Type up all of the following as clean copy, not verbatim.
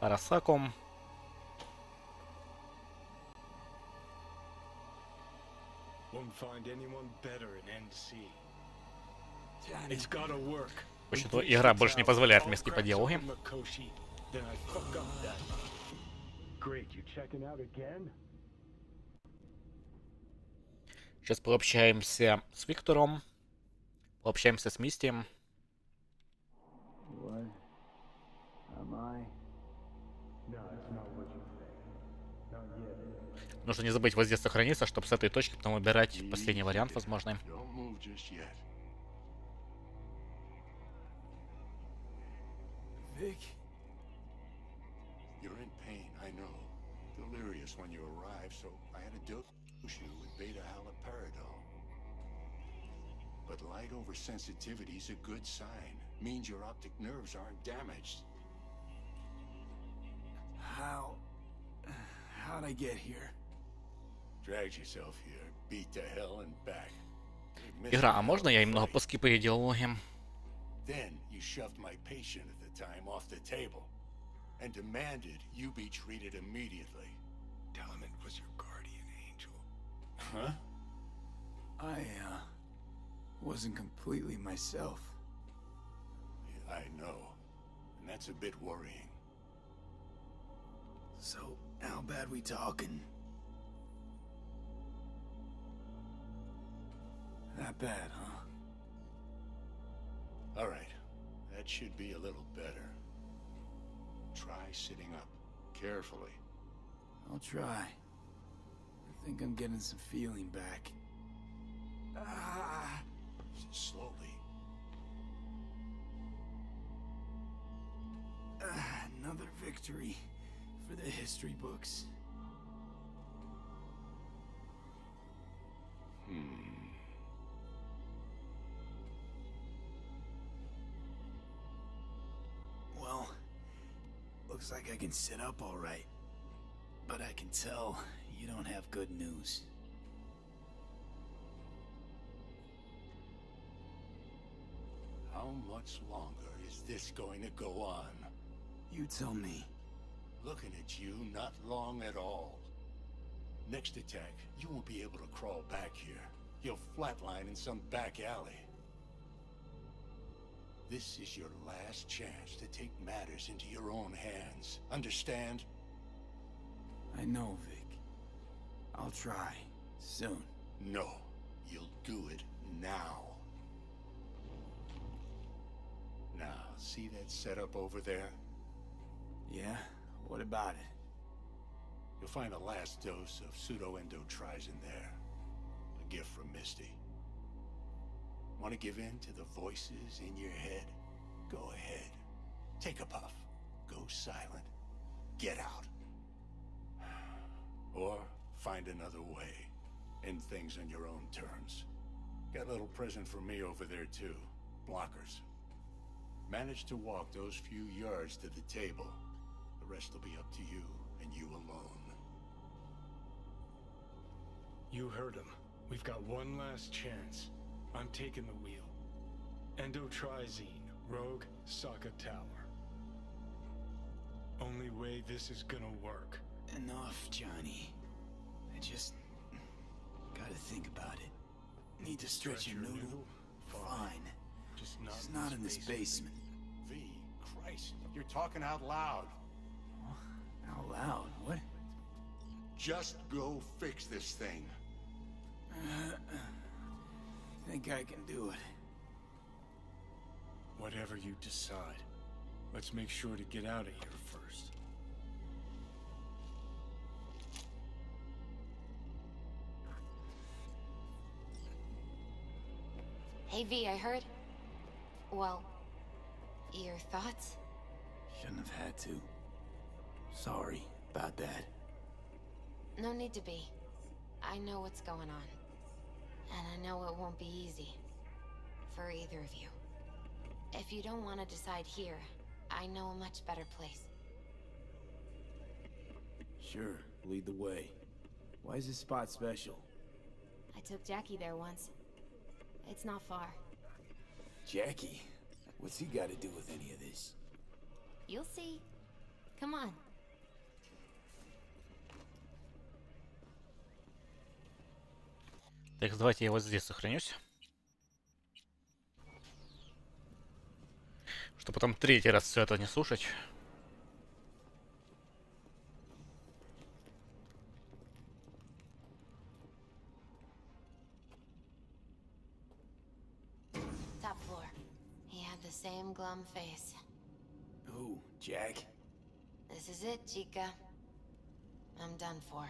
Арасаком. Won't find anyone better in NC. It's gotta work. Почему игра больше не позволяет мне скипать диалоги. Сейчас пообщаемся с Виктором. Пообщаемся с Мистием. Нужно не забыть вот здесь сохраниться, чтобы с этой точки потом выбирать последний вариант возможный. Vic? You're in pain, I know. Delirious when you arrived, so I had to dose you with beta-haloperidol. But light oversensitivity is a good sign. Means your optic nerves aren't damaged. How'd I get here? Dragged yourself here, beat to hell and back. Игра, а можно я немного поскипаю диалоги? Then you shoved my patient at the time off the table and demanded you be treated immediately. Tell him it was your guardian angel. Huh? I, wasn't completely myself. I know, and that's a bit worrying. So, how bad we talking? That bad, huh? All right, that should be a little better. Try sitting up, carefully. I'll try. I think I'm getting some feeling back. Slowly. Another victory for the history books. Well, looks like I can sit up all right. But I can tell you don't have good news. How much longer is this going to go on? You tell me. Looking at you, not long at all. Next attack, you won't be able to crawl back here. You'll flatline in some back alley. This is your last chance to take matters into your own hands. Understand? I know, Vic. I'll try. Soon. No. You'll do it now. Now, see that setup over there? Yeah? What about it? You'll find a last dose of pseudo-endotrizin there. A gift from Misty. Want to give in to the voices in your head? Go ahead. Take a puff. Go silent. Get out. Or find another way. End things on your own terms. Got a little present for me over there too. Blockers. Manage to walk those few yards to the table. The rest will be up to you, and you alone. You heard him. We've got one last chance. I'm taking the wheel. Endotrizine, Rogue, Sokka Tower. Only way this is gonna work. Enough, Johnny. I just gotta think about it. Need to stretch your noodle? Fine. Just It's not in this basement. V, Christ, you're talking out loud. Out loud? What? Just go fix this thing. Think I can do it. Whatever you decide. Let's make sure to get out of here first. Hey V, I heard. Well, your thoughts? Shouldn't have had to. Sorry about that. No need to be. I know what's going on. And I know it won't be easy. For either of you. If you don't want to decide here, I know a much better place. Sure, lead the way. Why is this spot special? I took Jackie there once. It's not far. Jackie? What's he got to do with any of this? You'll see. Come on. Так, давайте я вот здесь сохранюсь. Чтобы потом третий раз все это не слушать. Top floor. He had the same glum face. Who, Jack? This is it, Chica. I'm done for.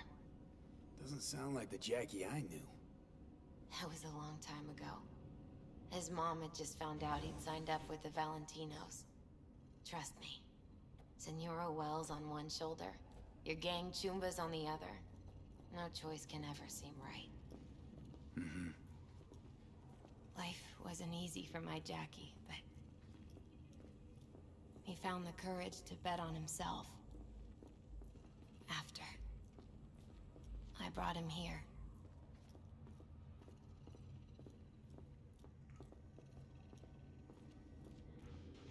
Doesn't sound like the Jackie I knew. That was a long time ago. His mom had just found out he'd signed up with the Valentinos. Trust me. Senora Wells on one shoulder, your gang Chumbas on the other. No choice can ever seem right. Mm-hmm. Life wasn't easy for my Jackie, but he found the courage to bet on himself. After I brought him here.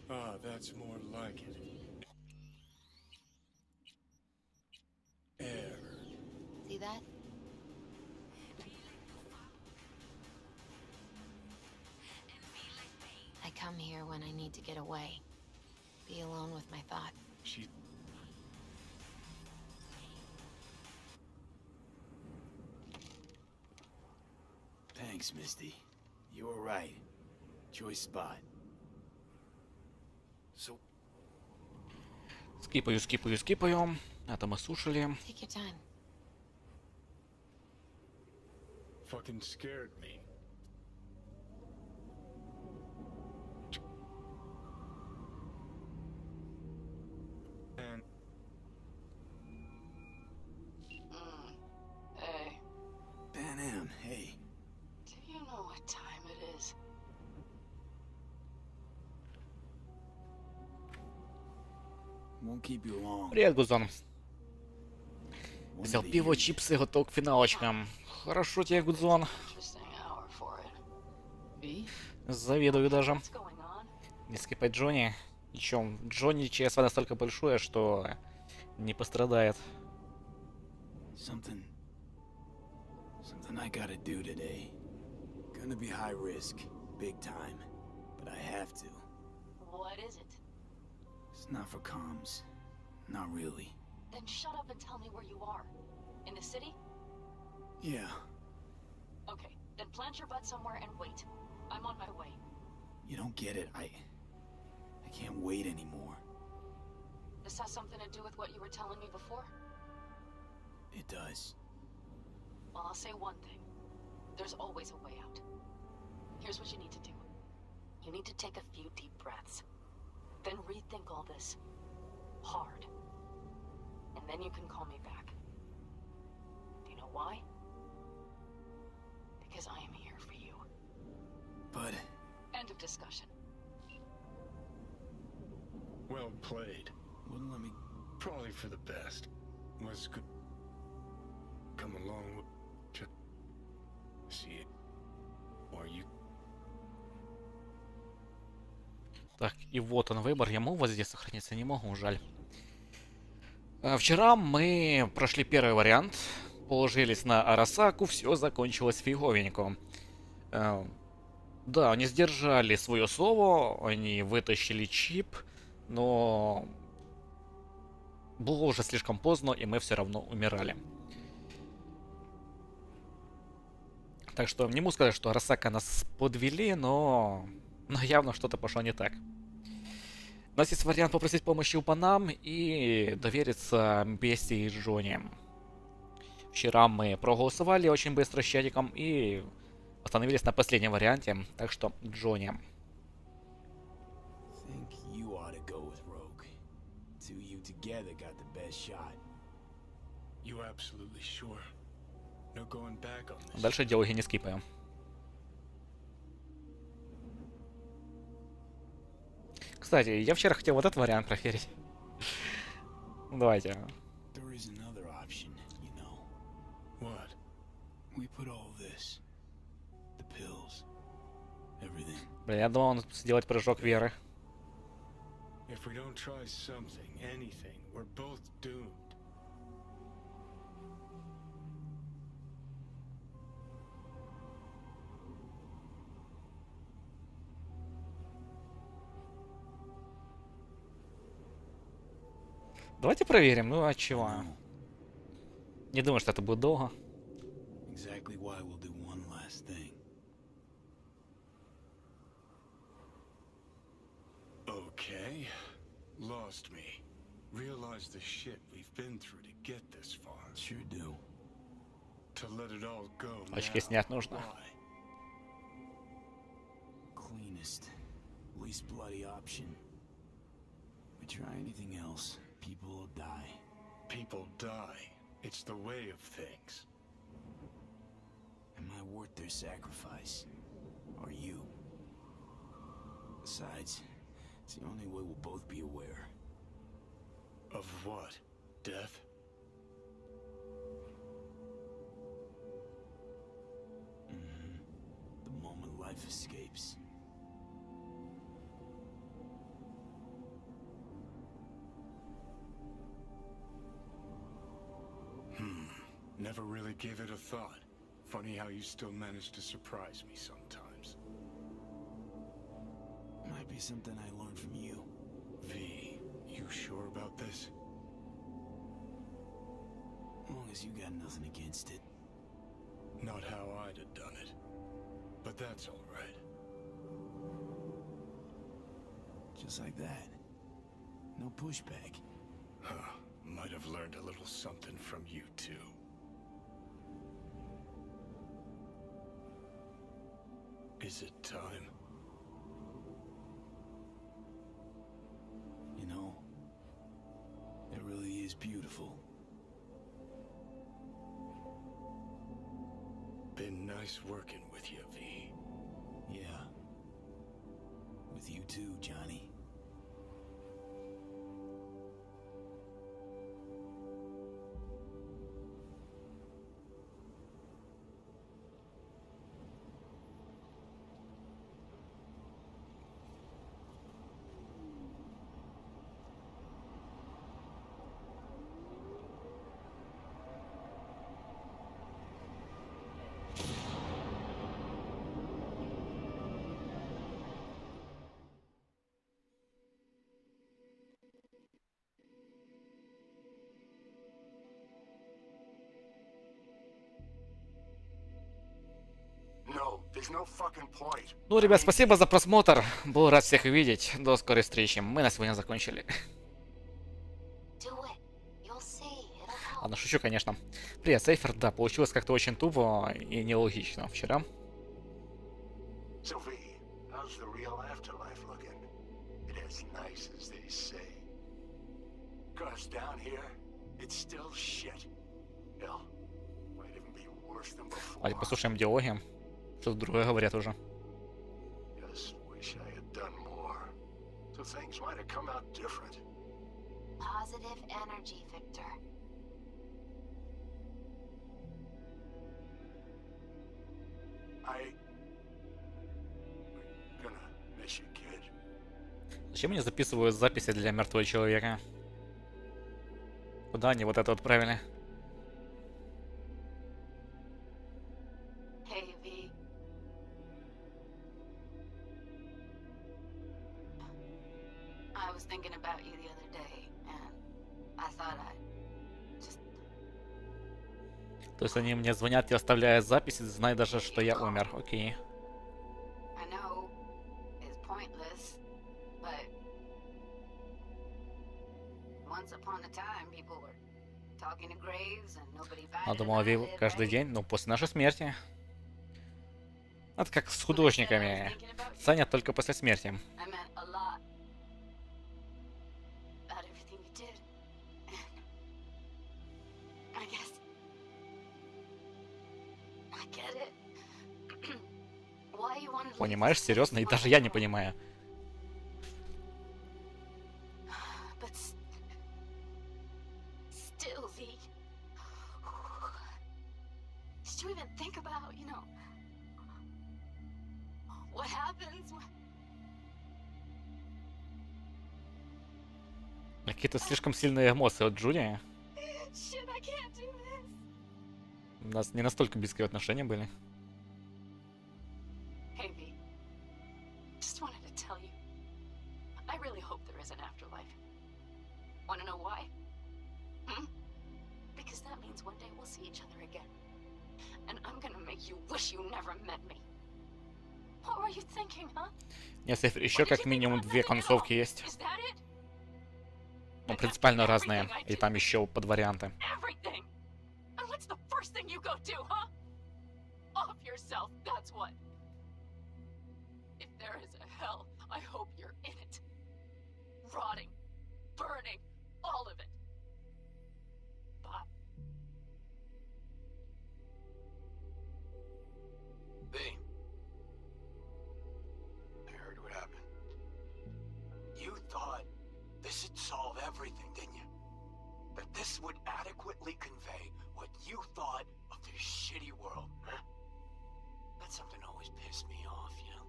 Ah, that's more like it. Air. See that? I come here when I need to get away. Be alone with my thoughts. She... Thanks, Misty. You were right. Choice spot. So, Скипаю, скипаю, скипаю. Это мы слушали. Take your time. fucking scared me. And Hey, Pan Am, hey. do you know what time it is? Won't keep you long. Привет, Гузон. One Взял of the пиво, years. чипсы, готов к финалочкам. Хорошо тебе, Гудзон. Interesting hour for it. V? Завидую даже. What's going on? Не скипать Джонни. И чё, Джонни ЧСВ настолько большое, что не пострадает. Something I gotta do today. Gonna be high risk, big time, but I have to. What is it? It's not for comms. Not really. Then shut up and tell me where you are. In the city? Yeah, Okay, then plant your butt somewhere and wait. I'm on my way. you don't get it. I can't wait anymore. This has something to do with what you were telling me before? It does. Well, I'll say one thing. There's always a way out. Here's what you need to do. You need to take a few deep breaths. Then rethink all this. Hard. And then you can call me back. Do you know why? Because I am here for you. But End of discussion. well played. wouldn't let me. Probably for the best. Was good. Come along with to see it. Or you Так, и вот он выбор. Я могу вот здесь сохраниться? Не могу, жаль. Вчера мы прошли первый вариант. Положились на Арасаку. Все закончилось фиговенько. Да, они сдержали свое слово. Они вытащили чип. Но было уже слишком поздно, и мы все равно умирали. Так что не могу сказать, что Арасака нас подвели, но явно что-то пошло не так. У нас есть вариант попросить помощи у Панам и довериться Бесси и Джонни. Вчера мы проголосовали очень быстро с чатиком и остановились на последнем варианте, так что Джонни. Think you ought to go with Rogue. Two you together got the best shot. you absolutely sure? No going back on this. Дальше диалоги не скипаем. Кстати, я вчера хотел вот этот вариант проверить. Ну, давайте. There is another option, you know. What? We put all this, the pills, everything. Блин, я думал, он сделать прыжок веры. If we don't try something, anything, we're both doomed. Давайте проверим, ну а чего? Не думаю, что это будет долго. Exactly why we'll do one last thing. Okay. Lost me. Realize the shit we've been through to get this far. Sure do. To let it all go Очки now. снять нужно. Why? Cleanest, least bloody option. We try anything else, people will die. People die. It's the way of things. Am I worth their sacrifice? Or you? Besides, it's the only way we'll both be aware. Of what? Death? The moment life escapes. Never really gave it a thought. Funny how you still manage to surprise me sometimes. Might be something I learned from you. V, you sure about this? As long as you got nothing against it. Not how I'd have done it. But that's all right. Just like that. No pushback. Huh. Might have learned a little something from you too. Is it time? You know, it really is beautiful. Been nice working with you, V. Yeah. With you too, Johnny. No, there's no fucking point. Ну, ребят, спасибо за просмотр. Был рад всех увидеть. До скорой встречи. Мы на сегодня закончили. Do it. You'll see. It'll help. Ладно, шучу, конечно. Привет, Сейфер. Да, получилось как-то очень тупо и нелогично вчера. So V, how's the real afterlife looking? It as nice as they say. 'Cause down here, it's still shit. Hell, might even be worse than before. Давайте послушаем диалоги. Что-то другое говорят уже. Just wish I had done more. So things might have come out different. Positive energy, Victor. We're gonna miss you, kid. Зачем мне записывают записи для мертвого человека? Куда они вот это отправили? Hey, V. I was thinking about you the other day, and I thought I'd just... То есть они мне звонят и оставляют записи, зная даже, что я умер. Окей. I know it's pointless, but once upon a time, people were talking to graves, and nobody Я batted думал, an Вив eyelid, каждый right? день, ну, после нашей смерти. Это как с художниками. Ценят только после смерти. I meant a lot about everything you did. And I guess I get it. Why you wanted to leave Понимаешь, this серьезно? И place даже я не tomorrow. понимаю. But still, V. Did you even think about, you know, what happens Какие-то слишком сильные эмоции от Джулии. Shit, I can't do this. У нас не настолько близкие отношения были. Hey, V. Just wanted to tell you. I really hope there is an afterlife. Want to know why? Because that means one day we'll see each other again. And I'm gonna make you wish you never met me. What were you thinking, huh? Нет, еще как минимум 2 концовки есть. Is that it? Ну, принципиально разные. И там еще под варианты. Everything. And what's the first thing you go do, huh? Off yourself, that's what. If there is a hell, I hope you're in it. Rotting, burning, all of it. Bye. B. I heard what happened. You thought this'd solve everything, didn't you? That this would adequately convey what you thought of this shitty world, huh? That's something that always pissed me off, you know?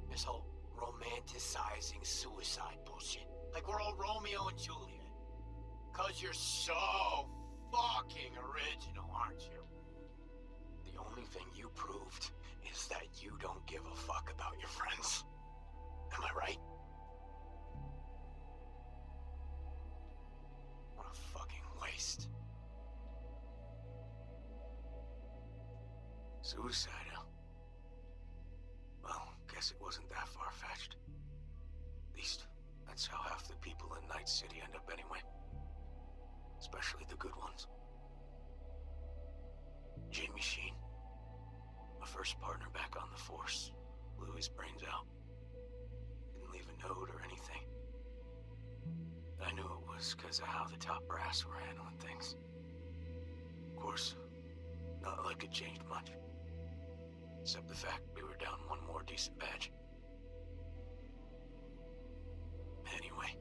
This whole romanticizing suicide bullshit. Like we're all Romeo and Juliet. 'Cause you're so fucking original, aren't you? The only thing you proved is that you don't give a fuck about your friends. Am I right? What a fucking waste. Suicide, huh? Well, guess it wasn't that far-fetched. At least, that's how half the people in Night City end up anyway. Especially the good ones. Jamie Sheen, my first partner back on the force, blew his brains out. Didn't leave a note or anything. I knew it was because of how the top brass were handling things. Of course, not like it changed much. Except the fact we were down one more decent badge. Anyway,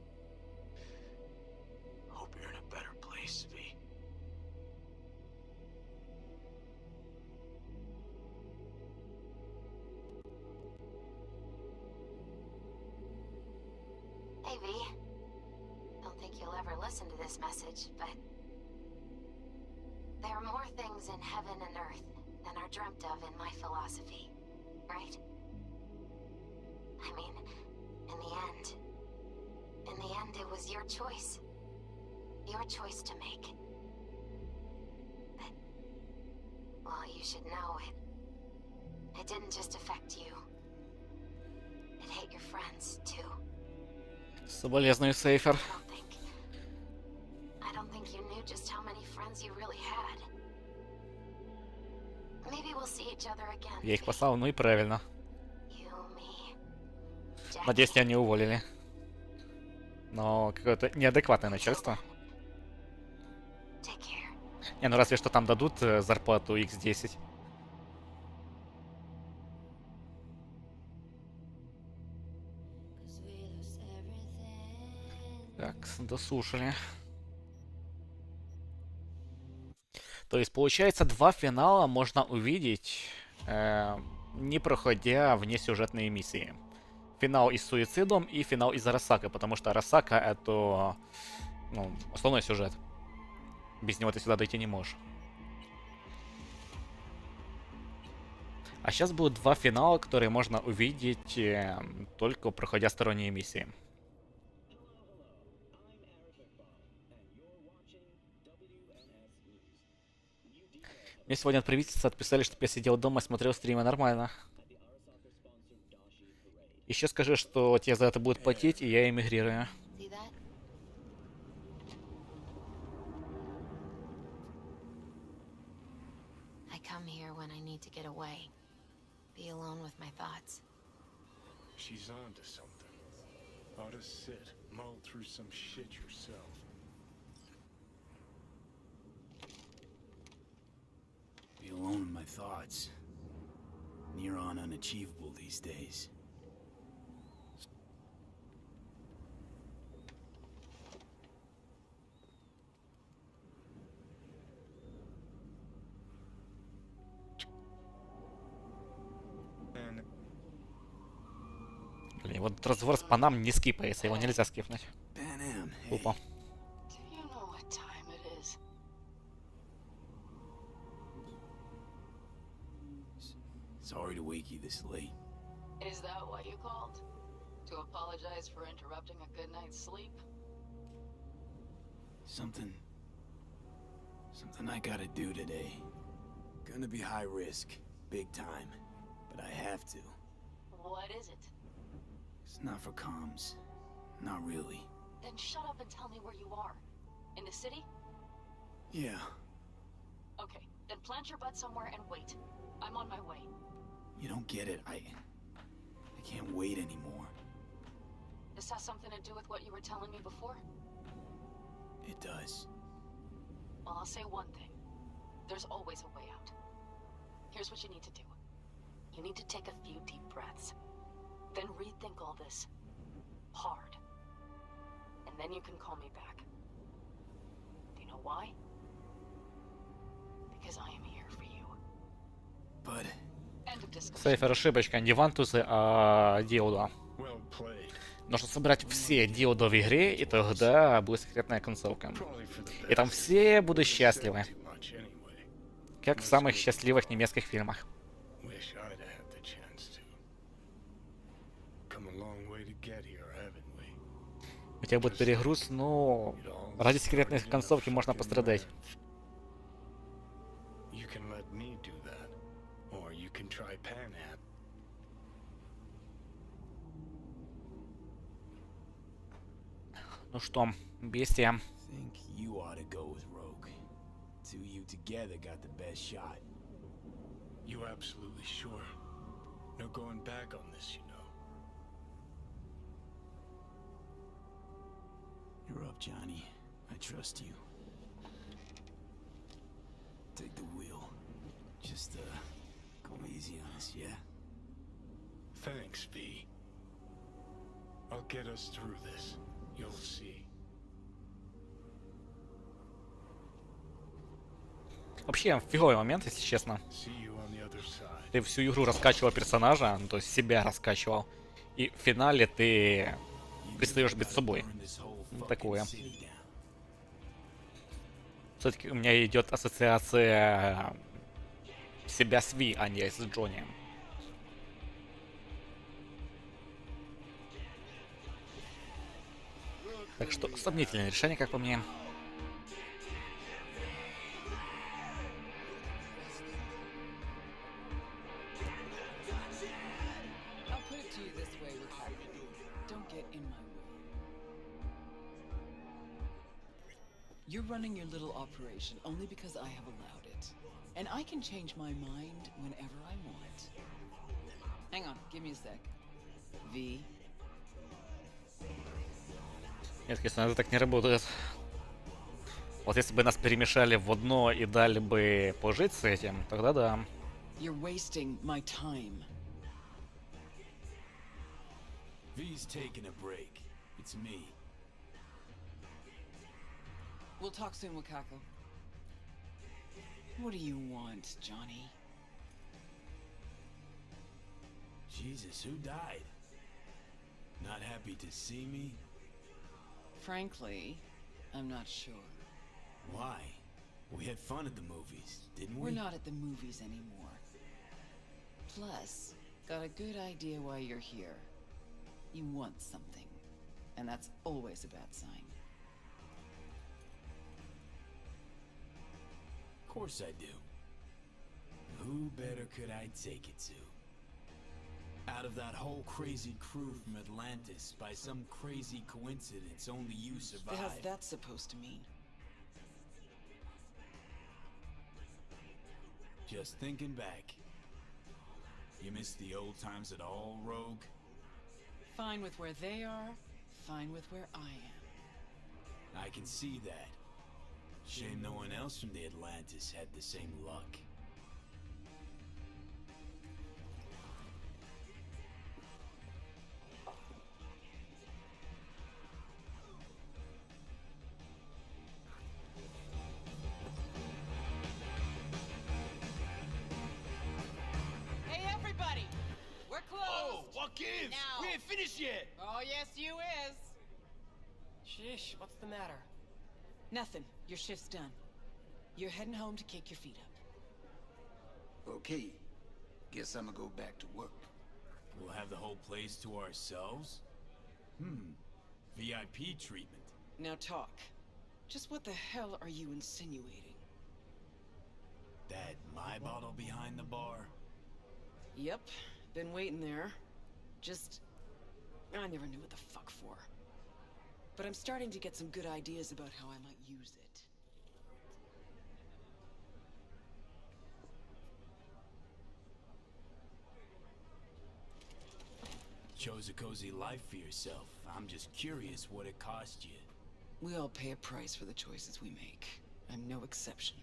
hope you're in a better place, V. Hey, V. Don't think you'll ever listen to this message, but there are more things in heaven and earth than are dreamt of in my philosophy, right? I mean, in the end, it was your choice. Your choice to make. But, well, you should know it didn't just affect you. It hit your friends, too. Соболезную, Сейфер. I don't think you knew just how many friends you really had. Maybe we'll see each other again. Я их послал, ну и правильно. You, me, Надеюсь, Jackie. тебя не уволили. Но какое-то неадекватное начальство. Take care. Не, ну разве что там дадут зарплату X10. Так, дослушали. То есть, получается, 2 финала можно увидеть, не проходя внесюжетные миссии. Финал и с суицидом и финал из Арасака, потому что Арасака это, ну, основной сюжет. Без него ты сюда дойти не можешь. А сейчас будут 2 финала, которые можно увидеть только проходя сторонние миссии. Мне сегодня от правительства отписали, чтобы я сидел дома и смотрел стримы. Нормально. Еще скажи, что тебе за это будут платить, и я эмигрирую. See that? I come here when I need to get away. Be alone with my thoughts. She's on to something. Ought to sit, mull through some shit yourself. Be alone in my thoughts. Near on unachievable these days. And Блин, вот разговор с панам не скипается, его нельзя скипнуть. Pan Am, Опа. Do you know what time it is? Sorry to wake you this late. Is that why you called? To apologize for interrupting a good night's sleep? Something I gotta do today. Gonna be high risk, big time, but I have to. What is it? It's not for comms. Not really. Then shut up and tell me where you are. In the city? Yeah. Okay, then plant your butt somewhere and wait. I'm on my way. You don't get it. I can't wait anymore. This has something to do with what you were telling me before? It does. Well, I'll say one thing. There's always a way out. Here's what you need to do. You need to take a few deep breaths. Then rethink all this. Hard. And then you can call me back. Do you know why? Because I am here for you. But End of discussion. Сейфер ошибочка, не вантусы, а диода. Well played. Нужно собрать все диоды в игре, и тогда будет секретная концовка. Probably for the И там best. все будут счастливы. Too much anyway. Как в самых счастливых немецких фильмах. Wish I'd had the chance to. Come a long way to get here, haven't we? У тебя будет перегруз, но ради секретной концовки можно пострадать. You can let me do that, or you can try Panhab. Ну что, бестия. think you ought to go with Rogue. Two of you together got the best shot. You absolutely sure? No going back on this, you know. You're up, Johnny. I trust you. Take the wheel. Just go easy on us, yeah? Thanks, V. I'll get us through this. You'll see. Вообще, фиговый момент, если честно. See you on the other side. Ты всю игру раскачивал персонажа, ну, то есть себя раскачивал. И в финале ты предстаешь перед собой. Ну, такое. Все-таки у меня идет ассоциация себя с Ви, а не с Джонни. Так что сомнительное решение, как по мне. I'll put it to you this way, Ricardo. Don't get in my way. You're running your little operation only because I have allowed it. And I can change my mind whenever I want. Hang on, give me a sec. V. Нет, конечно, это так не работает. Вот если бы нас перемешали в одно и дали бы пожить с этим, тогда да. You're wasting my time. V's taking a break. It's me. We'll talk soon, Wakako. What do you want, Johnny? Jesus, who died? Not happy to see me? Frankly, I'm not sure. Why? We had fun at the movies, didn't we? We're not at the movies anymore. Plus, got a good idea why you're here. You want something. And that's always a bad sign. Of course I do. Who better could I take it to? Out of that whole crazy crew from Atlantis, by some crazy coincidence, only you How's survived. that supposed to mean? Just thinking back. You miss the old times at all, Rogue? Fine with where they are, fine with where I am. I can see that. Shame no one else from the Atlantis had the same luck. Hey everybody! We're closed! What gives? Now. We ain't finished yet! Oh yes you is! Ish, what's the matter? Nothing. Your shift's done. You're heading home to kick your feet up. Okay. Guess I'm gonna go back to work. We'll have the whole place to ourselves? VIP treatment. Now talk. Just what the hell are you insinuating? That my bottle behind the bar? Yep. Been waiting there. I never knew what the fuck for. But I'm starting to get some good ideas about how I might use it. Chose a cozy life for yourself. I'm just curious what it cost you. We all pay a price for the choices we make. I'm no exception.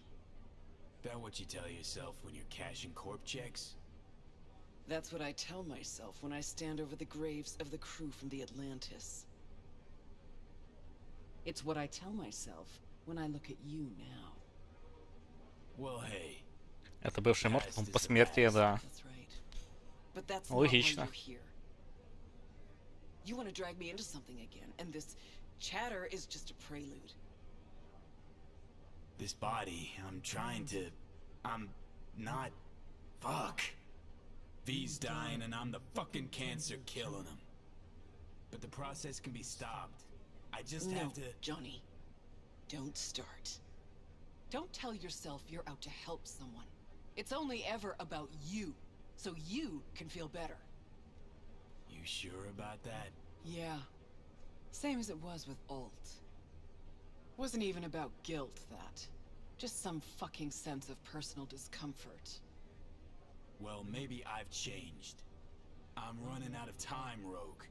That what you tell yourself when you're cashing corp checks? That's what I tell myself when I stand over the graves of the crew from the Atlantis. It's what I tell myself when I look at you now. Well, hey. Это бывший морд, по смерти, да. That's right. But that's not why Логично. you're here. You want to drag me into something again, and this chatter is just a prelude. This body, I'm not... Fuck. V's dying and I'm the fucking cancer killing him. But the process can be stopped. I just have to... Johnny. Don't start. Don't tell yourself you're out to help someone. It's only ever about you, so you can feel better. You sure about that? Yeah. Same as it was with Alt. Wasn't even about guilt, that. Just some fucking sense of personal discomfort. Well, maybe I've changed. I'm running out of time, Rogue.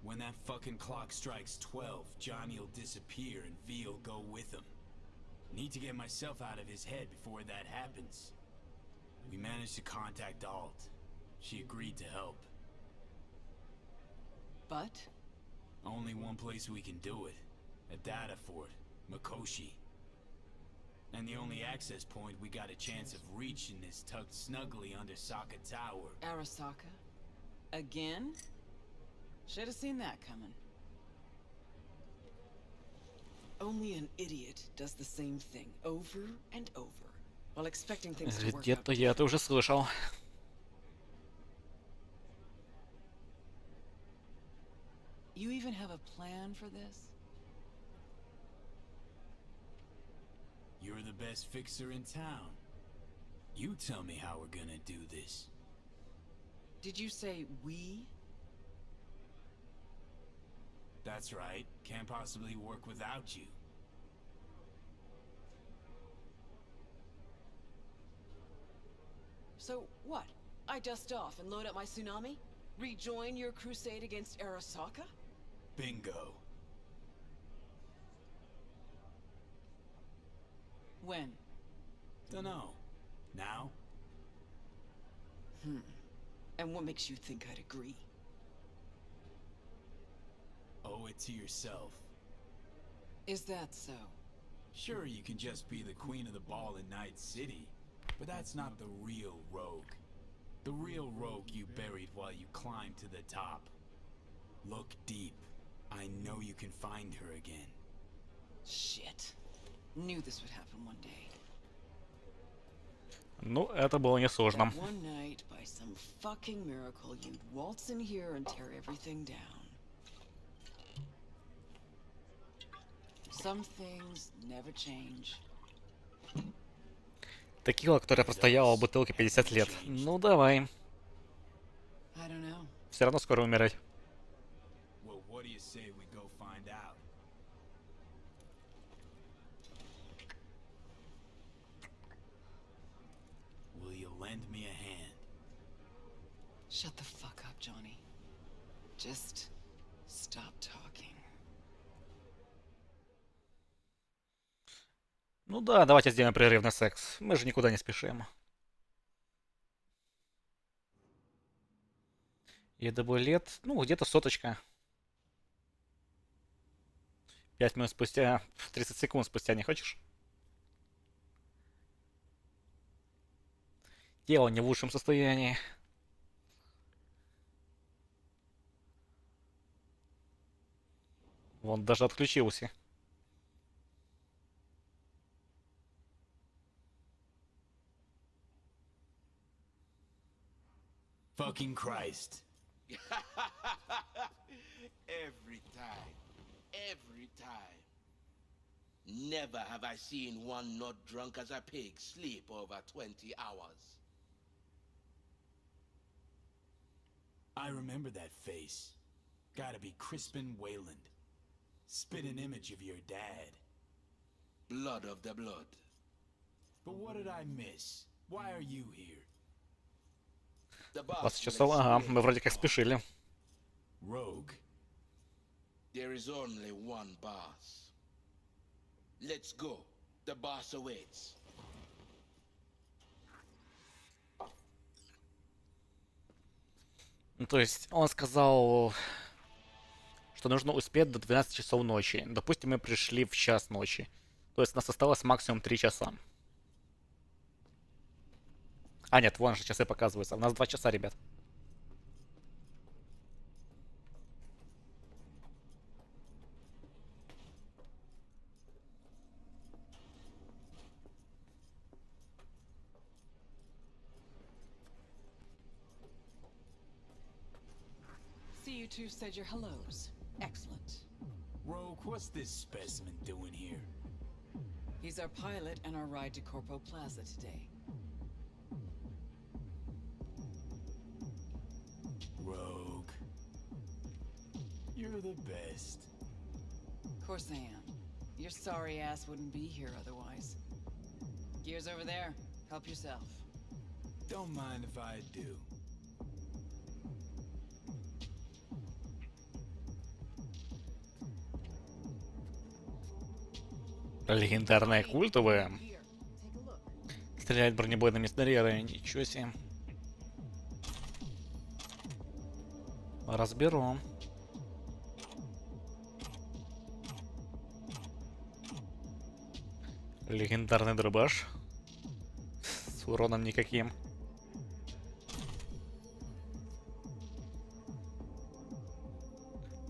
When that fucking clock strikes 12, Johnny'll disappear and V'll go with him. Need to get myself out of his head before that happens. We managed to contact Alt. She agreed to help. But? Only one place we can do it. A data fort, Mikoshi. And the only access point we got a chance of reaching is tucked snugly under Sokka Tower. Arasaka? Again? Should have seen that coming. Only an idiot does the same thing over and over, while expecting things to work out. Где-то я это уже слышал. You even have a plan for this? You're the best fixer in town. You tell me how we're gonna do this. Did you say we? That's right. Can't possibly work without you. So what? I dust off and load up my tsunami? Rejoin your crusade against Arasaka? Bingo. When? Dunno. Now? And what makes you think I'd agree? Owe it to yourself. Is that so? Sure, you can just be the queen of the ball in Night City, but that's not the real Rogue. The real Rogue you buried while you climbed to the top. Look deep. I know you can find her again. Shit. Knew this would happen one day. Ну, это было несложно. That one night, by some fucking miracle, you'd waltz in here and tear everything down. Some things never change. Текила, которая простояла в бутылке 50 лет. Ну, давай. I don't know. Все равно скоро умирать. Well, what do you say we go find out? Will you lend me a hand? Shut the fuck up, Johnny. Just stop talking. Ну да, давайте сделаем прерыв на секс. Мы же никуда не спешим. И добой лет, ну, где-то соточка. 5 минут спустя, 30 секунд спустя, не хочешь? Тело не в лучшем состоянии. Вон даже отключился. Fucking Christ. Every time. Every time. Never have I seen one not drunk as a pig sleep over 20 hours. I remember that face. Gotta be Crispin Wayland. Spitting image of your dad. Blood of the blood. But what did I miss? Why are you here? The boss 20 часов, ага, мы вроде как спешили. Rogue. There is only one boss. Let's go. The boss awaits. Ну, то есть он сказал, что нужно успеть до 12 часов ночи. Допустим, мы пришли в час ночи. То есть у нас осталось максимум 3 часа. А, нет, вон же часы показываются. У нас 2 часа, ребят. See, you two said your hellos. Excellent. Rogue, what's this specimen doing here? He's our pilot and our ride to Corpo Plaza today. Rogue. You're the best. Of course I am. Your sorry ass wouldn't be here otherwise. Gears over there. Help yourself. Don't mind if I do. Легендарная культовая. Стреляет бронебойными снарядами. Ничего себе. Разберу. Легендарный дробаш. С уроном никаким.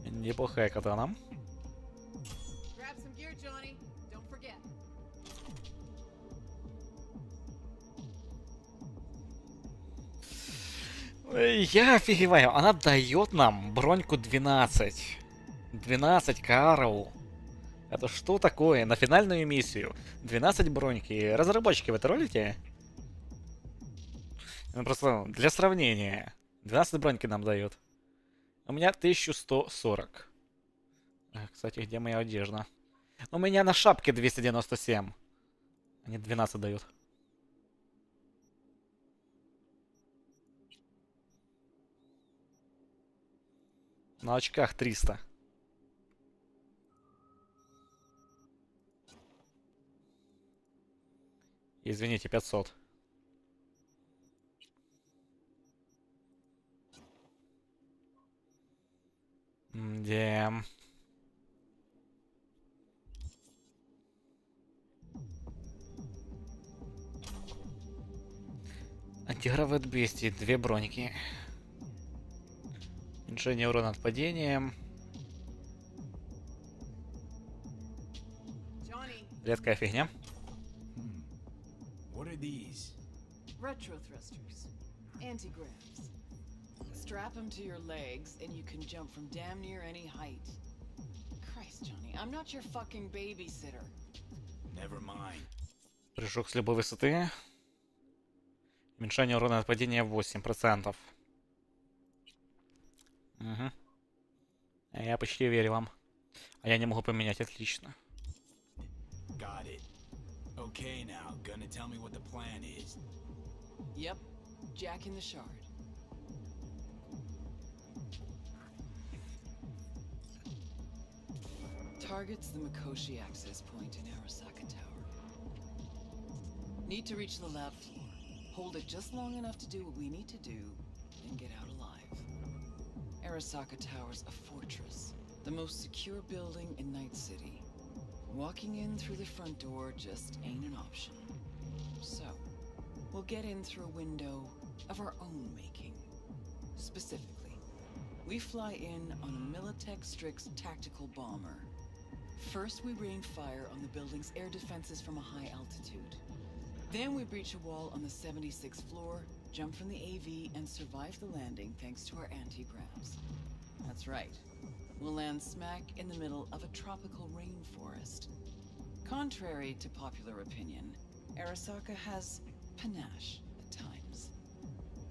Неплохая катана. Я офигеваю, она дает нам броньку 12. 12 карл. Это что такое? На финальную миссию 12 броньки. Разработчики в это ролите? Ну, просто для сравнения. 12 броньки нам дает. У меня 1140. Кстати, где моя одежда? У меня на шапке 297. Они 12 дают. На очках 300. Извините, 500. Где? Антигравое 200, 2 броники. Уменьшение урона от падения. Редкая фигня. What are these? Retro thrusters. Anti-gravs. Strap them to your legs and you can jump from damn near any height. Christ, Johnny, I'm not your fucking babysitter. Never mind. Прыжок с любой высоты. Уменьшение урона от падения 8%. Угу. Я почти верю вам. А я не могу поменять, отлично. Got it. Okay now, gonna tell me what the plan is. Yep, Jack in the Shard. Targets the Mikoshi access point in Arasaka Tower. Need to reach the lab floor. Hold it just long enough to do what we need to do, and get out alive. Arasaka Tower's a fortress, the most secure building in Night City. Walking in through the front door just ain't an option. So, we'll get in through a window of our own making. Specifically, We fly in on a Militech Strix tactical bomber. First, we rain fire on the building's air defenses from a high altitude. Then we breach a wall on the 76th floor, jump from the AV, and survive the landing thanks to our anti-gravs. That's right. We'll land smack in the middle of a tropical rainforest. Contrary to popular opinion, Arasaka has panache at times.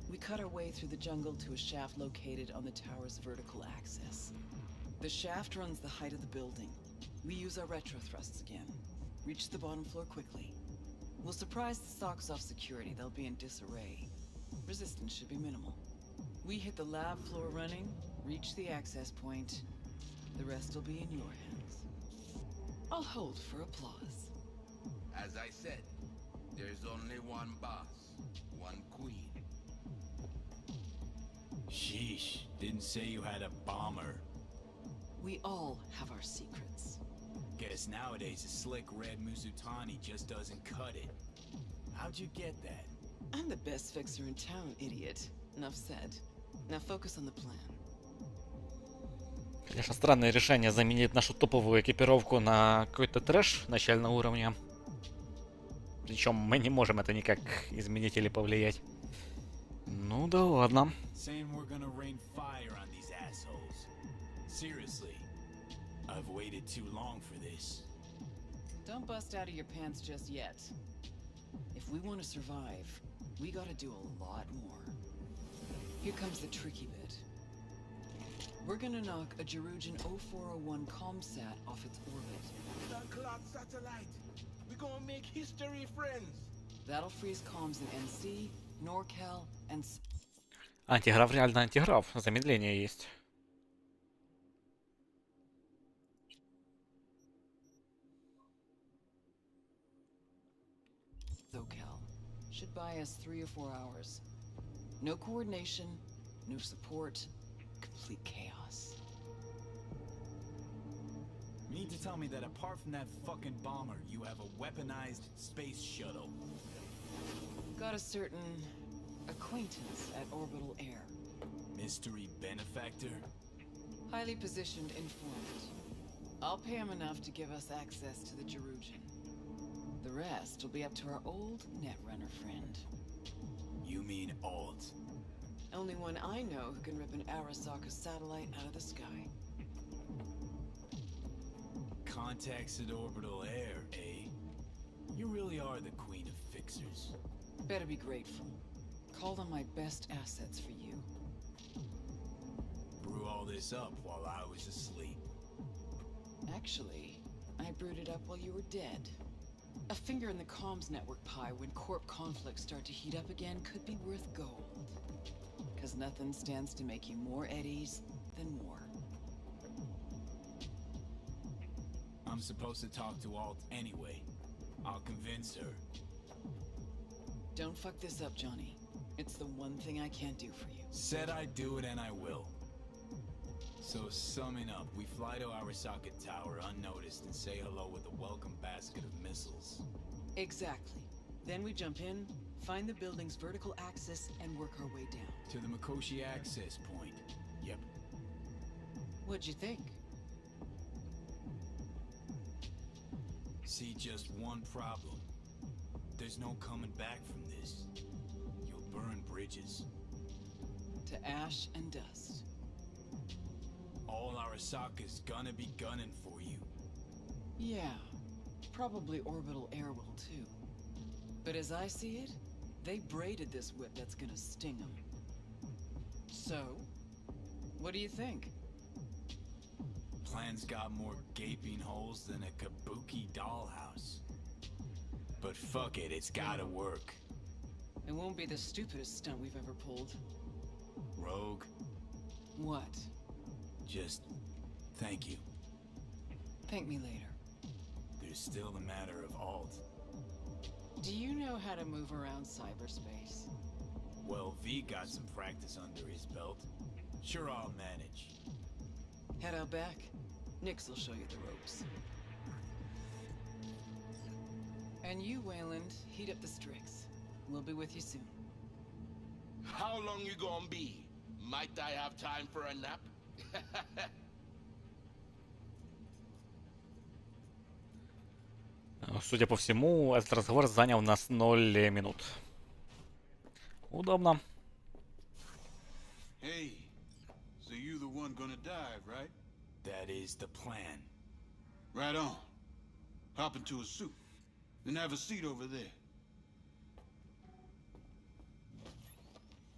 We cut our way through the jungle to a shaft located on the tower's vertical axis. The shaft runs the height of the building. We use our retro thrusts again. Reach the bottom floor quickly. We'll surprise the socks off security. They'll be in disarray. Resistance should be minimal. We hit the lab floor running, reach the access point. The rest will be in your hands. I'll hold for applause. As I said, there's only one boss, one queen. Sheesh, didn't say you had a bomber. We all have our secrets. Guess nowadays a slick red Muzutani just doesn't cut it. How'd you get that? I'm the best fixer in town, idiot. Enough said. Now focus on the plan. Конечно, странное решение заменить нашу топовую экипировку на какой-то трэш начального уровня. Причем мы не можем это никак изменить или повлиять. Ну да ладно. Saying we're gonna rain fire on these assholes. Seriously, I've waited too long for this. Don't bust out of your pants just yet. If we want to survive, we gotta do a lot more. Here comes the tricky bit. We're gonna knock a Jerugian 0401 comsat off its orbit. The clock satellite. We gonna make history, friends. That'll freeze comms in NC, NorCal, and... Антиграф, реально антиграф. Замедление есть. SoCal. Should buy us 3 or 4 hours. No coordination, no support, complete chaos. You need to tell me that apart from that fucking bomber, you have a weaponized space shuttle. Got a certain acquaintance at Orbital Air. Mystery benefactor? Highly positioned informant. I'll pay him enough to give us access to the Jerugian. The rest will be up to our old Netrunner friend. You mean Alt? Only one I know who can rip an Arasaka satellite out of the sky. Contacts at Orbital Air, eh? You really are the queen of fixers. Better be grateful. Called on my best assets for you. Brew all this up while I was asleep. Actually, I brewed it up while you were dead. A finger in the comms network pie when corp conflicts start to heat up again could be worth gold. Cause nothing stands to make you more eddies than war. I'm supposed to talk to Alt anyway. I'll convince her. Don't fuck this up, Johnny. It's the one thing I can't do for you. Said I'd do it and I will. So summing up, we fly to Arasaka Tower unnoticed and say hello with a welcome basket of missiles. Exactly. Then we jump in, find the building's vertical axis, and work our way down. To the Mikoshi access point. Yep. What'd you think? See just one problem. There's no coming back from this. You'll burn bridges. To ash and dust. All Arasaka's gonna be gunning for you. Yeah, probably Orbital Air will too. But as I see it, they braided this whip that's gonna sting them. So, what do you think? Plan's got more gaping holes than a kabuki dollhouse. But fuck it, it's gotta work. It won't be the stupidest stunt we've ever pulled. Rogue, What? just thank you. Thank me later. There's still the matter of Alt. Do you know how to move around cyberspace? Well, V got some practice under his belt. Sure, I'll manage. Head out back. Nix will show you the ropes. And you, Wayland, heat up the Strix. We'll be with you soon. How long you gonna be? Might I have time for a nap? Судя по всему, этот разговор занял нас 0 минут. Удобно. Hey, so you the one gonna dive, right? That is the plan. Right on. Hop into a suit. Then have a seat over there.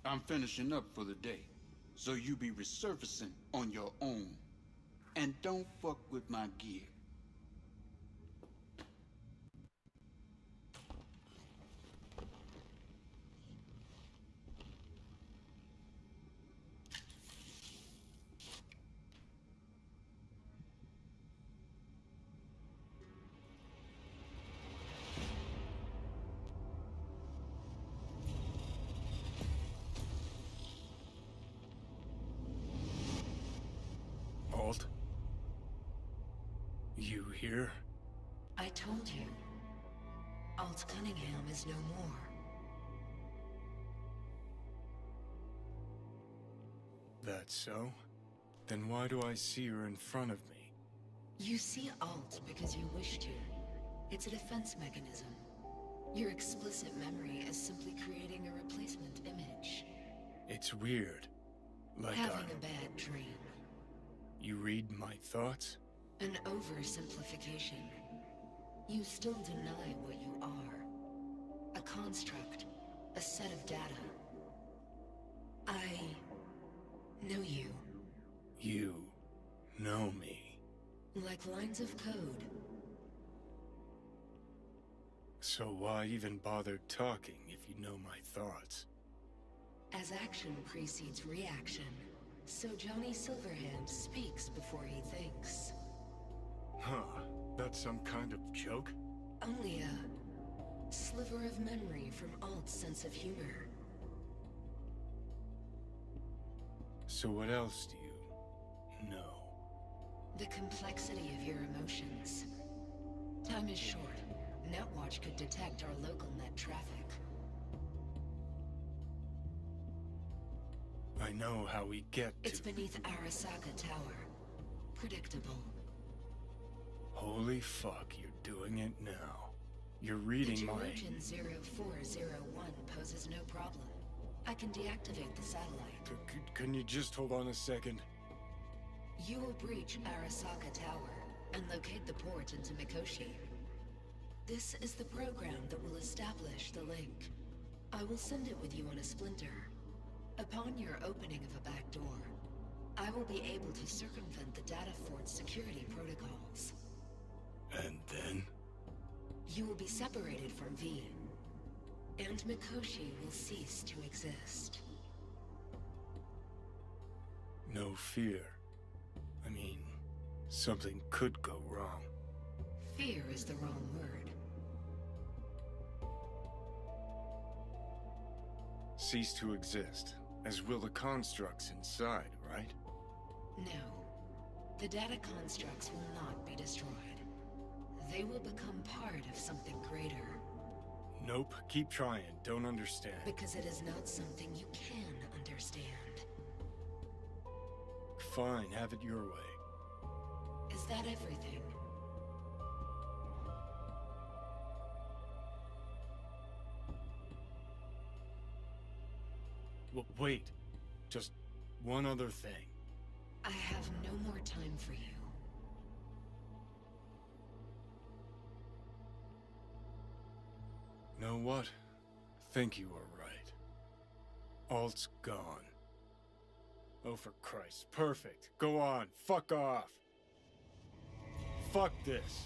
I'm finishing up for the day, so you be resurfacing on your own. And don't fuck with my gear. Alt? You here? I told you. Alt Cunningham is no more. That's so? Then why do I see her in front of me? You see Alt because you wish to. It's a defense mechanism. Your explicit memory is simply creating a replacement image. It's weird. Like Having a bad dream. You read my thoughts? An oversimplification. You still deny what you are. A construct. A set of data. I know you. You know me. Like lines of code. So why even bother talking if you know my thoughts? As action precedes reaction, so Johnny Silverhand speaks before he thinks. Huh, that's some kind of joke? Only a sliver of memory from Alt's sense of humor. So what else do you know? The complexity of your emotions. Time is short. Netwatch could detect our local net traffic. I know how we get to... It's beneath Arasaka Tower. Predictable. Holy fuck, you're doing it now. You're reading my... The Georgian 0401 poses no problem. I can deactivate the satellite. Can you just hold on a second? You will breach Arasaka Tower and locate the port into Mikoshi. This is the program that will establish the link. I will send it with you on a splinter. Upon your opening of a back door, I will be able to circumvent the data fort's security protocols. And then? You will be separated from V, and Mikoshi will cease to exist. No fear. I mean, something could go wrong. Fear is the wrong word. Cease to exist, as will the constructs inside, right? No. The data constructs will not be destroyed. They will become part of something greater. Nope, keep trying, don't understand. Because it is not something you can understand. Fine, have it your way. Is that everything? Wait, just one other thing. I have no more time for you. Know what? I think you were right. Alt's gone. Oh, for Christ. Perfect. Go on. Fuck off. Fuck this.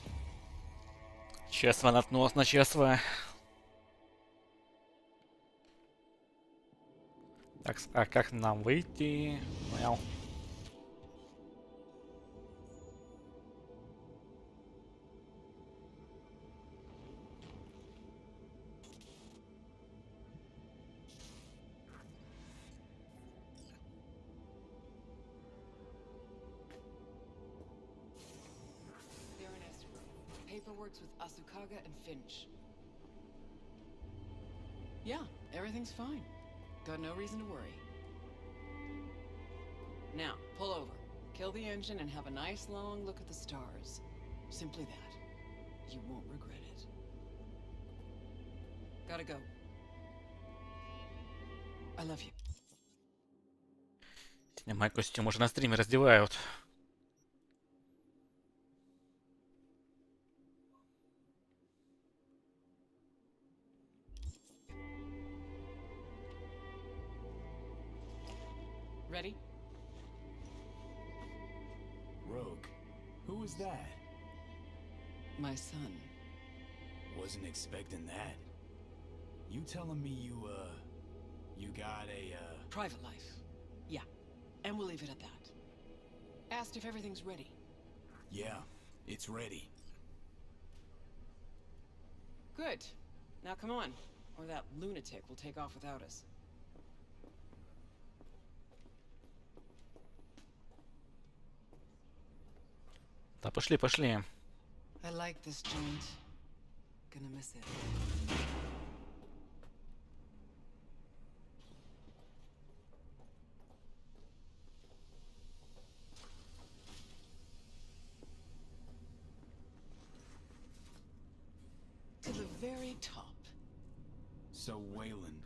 Честно наткнулась на честно. Так, а как нам выйти? Понял. Paperwork's with Asukaga and Finch. Yeah, everything's fine. Got no reason to worry. Now, pull over. Kill the engine and have a nice long look at the stars. Simply that. You won't regret it. Gotta go. I love you. Снимай костюм, уже на стриме раздевают. Ready? Rogue, who was that? My son. Wasn't expecting that. You telling me you got a, Private life. Yeah. And we'll leave it at that. Asked if everything's ready. Yeah, it's ready. Good. Now come on, or that lunatic will take off without us. Да, пошли, пошли. I like this joint. Gonna miss it. To the very top. So, Wayland,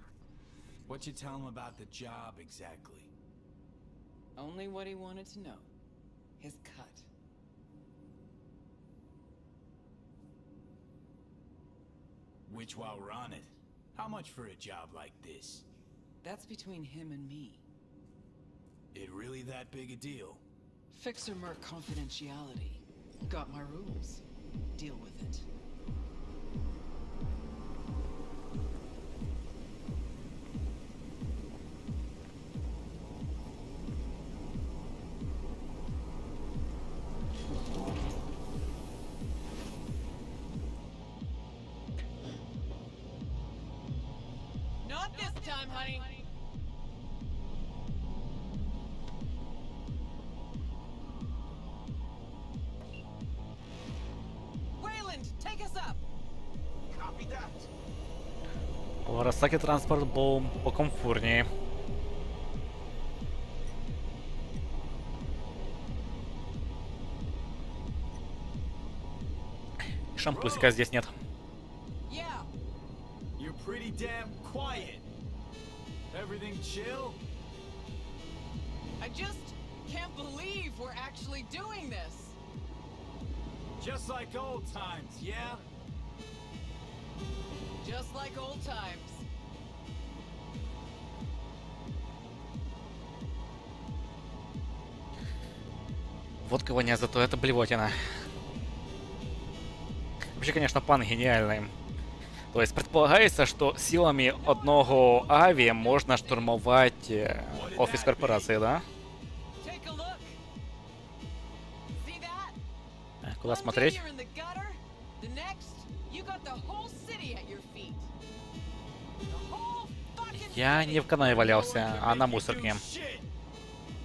what you tell him about the job exactly? Only what he wanted to know. His cut. Which, while we're on it, how much for a job like this? That's between him and me. It really that big a deal? Fixer Merc confidentiality. Got my rules. Deal with it. Not this time, honey. Wayland, take us up. Copy that. В Арасаке транспорт был покомфортнее. Шампусика здесь нет. Yeah. You're pretty damn quiet. Everything chill? I just can't believe we're actually doing this. Just like old times, yeah? Just like old times. Водка воняет, зато это блевотина. Вообще, конечно, план гениальный. То есть предполагается, что силами одного авиа можно штурмовать офис корпорации, да? Take a look. See that? Куда One day смотреть? you're in the gutter, the next, you got the whole city at your feet. The whole fucking Я не в канале валялся, а на мусорке. Shit.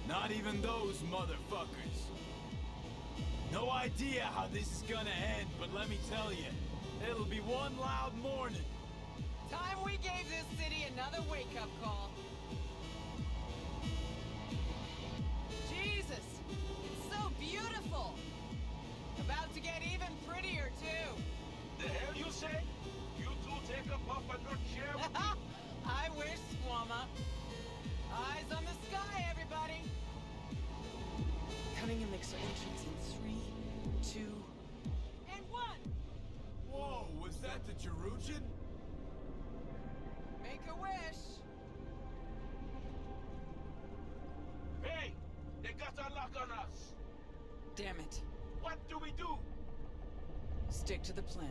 Not even those motherfuckers. No idea how this is gonna end, but let me tell you, it'll be one loud morning. time we gave this city another wake-up call. Jesus, it's so beautiful. About to get even prettier too. The hell you say? You two take a puff and not share with me? I wish, Squama. Eyes on the sky, everybody. Cunningham makes her entrance in 3, 2, and 1. Whoa, was that the Jerusalem? Make a wish. Hey, they got a lock on us. Damn it. What do we do? Stick to the plan.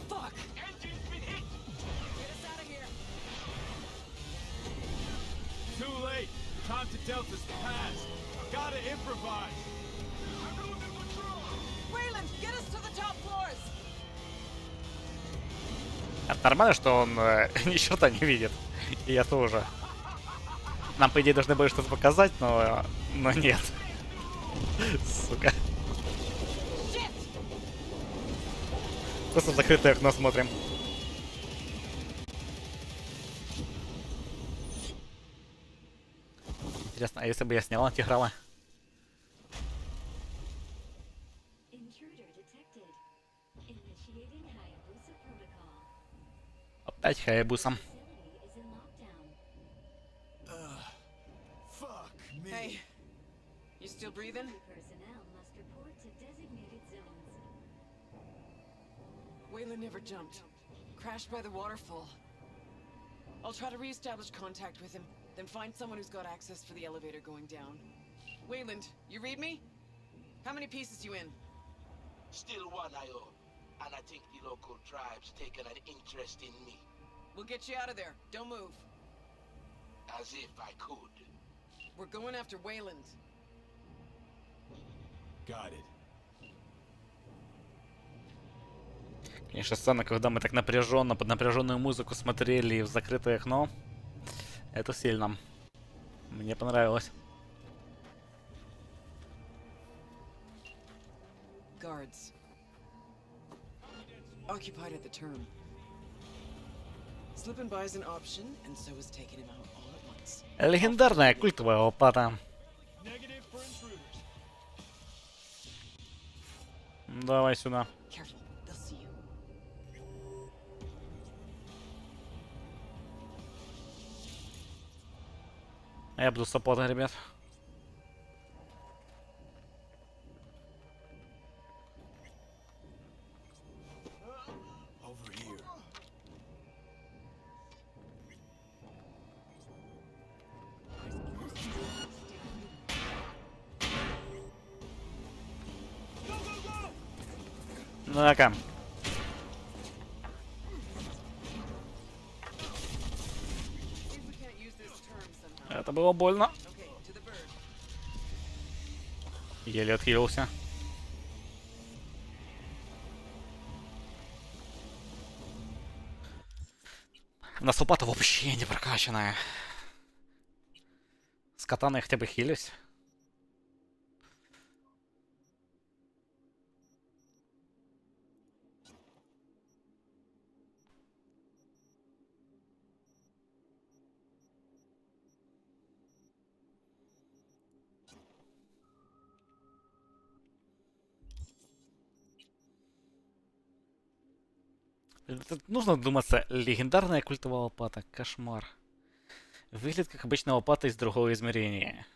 Fuck! Engine's been hit. Get us out of here. Too late. Time to Delta's past. Gotta improvise. I'm losing control. Wayland, get us to the top floors. Это нормально, что он ни черта не видит. И я тоже. Нам, по идее, должны были что-то показать, но нет. Сука. Просто в закрытое окно смотрим. Интересно, а если бы я снял антиграва? Опять Хаябусом. Hey, you still breathing? Wayland never jumped. Crashed by the waterfall. I'll try to re-establish contact with him, then find someone who's got access for the elevator going down. Wayland, you read me? How many pieces you in? Still one I own, and I think the local tribe's taken an interest in me. We'll get you out of there. Don't move. As if I could. We're going after Wayland. Got it. Конечно, сцена, когда мы так напряженно, под напряженную музыку смотрели в закрытое окно. Это сильно. Мне понравилось. Guards. Occupied at the term. Slipping by is an option, and so is taking him out all at once. Легендарная культовая лопата. Давай сюда. Careful, they'll see you. Я буду саппорта, ребят. Over here. Ну-ка. See if we can't use this term somehow. Это было больно. Okay, to the bird. Еле отхилился. У нас лопата вообще не прокачанная. С катаной хотя бы хилюсь. Тут нужно думаться, легендарная культовая лопата. Кошмар. Выглядит как обычная лопата из другого измерения.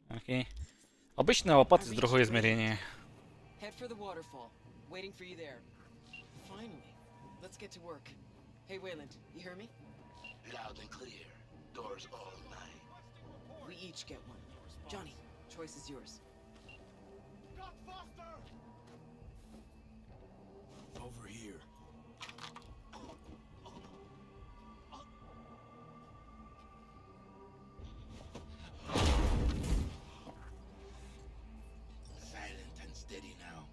Окей. Обычная лопата из другого измерения. Head for the waterfall. Waiting for you there. Finally. Let's get to work. Hey, Wayland, you hear me? Loud and clear. Doors all night. We each get one. Johnny, choice is yours. Over here. Silent and steady now.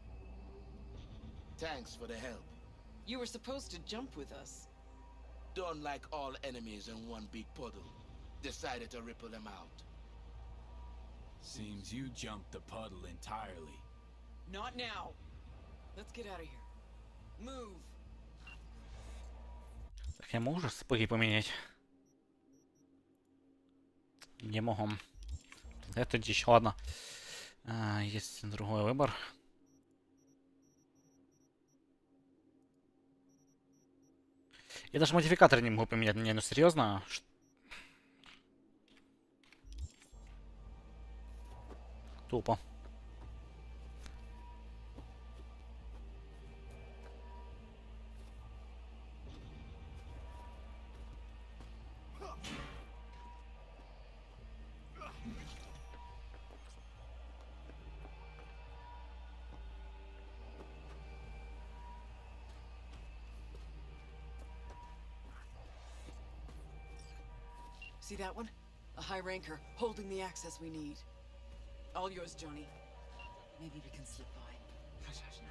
Thanks for the help. You were supposed to jump with us. Don't like all enemies in one big puddle. Decided to ripple them out. Seems you jumped the puddle entirely. Not now. Let's get out of here. Move. Так я могу же сапоги поменять? Не могу. Это дичь. Ладно. Есть другой выбор. Я даже модификаторы не могу поменять. Не, ну серьезно? Тупо. See that one? A high ranker holding the access we need. All yours, Johnny. Maybe we can slip by. Hush, hush now.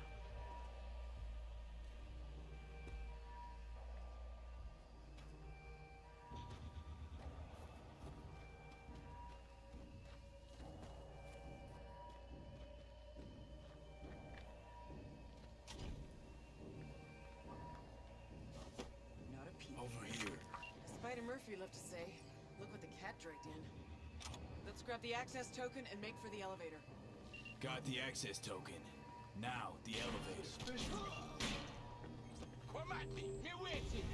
Murphy left to say. Look what the cat dragged in. Let's grab the access token and make for the elevator. Got the access token. Now, the elevator. Come at me, me waiting.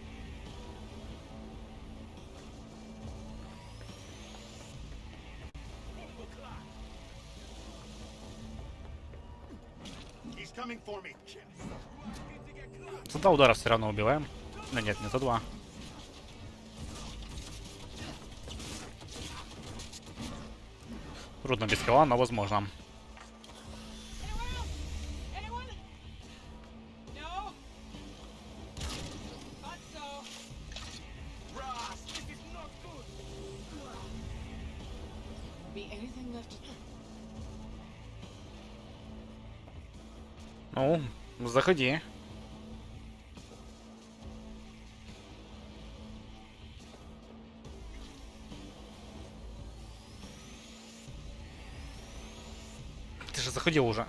He's coming for me. За 2 удара все равно убиваем. Ну нет, не за 2. Трудно без скилла, но возможно. Ну, заходи. Ты же заходил уже.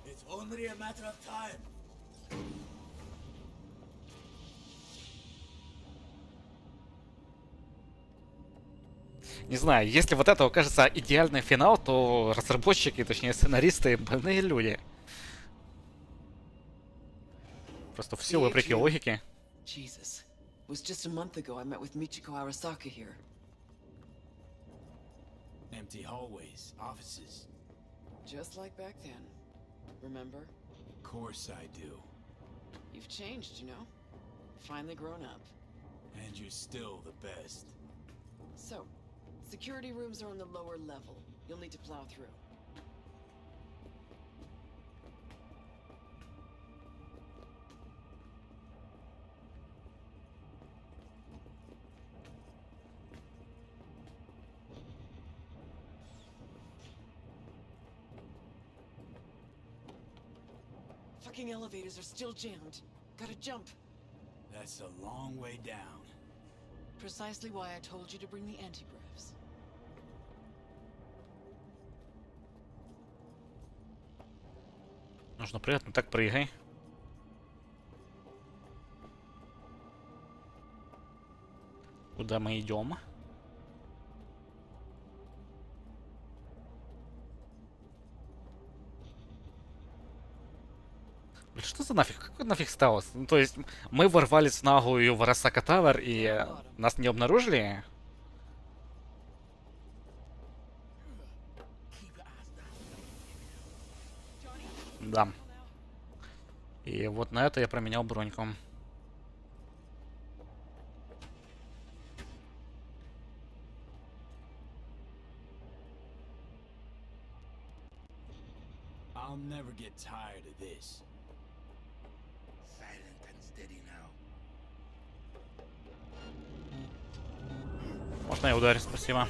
It's only a matter of time. Не знаю, если вот это окажется идеальный финал, то разработчики, точнее сценаристы, больные люди. Просто все вопреки логике. Jesus. It was just a month ago I met with Michiko Arasaka here. Empty hallways, offices. Just like back then. Remember? Course I do. You've changed, you know? Finally grown up. And you're still the best. So, security rooms are on the lower level. You'll need to plow through. Fucking elevators are still jammed. Gotta jump. That's a long way down. Precisely why I told you to bring the anti-gravs. Нужно прыгать, ну так прыгай. Куда мы идем? Блин, что за нафиг? Какой нафиг стало? Ну, то есть мы ворвались в наглую в Арасака Тавер и нас не обнаружили? Да. И вот на это я променял броньку. I'll never get tired of this. Silent and steady now. Можно я ударю, спасибо.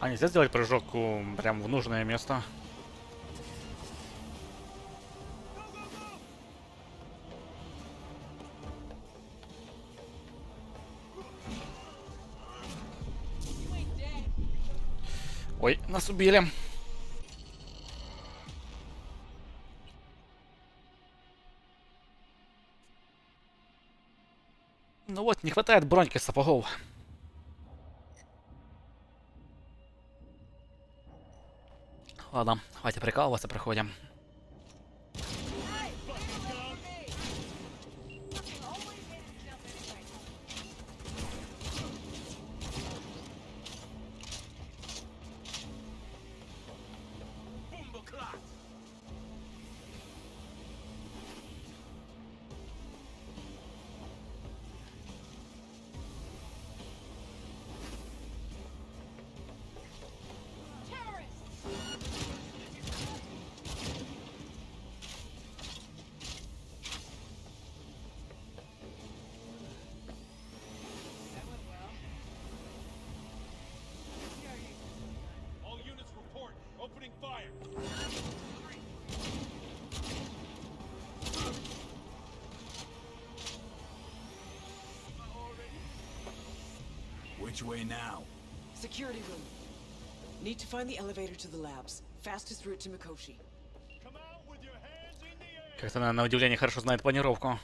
А нельзя сделать прыжок прям в нужное место? Ой, нас убили. Ну вот, не хватает броньки сапогов. Ладно, хватит прикалываться, проходим. Which way now? Security room. Need to find the elevator to the labs. Fastest route to Mikoshi. Как-то она, на удивление, хорошо знает планировку.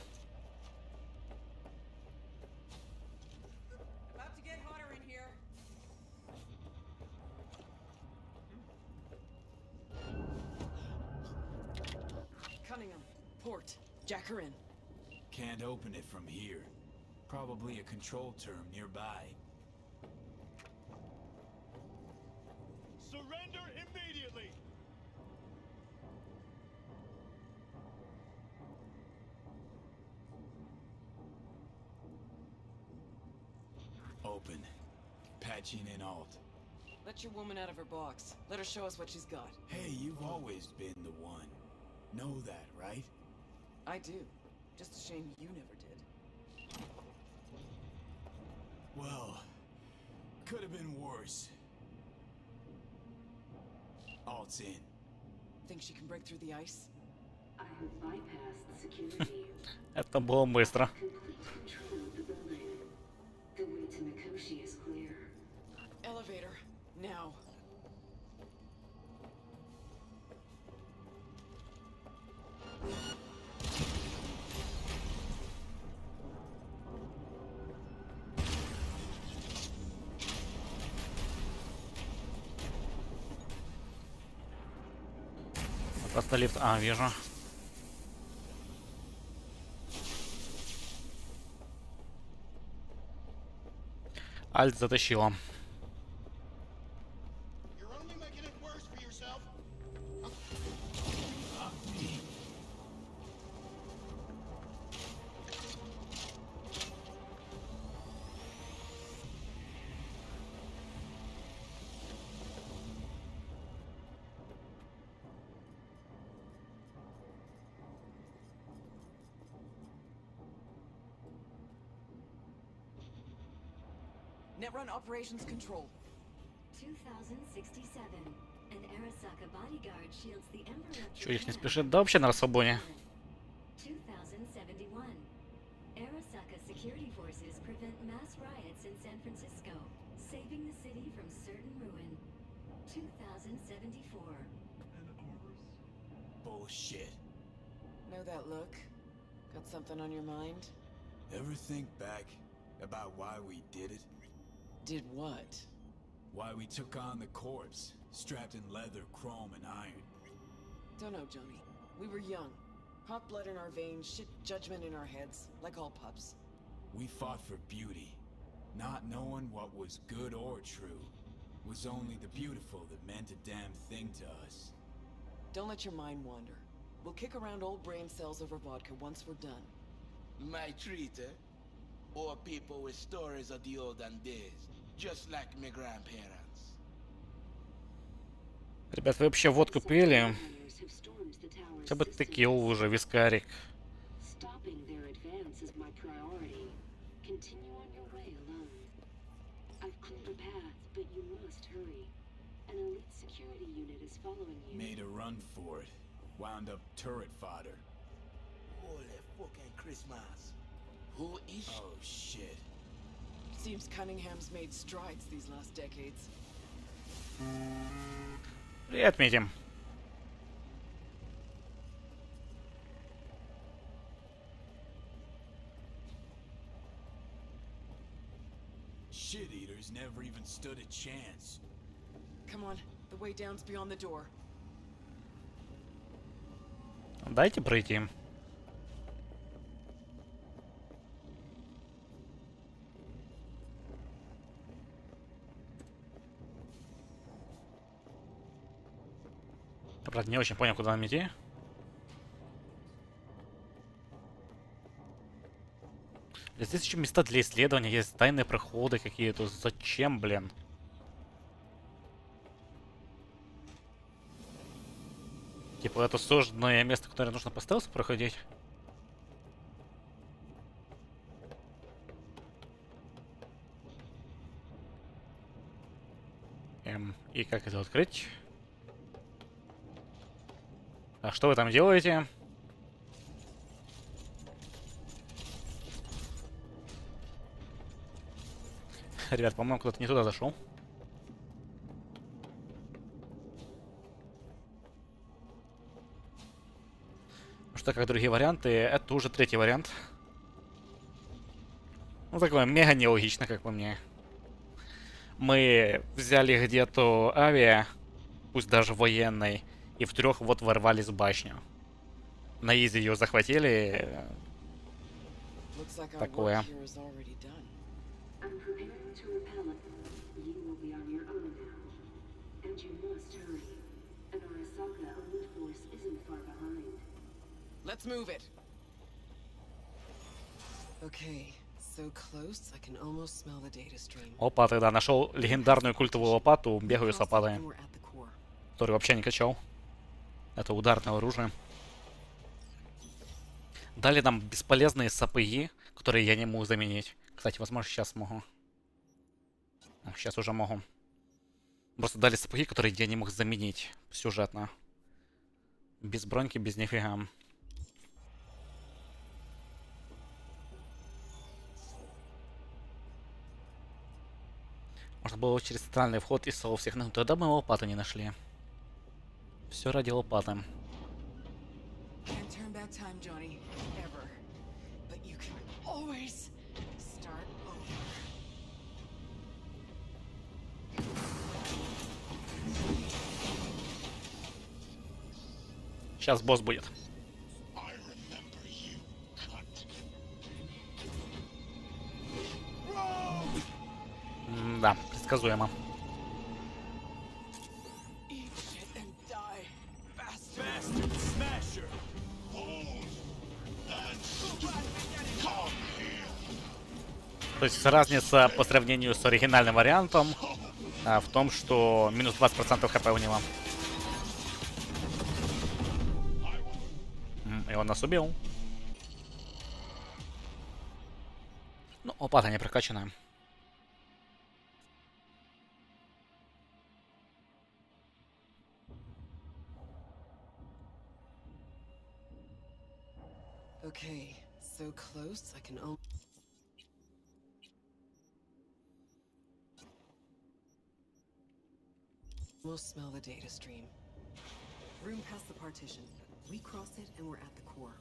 About to get hotter in here. Cunningham, port. Jack her in. Can't open it from here. Probably a control term nearby. Surrender immediately! Open. Patching in alt. Let your woman out of her box. Let her show us what she's got. Hey, you've always been the one. Know that, right? I do. Just a shame you never did. Well, could have been worse. Alt's in. Think she can break through the ice? I have bypassed security. Это было быстро. Complete control of the building. The way to Mikoshi is clear. Elevator. Now. Просто лифт. А, вижу. Альт затащила. Netrun operations control. 2067. An Arasaka bodyguard shields the Emperor of Чё, их не Japan. спешит? Да вообще на расслабоне. 2071. Arasaka security forces prevent mass riots in San Francisco, saving the city from certain ruin. 2074. Bullshit. Know that look? Got something on your mind? Ever think back about why we did it? Did what? Why we took on the corpse, strapped in leather, chrome, and iron. Don't know, Johnny. We were young. Hot blood in our veins, shit judgment in our heads, like all pups. We fought for beauty, not knowing what was good or true. Was only the beautiful that meant a damn thing to us. Don't let your mind wander. We'll kick around old brain cells over vodka once we're done. My treat, eh? Or people with stories of the olden days, just like my grandparents. Ребят, вы вообще водку пили? Хотя бы текилу уже, вискарик. Stopping their advance is my priority. Continue on your way alone. I've cleared a path, but you must hurry. An elite security unit is following you. Made a run for it. Wound up turret fodder. Holy fucking Christmas. Who is she? Oh shit. Seems Cunningham's made strides these last decades. И отметим. Shit eaters never even stood a chance. Come on, the way down's beyond the door. Дайте пройти. Я, правда, не очень понял, куда нам идти. Здесь еще места для исследования, есть тайные проходы какие-то. Зачем, блин? Типа это сложное место, которое нужно по стелсу проходить. И как это открыть? А что вы там делаете? Ребят, по-моему, кто-то не туда зашел. Что как другие варианты, это уже третий вариант. Ну, такое мега нелогично, как по мне. Мы взяли где-то авиа, пусть даже военной, и в трех вот ворвались в башню. На изи ее захватили. Такое. Let's move it. Okay, so close, I can almost smell the data stream. Опа, тогда нашел легендарную культовую лопату, бегаю с лопатой, которую вообще не качал. Это ударное оружие. Дали нам бесполезные сапоги, которые я не могу заменить. Кстати, возможно, сейчас смогу. Сейчас уже могу. Просто дали сапоги, которые я не мог заменить сюжетно. Без броньки, без нифига. Можно было через центральный вход и соло всех, но тогда мы лопату не нашли. Все ради лопаты. Сейчас босс будет. Да, предсказуемо. То есть разница по сравнению с оригинальным вариантом в том, что минус 20% хп у него. И он нас убил. Ну, лопата не прокачанная. Okay, so close, I can almost smell the data stream. Room past the partition. We cross it and we're at the core.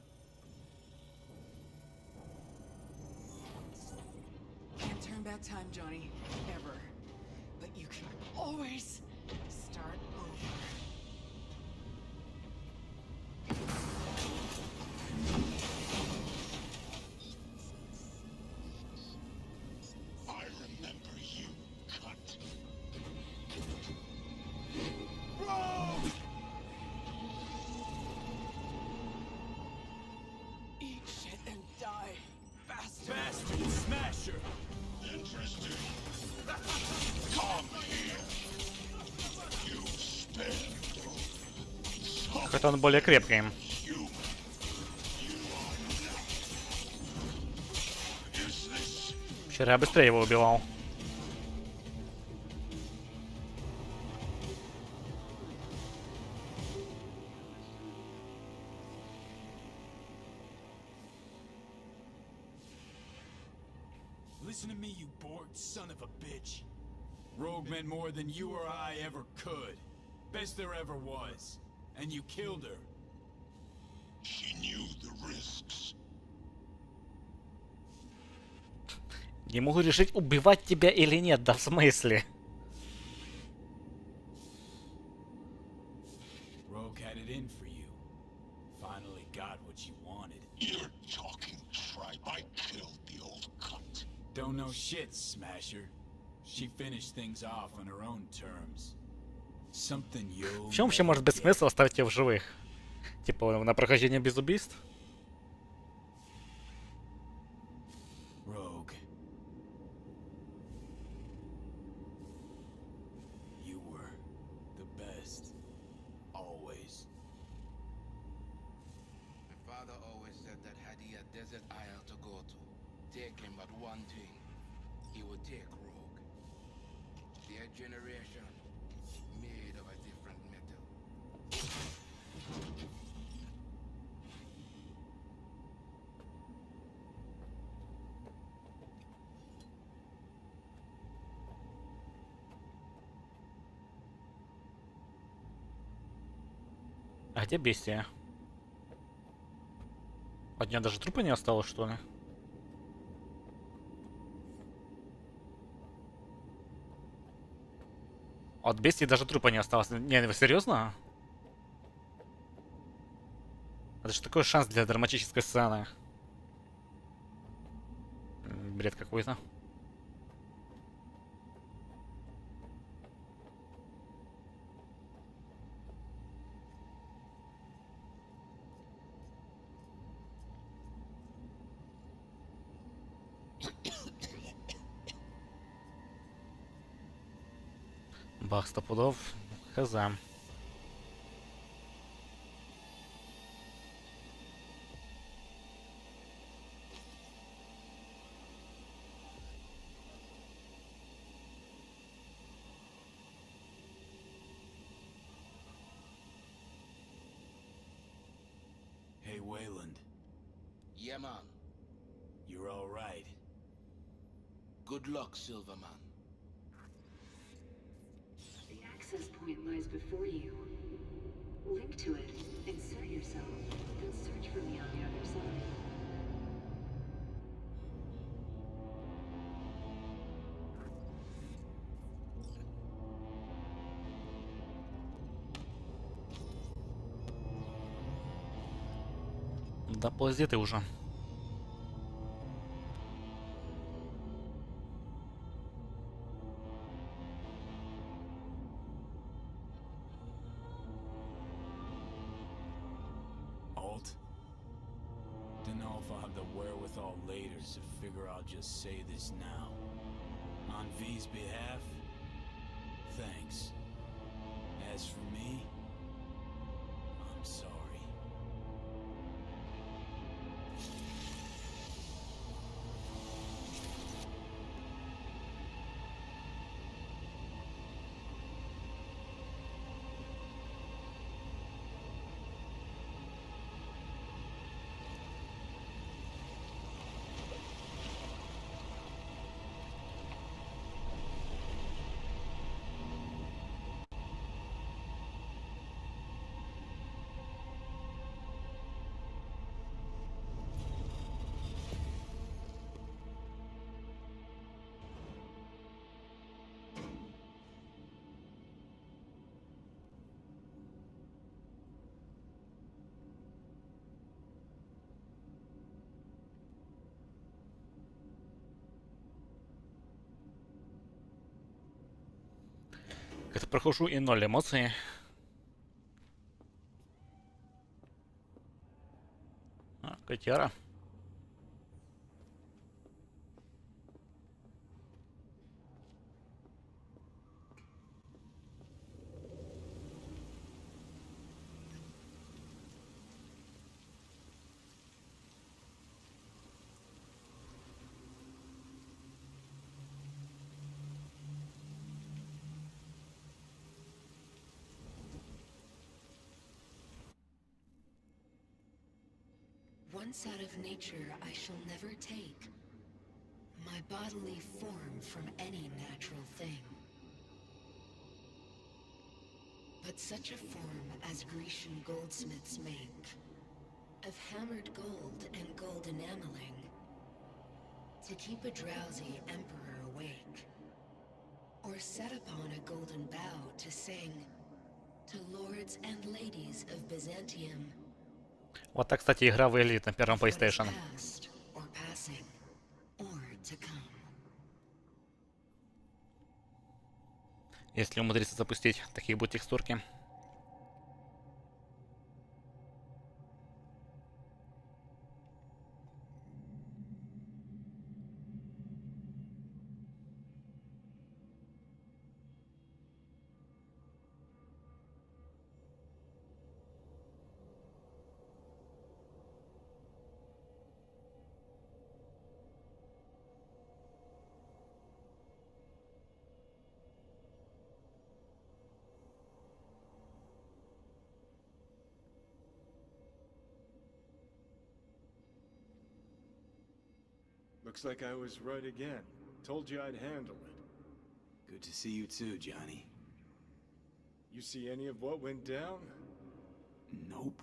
Can't turn back time, Johnny. Ever. But you can always start over. Какой-то он более крепкий. Вчера я быстрее его убивал. Listen to me, you bored son of a bitch. Rogue meant more than you or I ever could. Best there ever was. And you killed her. She knew the risks. Не могу решить, убивать тебя или нет, да в смысле? Rogue had it in for you. Finally got what you wanted. You're talking tripe. I killed the old cunt. Don't know shit, Smasher. She finished things off on her own terms. Something you'll В чем вообще может быть смысл оставить ее в живых? Типа на прохождение без убийств? Rogue. You were the best. Always. My father always said that had he a desert isle to go to, take him but one thing. He would take Rogue. Their generation made of a different metal. А где бестия? От нее даже трупа не осталось, что ли? От бестии даже трупа не осталось. Не, вы серьезно? Это же такой шанс для драматической сцены. Бред какой-то. Бах, стопудов. Хз. Hey, Wayland. Yeah, man. You're all right. Good luck, Silverman. The access point lies before you. Link to it, insert yourself, then search for me on the other side. Да ползи ты уже. Alt? Don't know if I'll have the wherewithal later, so figure I'll just say this now. On V's behalf, thanks. As for me, I'm sorry. Это прохожу и 0 эмоций. А, котяра. Once out of nature, I shall never take my bodily form from any natural thing. But such a form as Grecian goldsmiths make, of hammered gold and gold enameling, to keep a drowsy emperor awake, or set upon a golden bough to sing to lords and ladies of Byzantium. Вот так, кстати, игра выглядит на первом PlayStation. Если умудриться запустить такие будут текстурки. Looks like I was right again. Told you I'd handle it. Good to see you too, Johnny. You see any of what went down? Nope.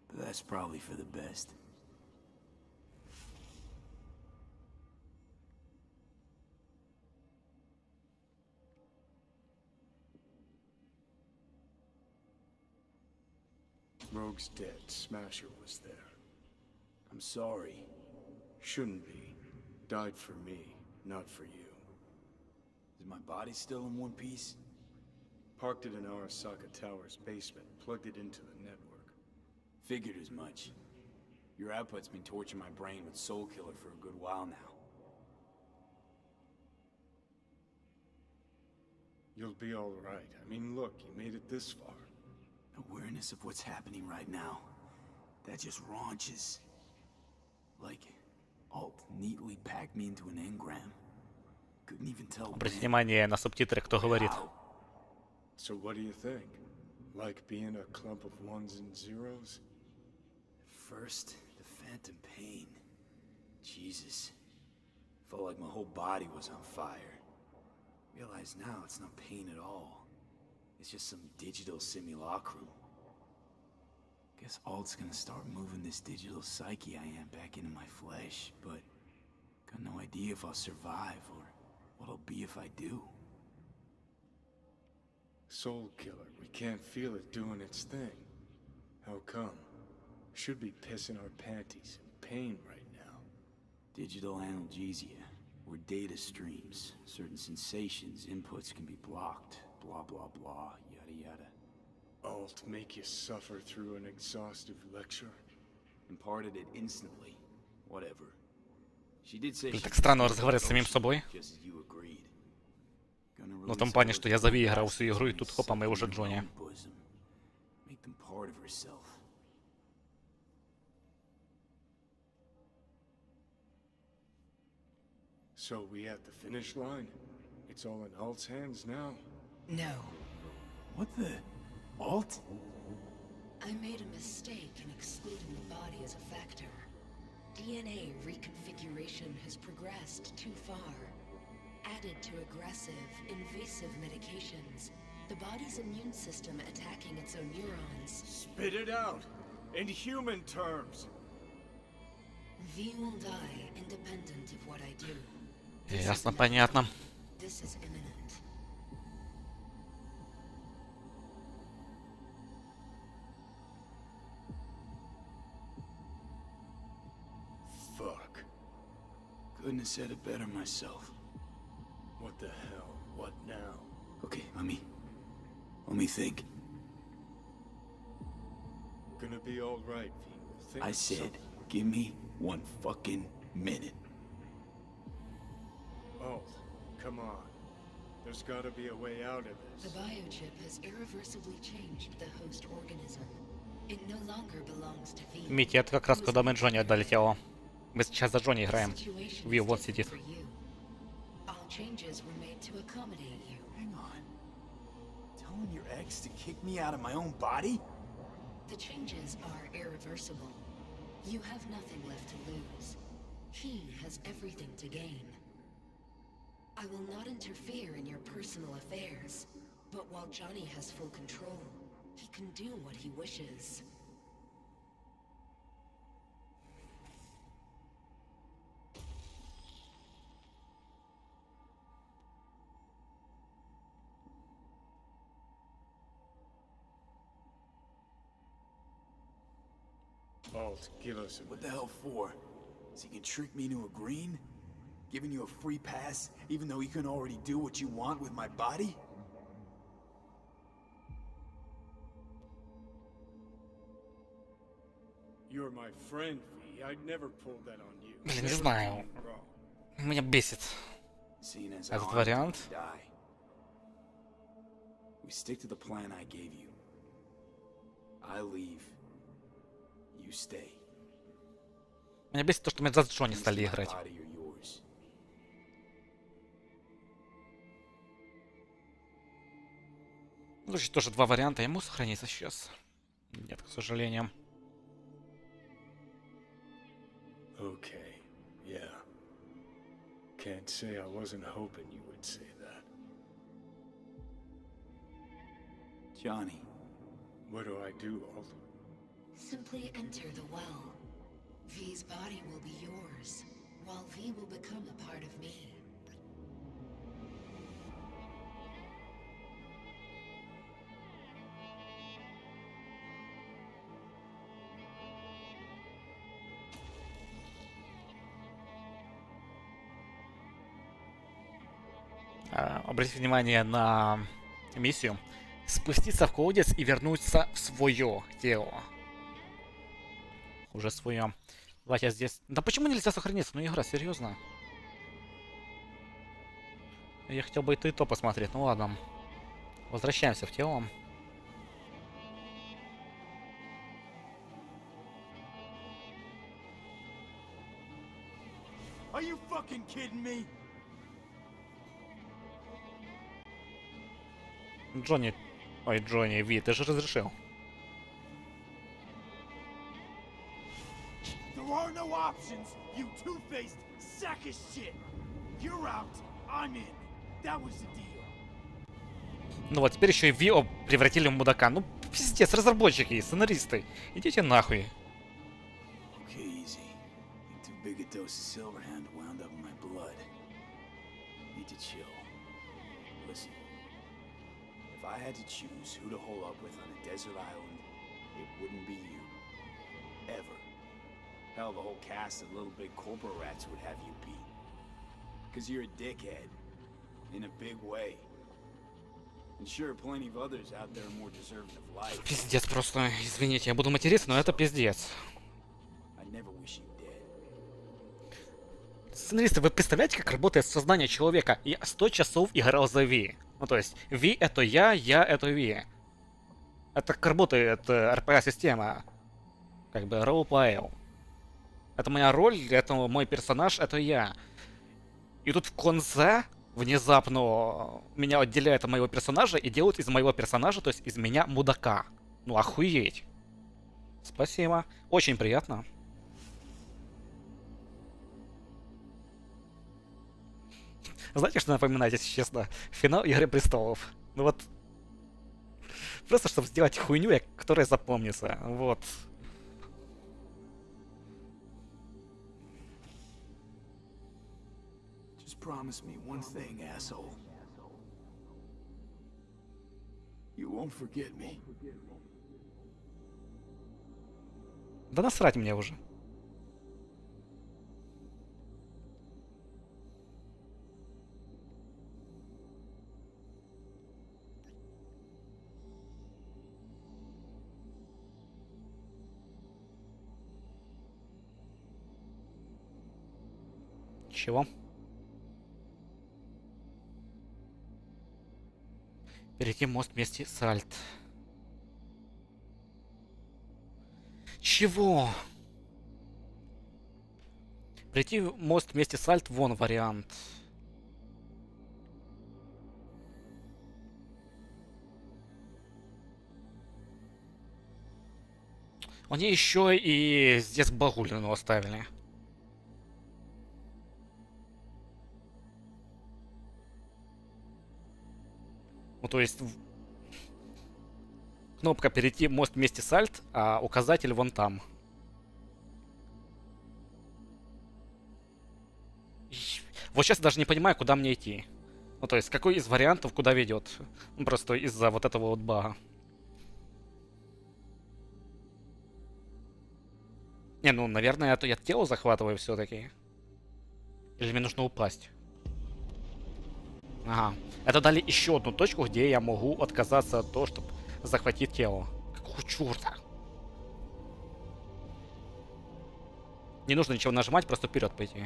But that's probably for the best. Rogue's dead. Smasher was there. I'm sorry. Shouldn't be. Died for me, not for you. Is my body still in one piece? Parked it in Arasaka Tower's basement, plugged it into the network. Figured as much. Your output's been torturing my brain with Soul Killer for a good while now. You'll be all right. I mean, look, you made it this far. Awareness of what's happening right now. That just raunches. Like, Alt neatly packed me into an engram. Couldn't even tell Обратите when. внимание на субтитры, кто говорит. How. So what do you think? Like being a clump of ones and zeros? First, the phantom pain. Jesus. Felt like my whole body was on fire. Realize now it's not pain at all. It's just some digital simulacrum. Guess Alt's gonna start moving this digital psyche I am back into my flesh, but got no idea if I'll survive or what I'll be if I do. Soul Killer, we can't feel it doing its thing. How come? Should be pissing our panties in pain right now. Digital analgesia, or data streams. Certain sensations, inputs can be blocked. Blah, blah, blah, yada, yada. Alt make you suffer through an exhaustive lecture? Imparted it instantly. Whatever. She did say Так странно разговаривать с самим собой. just as you agreed. Gonna Ну, в том release плане, all что those я завиграл memories всю игру, и тут хопа, мы уже in her Джонни. own bosom. Make them part of herself. So we at the finish line? It's all in Alt's hands now? No. What the? Alt? I made a mistake in excluding the body as a factor. DNA reconfiguration has progressed too far. Added to aggressive, invasive medications, the body's immune system attacking its own neurons. Spit it out! In human terms! V will die independent of what I do. Ясно, понятно. This is imminent. Fuck. Couldn't have said it better myself. What the hell? What now? Okay, let me think. Gonna be alright, V. We'll think I of said, something. give me 1 fucking minute. Alt, come on. There's gotta be a way out of The this. biochip has irreversibly changed the host organism. It no longer belongs to V. Митя, это как раз когда мы Джонни отдали тело. Мы сейчас за Джонни играем. Situation Вил is вот different сидит. for you. All changes were made to accommodate you. Hang on. Telling your ex to kick me out of my own body? The changes are irreversible. You have nothing left to lose. He has everything to gain. I will not interfere in your personal affairs, but while Johnny has full control, he can do what he wishes. Alt, give us a What the hell for? So you can trick me into agreeing? Giving you a free pass, even though you can already do what you want with my body? You're my friend, V. I'd never pull that on you. Блин, не Never знаю. do you wrong. Меня бесит. Seeing as I Этот aren't вариант. gonna die. We stick to the plan I gave you. I leave. You stay. Меня бесит то, что мы за Джонни Piece стали of my играть. body or yours. Ну, здесь тоже два варианта. Ему сохраниться сейчас. Нет, к сожалению. Okay, yeah. Can't say I wasn't hoping you would say that. Johnny, What do I do, Alt? Simply enter the well. V's body will be yours, while V will become a part of me. Обратите внимание на миссию. Спуститься в колодец и вернуться в свое тело. Уже свое. Давайте я здесь... Да почему нельзя сохраниться? Ну игра, серьезно. Я хотел бы и то посмотреть. Ну ладно. Возвращаемся в тело. Are you fucking kidding me? Джонни... Ой, Джонни, Ви, ты же разрешил. There are no options, you two-faced sack of shit. You're out, I'm in. That was the deal. Ну вот, теперь еще и Ви превратили в мудака. Ну, пиздец, разработчики и сценаристы. Идите нахуй. Okay, easy. Too big a dose of Silverhand wound up in my blood. Need to chill. Listen. If I had to choose who to hole up with on a desert island, it wouldn't be you. Ever. Hell, the whole cast of Little Big Corporate Rats would have you beat. Cause you're a dickhead. In a big way. And sure, plenty of others out there more deserving of life. Пиздец просто, извините, я буду материться, но это пиздец. I never wish you dead. Сценаристы, вы представляете, как работает сознание человека? Я 100 часов играл за Ви. Ну, то есть, Ви это я это Ви. Это как работает RPG-система. Как бы role-play. Это моя роль, это мой персонаж, это я. И тут в конце внезапно меня отделяют от моего персонажа и делают из моего персонажа, то есть из меня мудака. Ну, охуеть. Спасибо. Очень приятно. Знаете, что напоминает, если честно? Финал Игры Престолов. Ну вот. Просто, чтобы сделать хуйню, которая запомнится. Вот. Just promise me one thing, asshole. You won't forget me. Да насрать мне уже. Чего? Перейти мост вместе с Альт. Чего? Прийти в мост вместе с Альт, вон вариант. Они еще и здесь Багулину оставили. Ну, то есть... Кнопка перейти мост вместе с Альт, а указатель вон там. Вот сейчас даже не понимаю, куда мне идти. Ну, то есть, какой из вариантов куда ведет. Ну, просто из-за вот этого вот бага. Не, ну, наверное, это я тело захватываю все-таки. Или мне нужно упасть? Ага. Это дали еще одну точку, где я могу отказаться от того, чтобы захватить тело. Какого черта? Не нужно ничего нажимать, просто вперед пойти.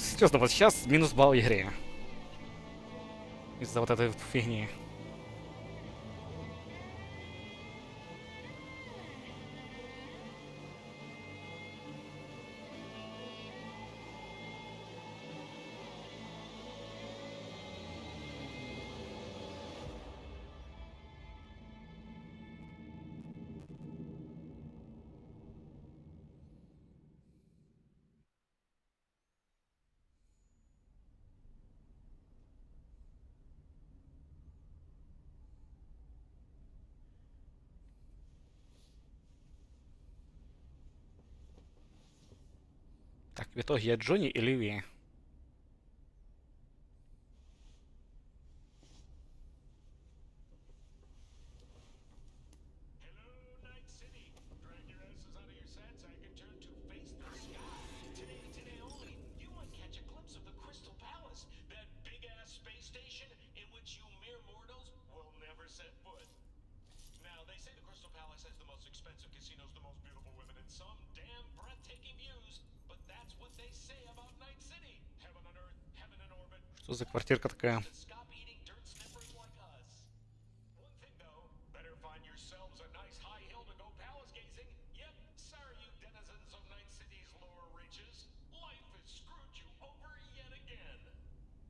Серьезно, вот сейчас минус балл в игре. Из-за вот этой фигни. В итоге я Джонни или Ви? Что за квартирка такая?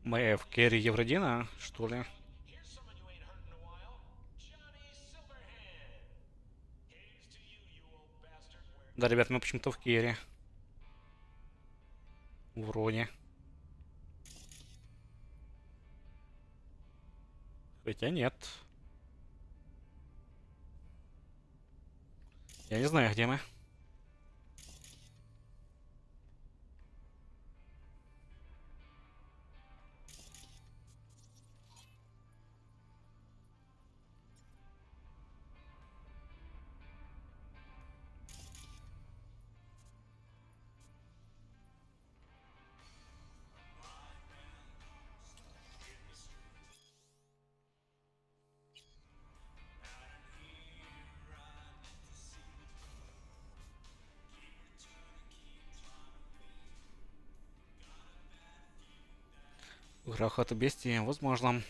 Моя в Керри Евродина, что ли? Да, ребят, мы почему-то в Керри. Вроде. Хотя нет. Я не знаю, где мы. Грохота бестии, возможно.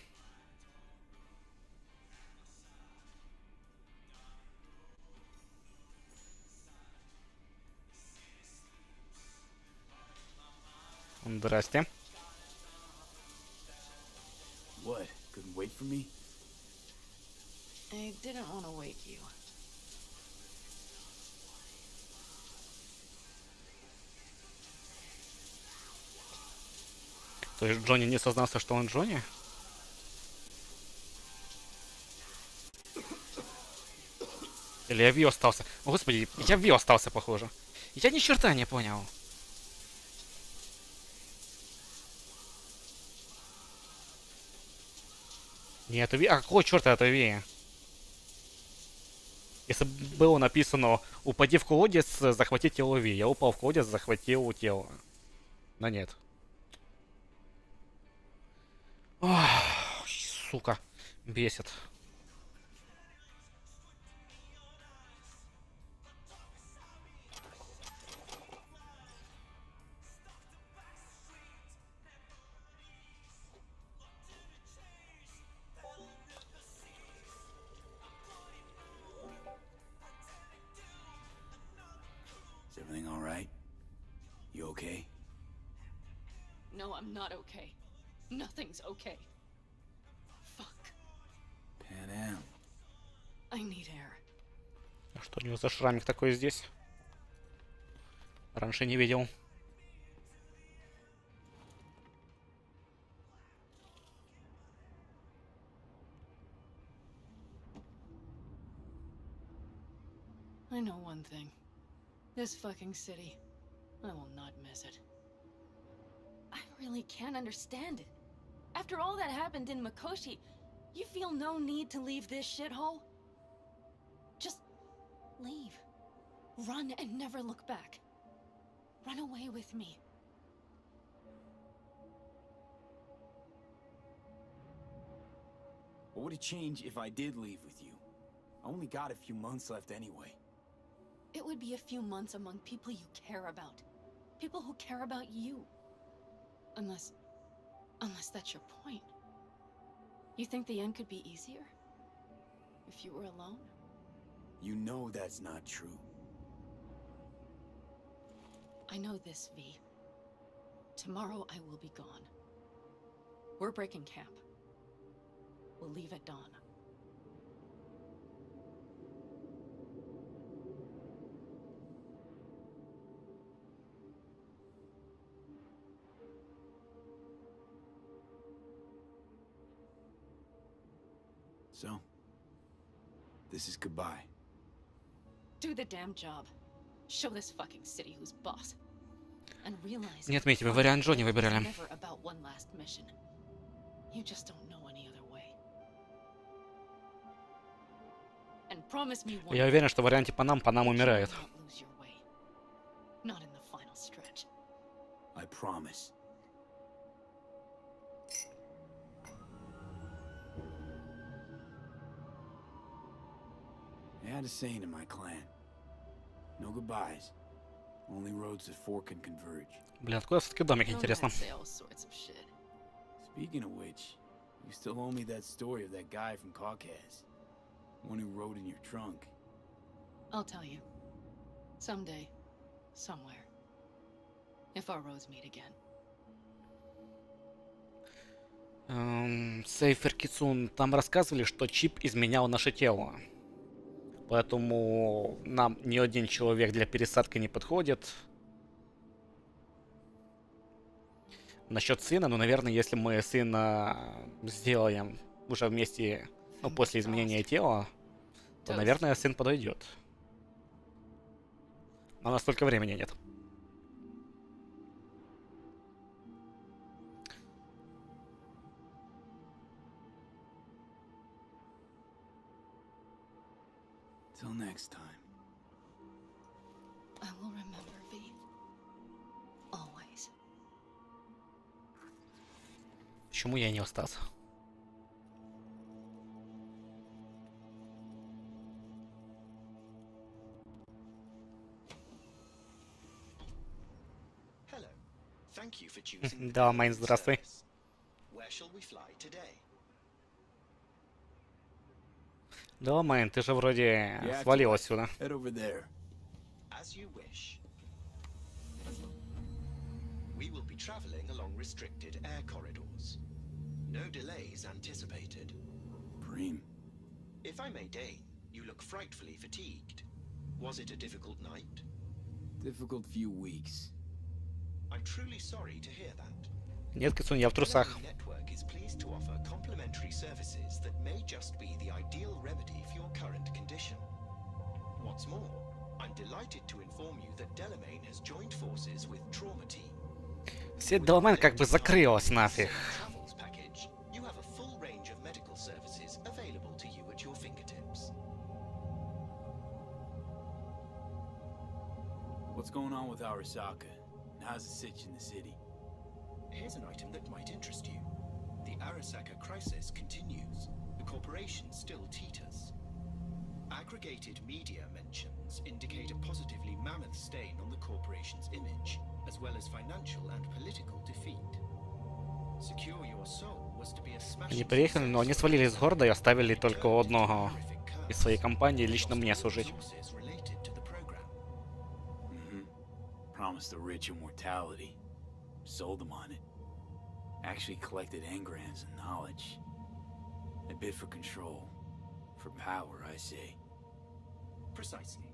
Здрасте. What? Couldn't wait for me? I didn't want to wake you. То есть Джонни не сознался, что он Джонни? Или я в Ви остался? О, господи, я в Ви остался, похоже. Я ни черта не понял. Нет, это Ви. А какого черта это Ви? Если было написано «Упади в колодец, захвати тело Ви». Я упал в колодец, захватил тело. Но нет. Ох, сука, бесит. Is everything all right? You okay? No, I'm not okay. Nothing's okay. Fuck. Pan Am. I need air. А что у него за шрамик такой здесь? Раньше не видел. I know one thing. This fucking city. I will not miss it. I really can't understand it. After all that happened in Mikoshi, you feel no need to leave this shithole? Just leave. Run and never look back. Run away with me. What would it change if I did leave with you? I only got a few months left anyway. It would be a few months among people you care about. People who care about you. Unless that's your point. You think the end could be easier? If you were alone? You know that's not true. I know this, V. Tomorrow I will be gone. We're breaking camp. We'll leave at dawn. So, this is goodbye. Do the damn job. Show this fucking city who's boss. and realize Не отметьте, вы вариант Джонни выбирали. never about one last mission. You just don't know any other way. And promise me one Я уверен, что в варианте Панам умирает. you won't lose your way. Not in the final stretch. I promise. I had a saying in my clan. No goodbyes. Only roads that fork and converge. Блин, откуда все-таки домик, интересно? Say all sorts of shit. Speaking of which, you still owe me that story of that guy from Caucas. One who rode in your trunk. I'll tell you. Someday. Somewhere. If our roads meet again. Сейфер Кицун, там рассказывали, что чип изменял наше тело. Поэтому нам ни один человек для пересадки не подходит. Насчет сына, ну, наверное, если мы сына сделаем уже вместе, ну, после изменения тела, то, наверное, сын подойдет. Но у нас столько времени нет. Till next time. I will remember, V. Always. Почему я не остался? Hello. Thank you for choosing Да, Майн, здравствуй. Where shall we fly today? Да, Майн, ты же вроде свалил отсюда. Head over there. As you wish. We will be traveling along restricted air corridors. No delays anticipated. Preem. If I may deign, you look frightfully fatigued. Was it a difficult night? Difficult few weeks. I'm truly sorry to hear that. Нет, Кицун, я в трусах. The network is pleased to offer complimentary services that may just be the ideal remedy for your current condition. What's more, I'm delighted to inform you that Delamain has joined forces with Trauma Team. Сеть Delamain как бы закрылась нафиг. Travels package, you have a full range of medical services available to you at your fingertips. What's going on with Arasaka? And how's the sitch in the city? Here's an item that might interest you. The Arasaka crisis continues. The corporation still teeters. Aggregated media mentions indicate a positively mammoth stain on the corporation's image, as well as financial and political defeat. Secure Your Soul was to be a smashing Они приехали, но они свалили с города и оставили только одного из своей компании лично мне служить. Promised the rich immortality. Sold them on it. Actually collected engrams and knowledge. A bid for control. For power, I say. Precisely.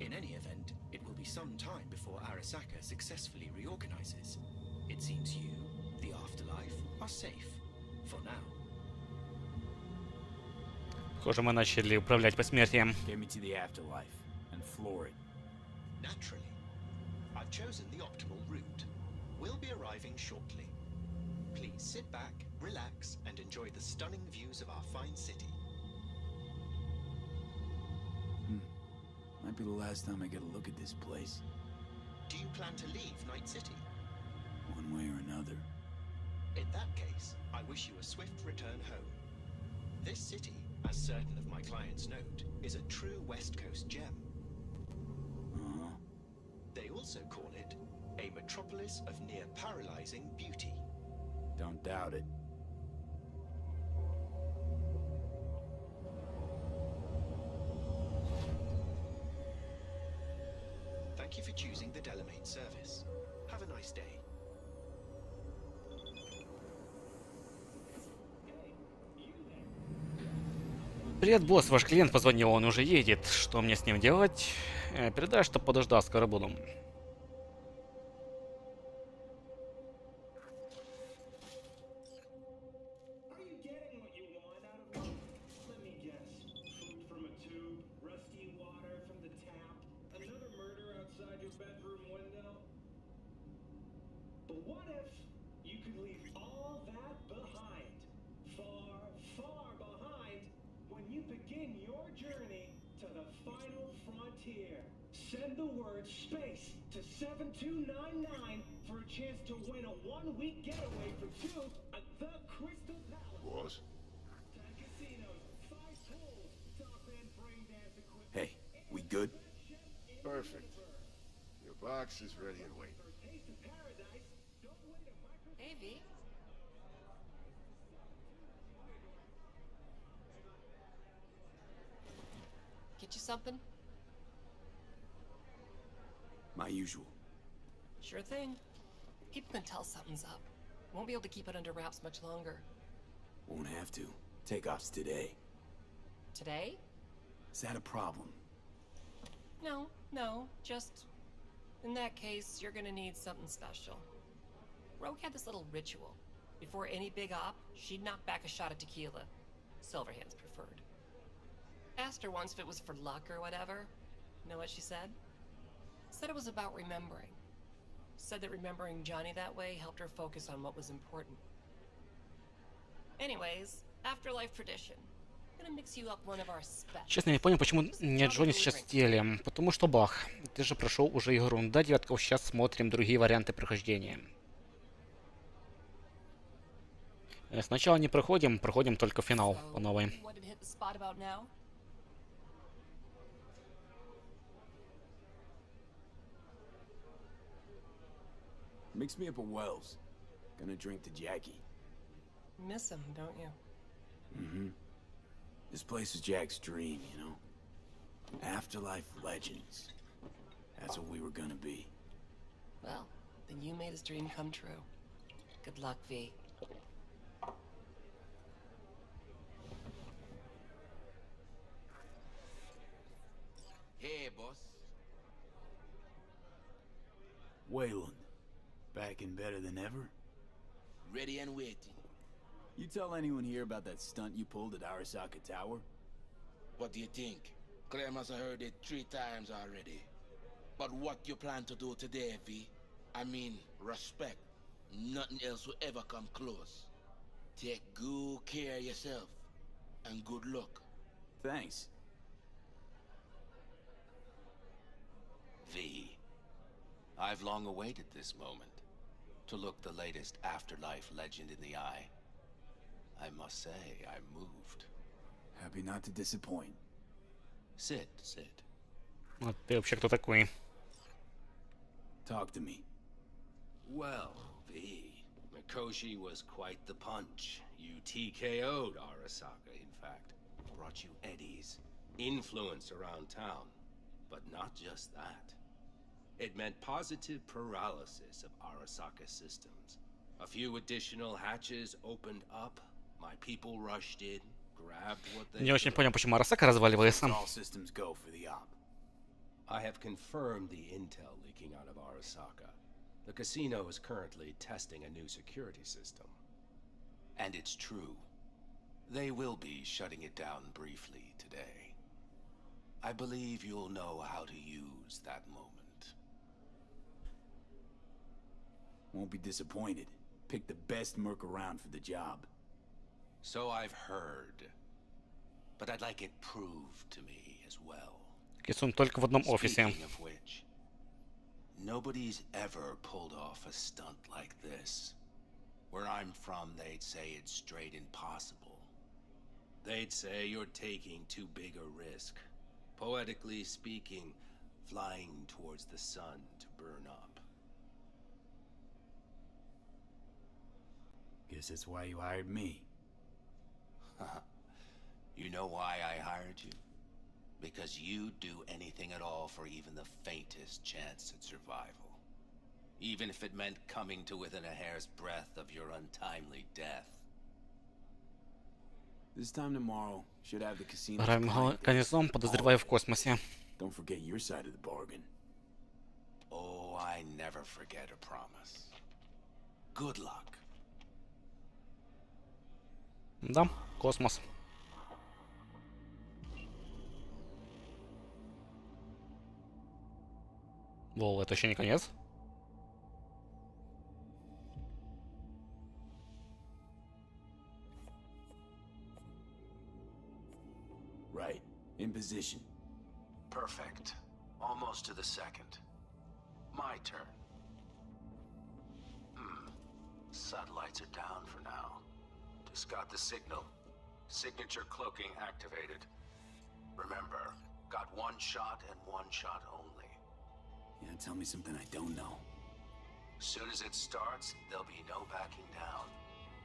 In any event, it will be some time before Arasaka successfully reorganizes. It seems you, the afterlife, are safe. For now. Похоже, мы начали управлять посмертием. Get me to the afterlife and floor it. Naturally. I've chosen the optimal route. We'll be arriving shortly. Please sit back, relax, and enjoy the stunning views of our fine city. Might be the last time I get a look at this place. Do you plan to leave Night City? One way or another. In that case, I wish you a swift return home. This city, as certain of my clients note, is a true West Coast gem. They also call it a metropolis of near paralyzing beauty. Don't doubt it. Thank you for choosing the Delamain service. Have a nice day. Привет, босс, ваш клиент позвонил, он уже едет. Что мне с ним делать? Передай, что подождал, скоро буду. What if you could leave all that behind? Far, far behind when you begin your journey to the final frontier. Send the word SPACE to 7299 for a chance to win a one-week getaway for two at the Crystal Palace. Boss? 10 casinos, 5 pools, top-end brain dance equipment. Hey, we good? Perfect. Your box is ready and waiting. Taste of paradise. Don't wait a micro. Hey, V. Get you something? My usual. Sure thing. People can tell something's up. Won't be able to keep it under wraps much longer. Won't have to. Takeoff's today. Today? Is that a problem? No, just... In that case, you're gonna need something special. Rogue had this little ritual. Before any big op, she'd knock back a shot of tequila. Silverhand's preferred. Asked her once if it was for luck or whatever. Know what she said? Said it was about remembering. Said that remembering Johnny that way helped her focus on what was important. Anyways, afterlife tradition. Gonna mix you up one of our specials. Честно, не понял, почему нет Джонни сейчас в теле. Потому что бах. Ты же прошел уже игру. Да, девятка, сейчас смотрим другие варианты прохождения. Сначала не проходим, проходим только финал по новой. What did hit the spot about now? Mix me up a Wells. Gonna drink to Jackie. Miss him, don't you? Mm-hmm. This place is Jack's dream, you know? Afterlife legends. That's what we were gonna be. Well, then you made his dream come true. Good luck, V. Hey, boss. Wayland. Back and better than ever? Ready and waiting. You tell anyone here about that stunt you pulled at Arasaka Tower? What do you think? Claire must have heard it 3 times already. But what you plan to do today, V? I mean, respect. Nothing else will ever come close. Take good care of yourself. And good luck. Thanks. V. I've long awaited this moment. To look the latest afterlife legend in the eye. I must say, I'm moved. Happy not to disappoint. Sit, sit. Вот ты вообще кто такой? Talk to me. Well, V. Mikoshi was quite the punch. You TKO'd Arasaka, in fact. Brought you eddies. Influence around town. But not just that. It meant positive paralysis of Arasaka systems. A few additional hatches opened up. My people rushed in, grabbed what they Не очень понял, почему Арасака разваливается. All systems go for the op. I have confirmed the intel leaking out of Arasaka. The casino is currently testing a new security system. And it's true. They will be shutting it down briefly today. I believe you'll know how to use that moment. Won't be disappointed. Pick the best merc around for the job. So I've heard. But I'd like it proved to me as well. Если он только в одном офисе. Speaking of which, nobody's ever pulled off a stunt like this. Where I'm from, they'd say it's straight impossible. They'd say you're taking too big a risk. Poetically speaking, flying towards the sun to burn up. Guess that's why you hired me. You know why I hired you? Because you'd do anything at all for even the faintest chance at survival. Even if it meant coming to within a hair's breadth of your untimely death. This time tomorrow, should have the casino. Конецом подозреваю в космосе. Don't forget your side of the bargain. Oh, I never forget a promise. Good luck. Да, космос. Воу, это еще не конец. In position. Perfect. Almost to the second. My turn. Satellites are down for now. Just got the signal. Signature cloaking activated. Remember, got one shot and one shot only. Yeah, tell me something I don't know. Soon as it starts, there'll be no backing down.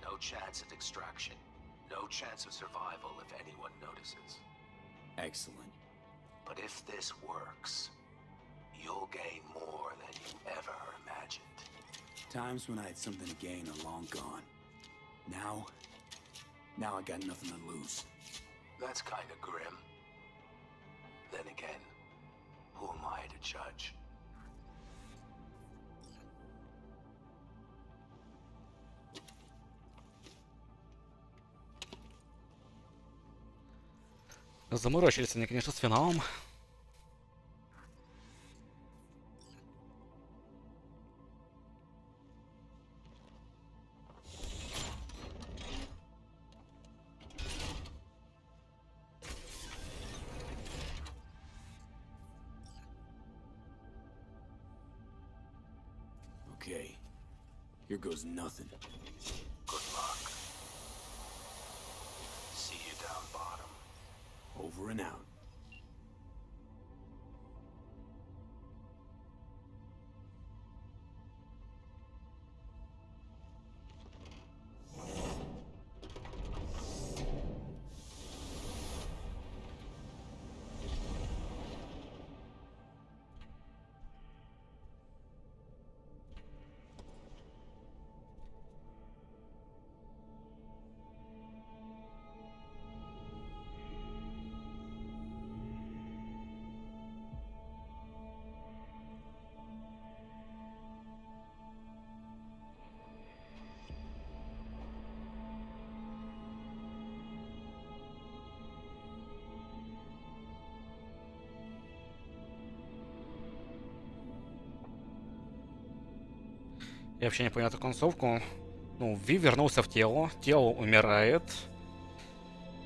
No chance at extraction. No chance of survival if anyone notices. Excellent. But if this works, you'll gain more than you ever imagined. Times when I had something to gain are long gone. Now I got nothing to lose. That's kind of grim. Then again, who am I to judge? Заморочились они, конечно, с финалом. Okay, here goes nothing. Good luck. See you down bottom. Over and out. Я вообще не понял эту концовку. Ну, Ви вернулся в тело, тело умирает.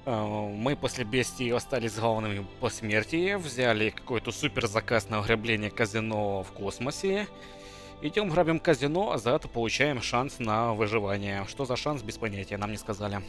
Мы после бестии остались главными по смерти, взяли какой-то супер заказ на ограбление казино в космосе. Идем грабим казино, а за это получаем шанс на выживание. Что за шанс, без понятия, нам не сказали.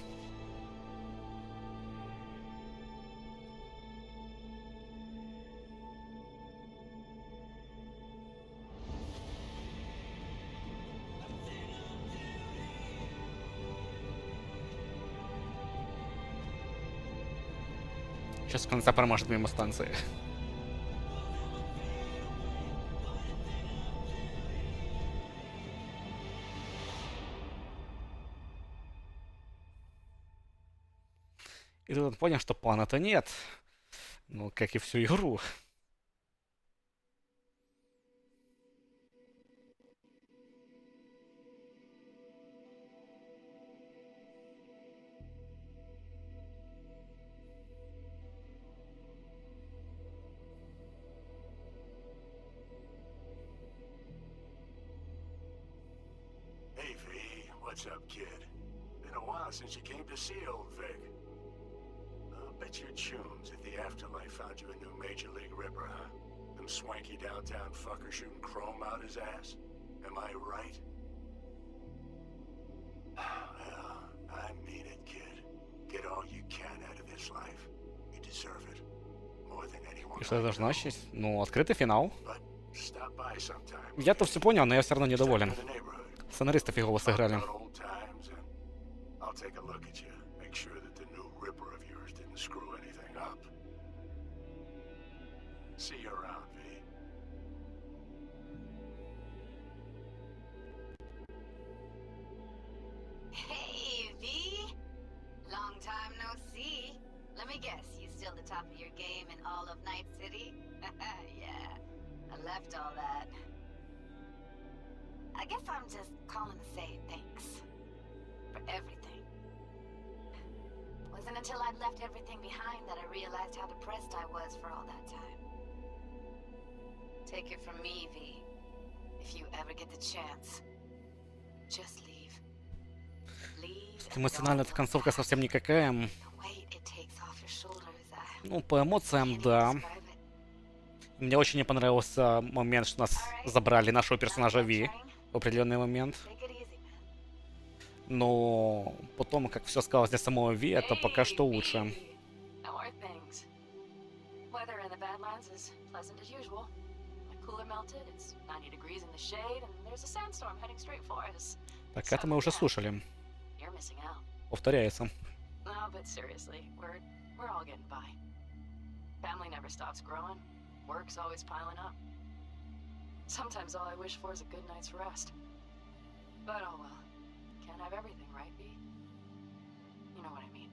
Сейчас в конце промажет мимо станции. И тут он понял, что плана-то нет. Ну, как и всю игру. Hey, V, what's up, kid? Been a while since you came to see old Vic. I'll bet your tunes if the afterlife found you a new Major League Ripper, huh? Them swanky downtown fuckers shooting chrome out his ass. Am I right? Well, I mean it, kid. Get all you can out of this life. You deserve it. More than anyone. И что это значит? Ну, открытый финал. But stop by sometime. Я-то все понял, но я все равно недоволен. Сценаристы фигово сыграли. I'll take a look at you. Make sure that the new Ripper of yours didn't screw anything up. See you around, V. Hey, V! Long time no see. Let me guess, you still the top of your game in all of Night City? Yeah, I left all that. I guess I'm just calling to say thanks. For everything. Wasn't until I'd left everything behind that I realized how depressed I was for all that time. Take it from me, V. If you ever get the chance, just leave. Leave. Эмоционально эта концовка совсем никакая. Ну, по эмоциям, да. Мне очень не понравился момент, что нас забрали нашего персонажа Ви в определенный момент. Но потом, как все сказалось для самого Ви, это пока что лучше. Так, это мы уже слушали. Повторяется. Family never stops growing. Work's always piling up. Sometimes all I wish for is a good night's rest. But oh well. Can't have everything, right, B? You know what I mean.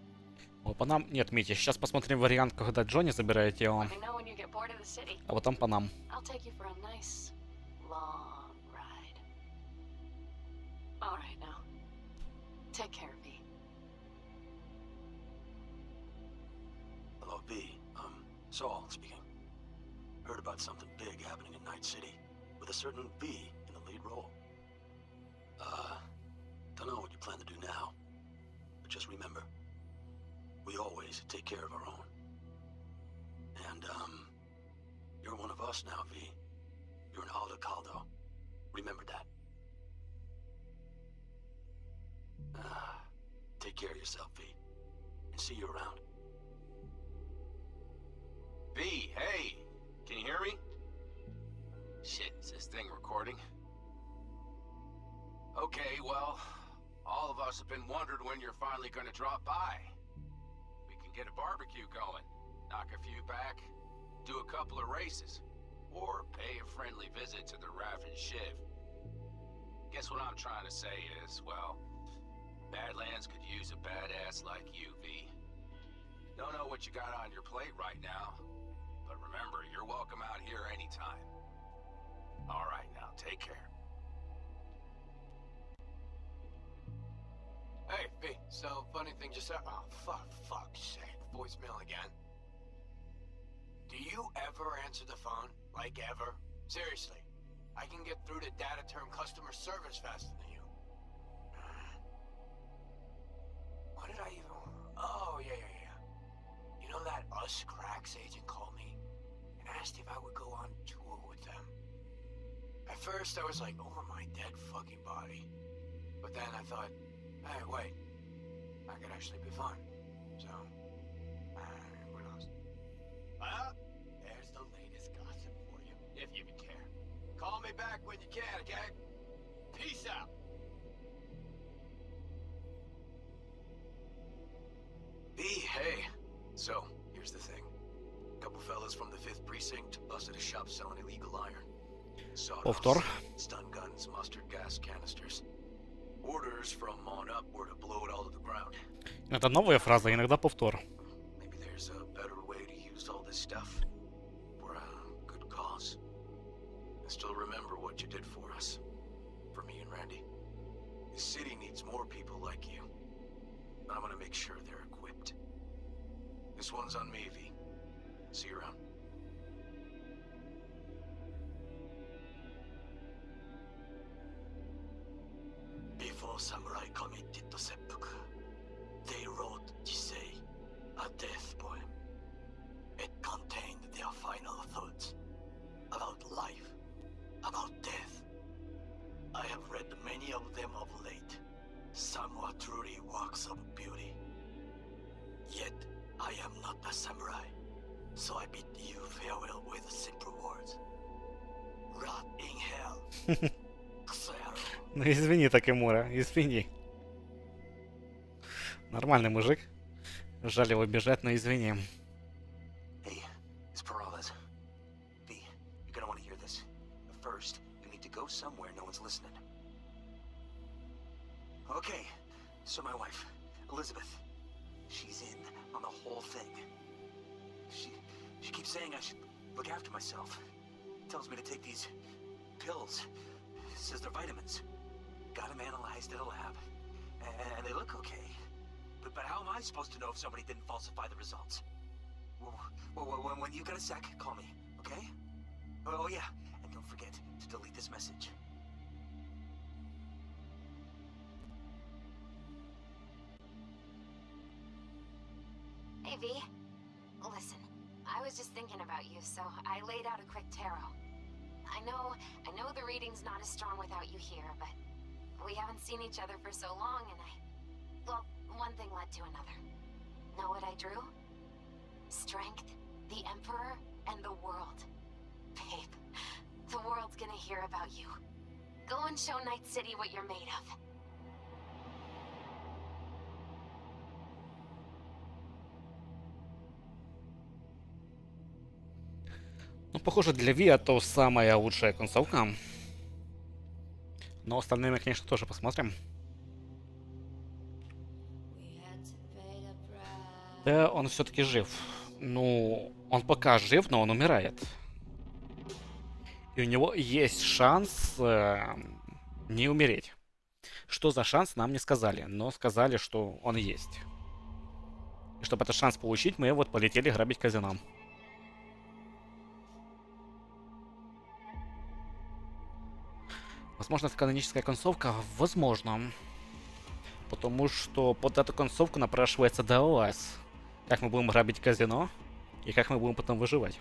Вот по нам не отметьте. Сейчас посмотрим вариант, когда Джонни забирает его. А вот там по нам. I'll take you for a nice long ride. All right now. Take care, B. Hello, B. Saul speaking. Heard about something big happening in Night City, with a certain V in the lead role. Don't know what you plan to do now, but just remember, we always take care of our own. And, you're one of us now, V. You're an Aldo Caldo. Remember that. Take care of yourself, V, and see you around. B, hey! Can you hear me? Shit, is this thing recording? Okay, well, all of us have been wondering when you're finally gonna drop by. We can get a barbecue going, knock a few back, do a couple of races, or pay a friendly visit to the Raff and Shiv. Guess what I'm trying to say is, well, Badlands could use a badass like you, V. Don't know what you got on your plate right now, but remember, you're welcome out here anytime. All right, now, take care. Hey, B, so funny thing just happened. Oh, fuck's sake. Voicemail again. Do you ever answer the phone? Like, ever? Seriously. I can get through to data term customer service faster than you. What did I even... Oh, yeah. You know that Us Cracks agent called me and asked if I would go on tour with them. At first, I was like, over my dead fucking body. But then I thought, hey, wait, that could actually be fun. So, who knows? Well, there's the latest gossip for you, if you even care. Call me back when you can, okay? Peace out. B, hey. So, here's the thing. A couple fellas from the 5th Precinct busted a shop selling illegal iron. Повтор. Stun guns, mustard gas canisters. Orders from on up were to blow it all to the ground. Это новая фраза, иногда повтор. Maybe there's a better way to use all this stuff for a good cause. I still remember what you did for us, for me and Randy. The city needs more people like you. I'm gonna make sure they're equipped. This one's on me, V. See you around. Before samurai committed to seppuku, they wrote Jisei, a death poem. It contained their final thoughts about life, about death. I have read many of them of late. Some are truly works of beauty. Yet, I am not a samurai, so I bid you farewell with simple words. Rot in hell. Ну извини, Такемура, извини. Нормальный мужик. Жаль его бежать, но извини. Hey, it's Peralez. V, you're gonna want to hear this. But first, you need to go somewhere no one's listening. Okay, so my wife, Elizabeth, she's in on the whole thing. She keeps saying I should look after myself. Tells me to take these pills. Says they're vitamins. Got them analyzed at a lab. And they look okay. But how am I supposed to know if somebody didn't falsify the results? When you got a sec, call me, okay? Oh yeah, and don't forget to delete this message. Hey, V. Listen. was just thinking about you, so I laid out a quick tarot. I know the reading's not as strong without you here, but we haven't seen each other for so long, and well, one thing led to another. Know what I drew? Strength, the Emperor, and the world. Babe, the world's gonna hear about you. Go and show Night City what you're made of. Ну, похоже, для Ви это самая лучшая концовка. Но остальные мы, конечно, тоже посмотрим. Да, он все-таки жив. Ну, он пока жив, но он умирает. И у него есть шанс не умереть. Что за шанс, нам не сказали. Но сказали, что он есть. И чтобы этот шанс получить, мы вот полетели грабить казино. Возможно, это каноническая концовка? Возможно. Потому что под эту концовку напрашивается ДЛС. Как мы будем грабить казино и как мы будем потом выживать.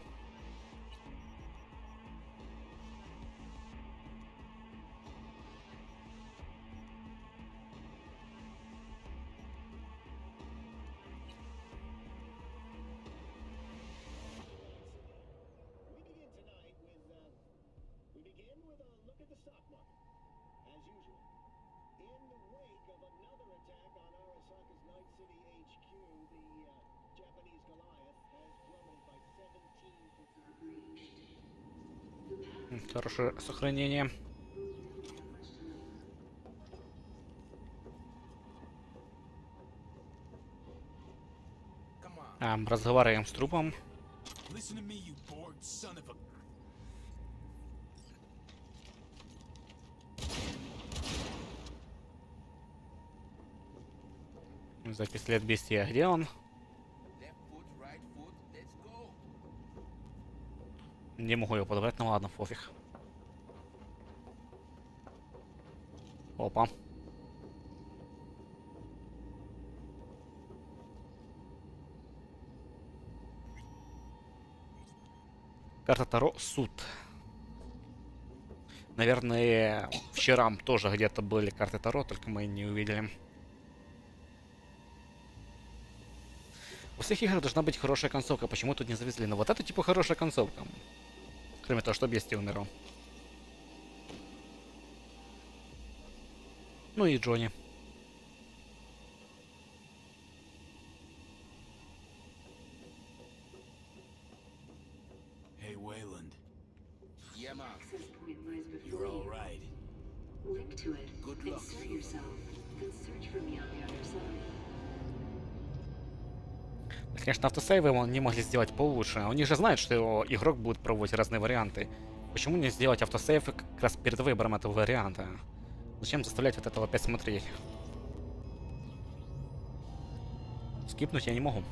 Хорошее сохранение. Разговариваем с трупом. Запись след бестия. Где он? Не могу его подобрать, ну ладно, пофиг. Опа. Карта Таро, суд. Наверное, вчера тоже где-то были карты Таро, только мы не увидели. У всех игр должна быть хорошая концовка. Почему тут не завезли? Но вот это типа хорошая концовка. Кроме того, что Бестия умирал. Ну и Джонни. Hey, Wayland. Yeah, Max. Access point lies before You're all you. right. Link to it. Good luck. Insert yourself. Then search for me on the other side. Конечно, автосейвы не могли сделать получше. Они же знают, что игрок будет пробовать разные варианты. Почему не сделать автосейв как раз перед выбором этого варианта? Зачем заставлять вот этого опять смотреть? Скипнуть я не могу.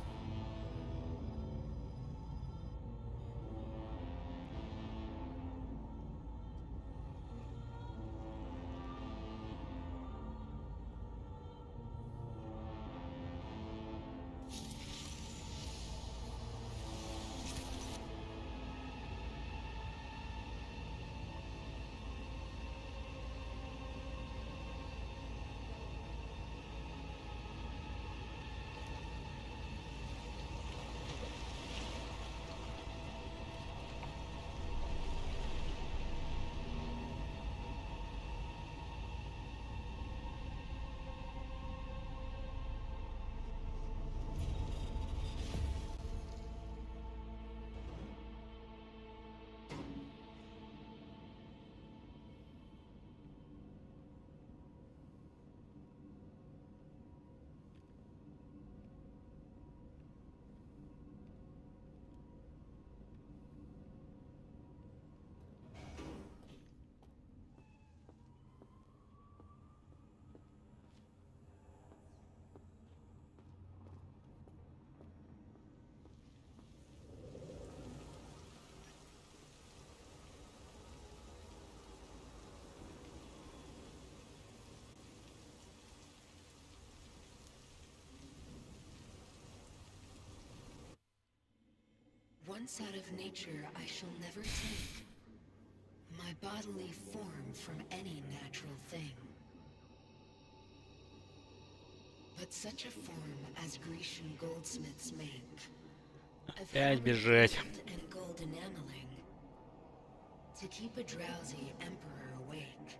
Once out of nature, I shall never take my bodily form from any natural thing. But such a form as Grecian goldsmiths make, of Опять бежать. gold and gold enameling, to keep a drowsy emperor awake,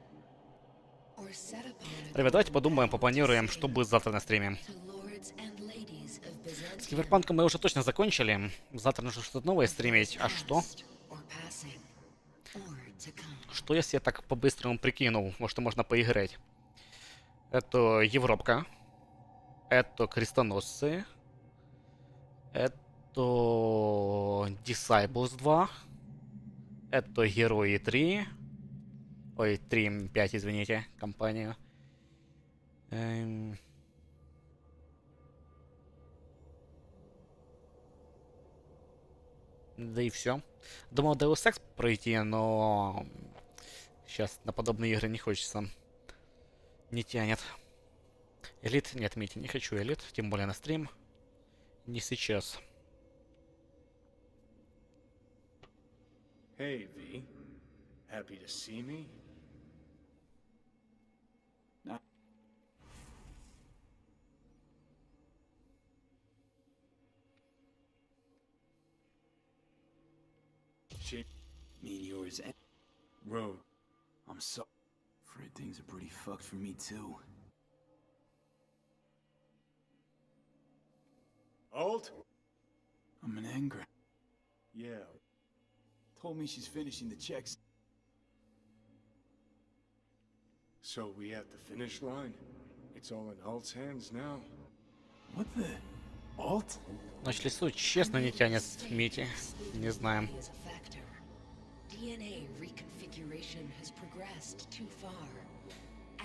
or set upon a Ребят, давайте подумаем, попланируем, что будет завтра на стриме. to lords and ladies of С Byzantium, Киберпанком мы уже точно закончили. Завтра нужно что-то новое стримить. А что? or passing, or to come. Что если я так по-быстрому прикинул, во что можно поиграть? Это Европка. Это Крестоносцы. Это Disciples 2. Это Герои 3. Ой, 3.5, извините, компанию. Да и все. Думал Deus Ex пройти, но сейчас на подобные игры не хочется. Не тянет. Элит? Нет, Митя, не хочу элит, тем более на стрим. Не сейчас. Hey, V. Happy to see me? Me and yours. Road. I'm so. Afraid things are pretty fucked for me too. Alt? I'm in anger. Yeah. Told me she's finishing the checks. So we at the finish line? It's all in Alt's hands now. What the? Alt? Начали суть, честно, не тянет Мити. Не знаем. Is a factor. DNA reconfiguration has progressed too far.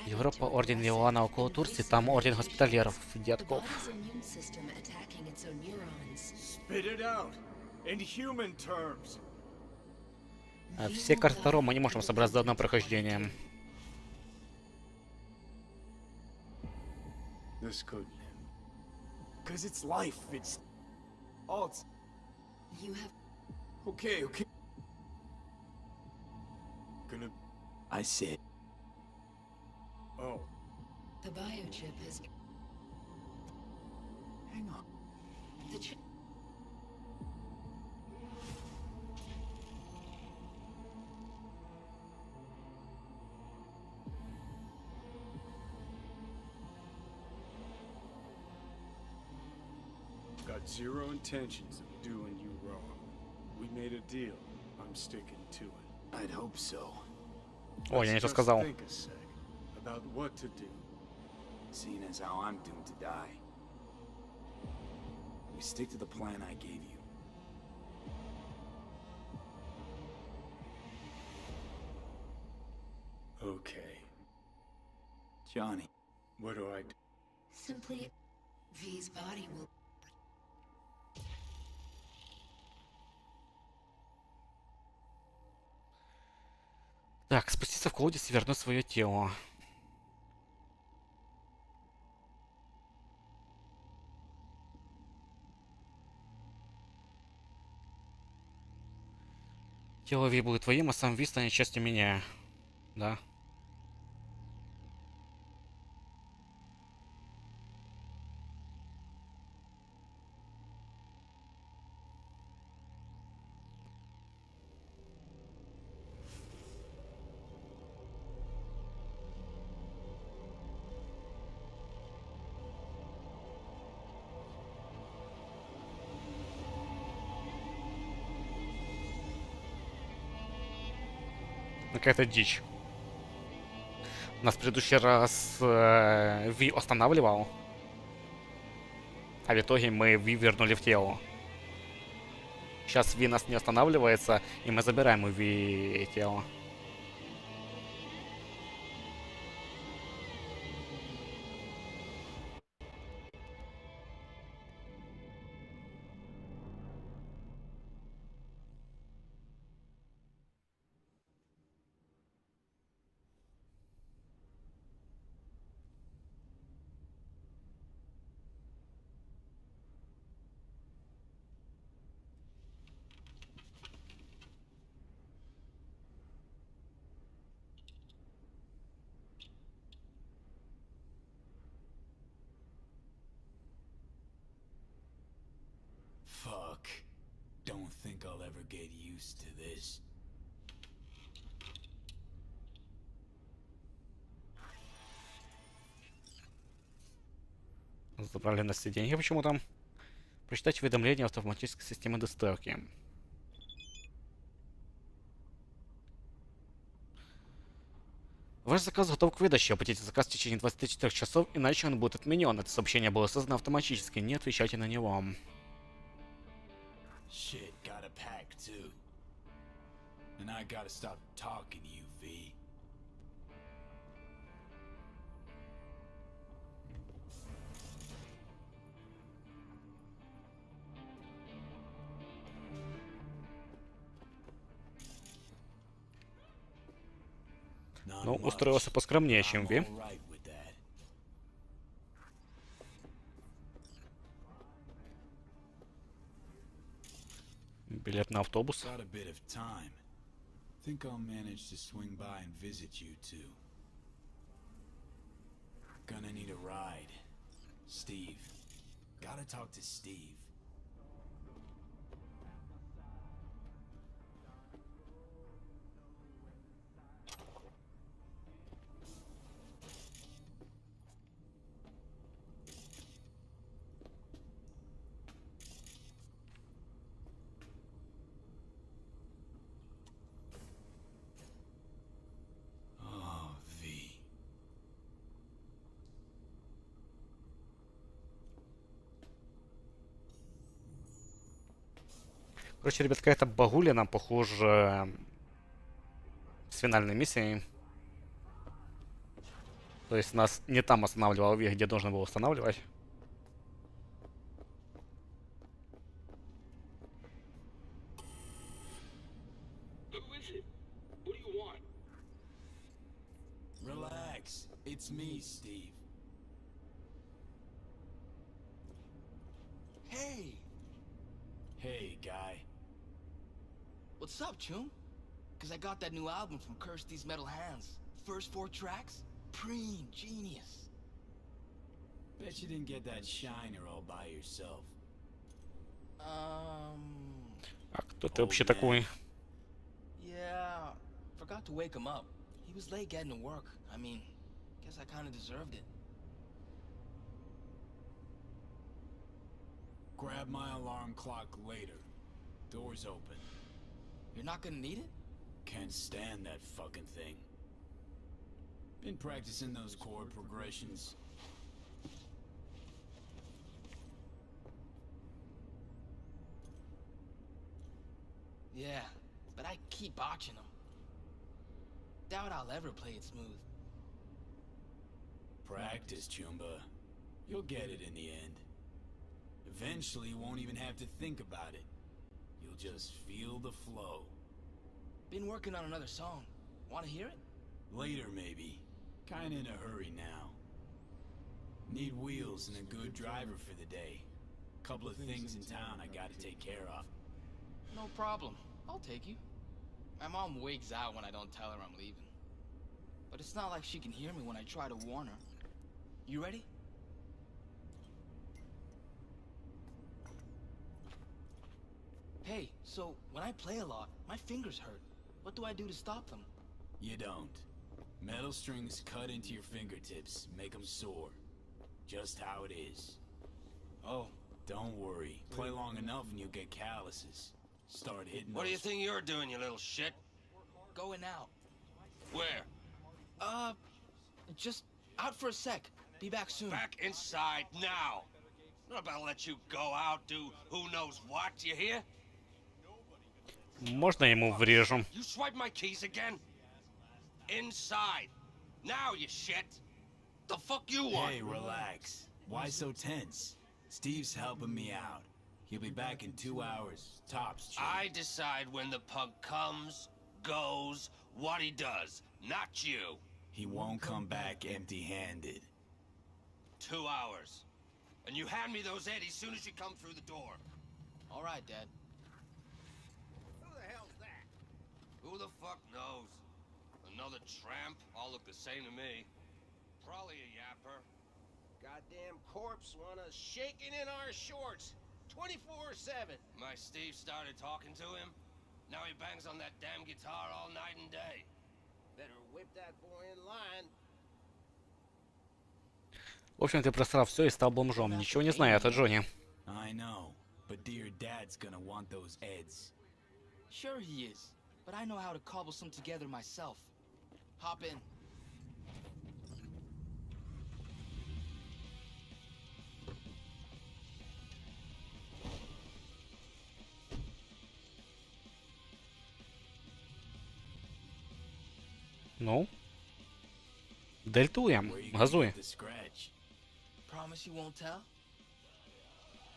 Европа, Орден Иоанна около Турции, там Орден Госпитальеров, Дедков. Body's immune system attacking its own neurons. Spit it out! In human terms! Все карты Таро мы не можем собрать за одно прохождение. This could. Cause it's life. It's. Alt. You have Okay, okay. Gonna. I said. Oh. the biochip has Hang on. the chip. Got zero intentions of doing you wrong. We made a deal. I'm sticking to it. I'd hope so. О, я не то Just сказал. think a sec about what to do. Seeing as how I'm doomed to die. We stick to the plan I gave you. Okay. Johnny. What do I do? Simply, V's body will. Так, спуститься в колодец и вернуть свое тело. Тело Ви будет твоим, а сам Ви станет частью меня. Да. Какая-то дичь. Нас в предыдущий раз Ви останавливал. А в итоге мы Ви вернули в тело. Сейчас Ви нас не останавливается, и мы забираем у Ви тело. get used to this. Забрали на все деньги почему-то. Прочитать уведомления автоматической системы доставки. Ваш заказ готов к выдаче. Оплатите заказ в течение 24 часов, иначе он будет отменен. Это сообщение было создано автоматически. Не отвечайте на него. Shit, gotta pack too. And I gotta stop talking to you, V. Ну, устроился поскромнее, чем Ви. Билет на автобус. Think I'll manage to swing by and visit you too. Gonna need a ride. Steve. Gotta talk to Steve. Короче, ребят, какая-то багулина, похоже, с финальной миссией. То есть нас не там останавливал Ви, где должен был останавливать. Relax. It's me, Steve. Hey! Hey, guy. What's up, Chum? Cause I got that new album from Kirsty's Metal Hands. First 4 tracks? Preen, genius. Bet you didn't get that shiner all by yourself. А кто ты вообще такой? Yeah, forgot to wake him up. He was late getting to work. I mean, guess I kinda deserved it. Grab my alarm clock later. Door's open. You're not gonna need it? Can't stand that fucking thing. Been practicing those chord progressions. Yeah, but I keep botching them. Doubt I'll ever play it smooth. Practice, Chumba. You'll get it in the end. Eventually, you won't even have to think about it. You'll just feel the flow. Been working on another song. Wanna hear it? Later, maybe. Kinda in a hurry now. Need wheels and a good driver for the day. Couple of things in town I gotta take care of. No problem. I'll take you. My mom wigs out when I don't tell her I'm leaving. But it's not like she can hear me when I try to warn her. You ready? Hey, so when I play a lot, my fingers hurt. What do I do to stop them? You don't. Metal strings cut into your fingertips, make them sore. Just how it is. Oh. Don't worry. Play long enough and you'll get calluses. Start hitting What do you think you're doing, you little shit? Going out. Where? Just out for a sec. Be back soon. Back inside now. Not about to let you go out, do who knows what, you hear? Можно ему врежу? You swipe my keys again? Inside. Now, you shit. The fuck you want? Hey, relax. Why so tense? Steve's helping me out. He'll be back in 2 hours, tops, Chief. I decide when the punk comes, goes, what he does, not you. He won't come back empty-handed. 2 hours. And you hand me those eddies soon as you come through the door. All right, Dad. Who the hell's that? Who the fuck knows? Another tramp? All look the same to me. Probably a yapper. Goddamn corpse want us shaking in our shorts. 24/7. My Steve started talking to him. Now he bangs on that damn guitar all night and day. Better whip that boy in line. В общем, ты просрал все и стал бомжом. Ничего не знаю о Джонни. I know, but dear dad's gonna want those eds. Sure he is, but I know how to cobble some together myself. Hop in. Ну? Дельтуем. Газуй. Promise you won't tell?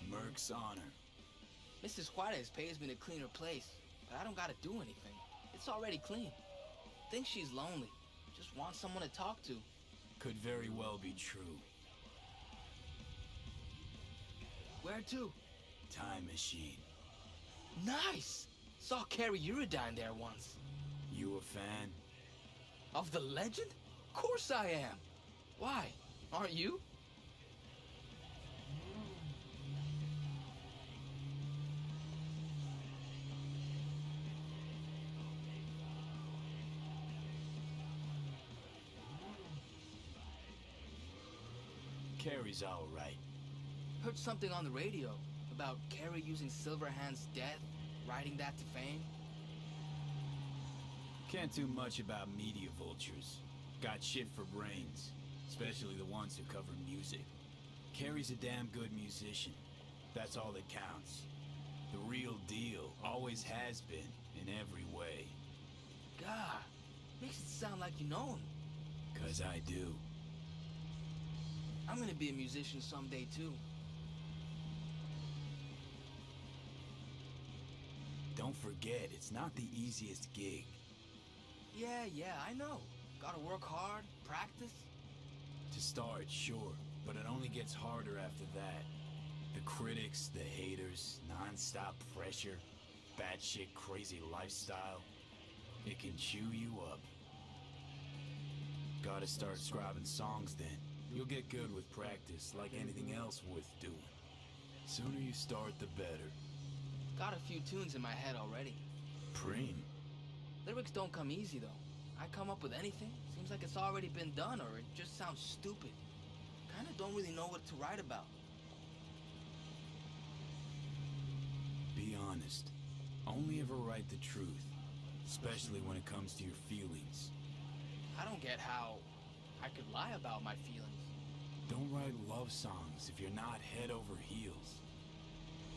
Merc's honor. Mrs. Juarez pays me to clean her place, but I don't gotta do anything. It's already clean. Thinks she's lonely. Just wants someone to talk to. Could very well be true. Where to? Time machine. Nice! Saw Carrie Uridine there once. You a fan? Of the legend? Of course I am. Why? Aren't you? Carrie's all right. Heard something on the radio about Carrie using Silverhand's death, riding that to fame. Can't do much about media vultures. Got shit for brains, especially the ones who cover music. Carrie's a damn good musician. That's all that counts. The real deal, always has been, in every way. God, makes it sound like you know him. 'Cause I do. I'm gonna be a musician someday too. Don't forget, it's not the easiest gig. Yeah, I know. Gotta work hard, practice. To start, sure, but it only gets harder after that. The critics, the haters, non-stop pressure, batshit crazy lifestyle. It can chew you up. Gotta start scribing songs then. You'll get good with practice, like anything else worth doing. Sooner you start, the better. Got a few tunes in my head already. Preem. Lyrics don't come easy though. I come up with anything, seems like it's already been done or it just sounds stupid. Kinda don't really know what to write about. Be honest. Only ever write the truth, especially when it comes to your feelings. I don't get how I could lie about my feelings. Don't write love songs if you're not head over heels.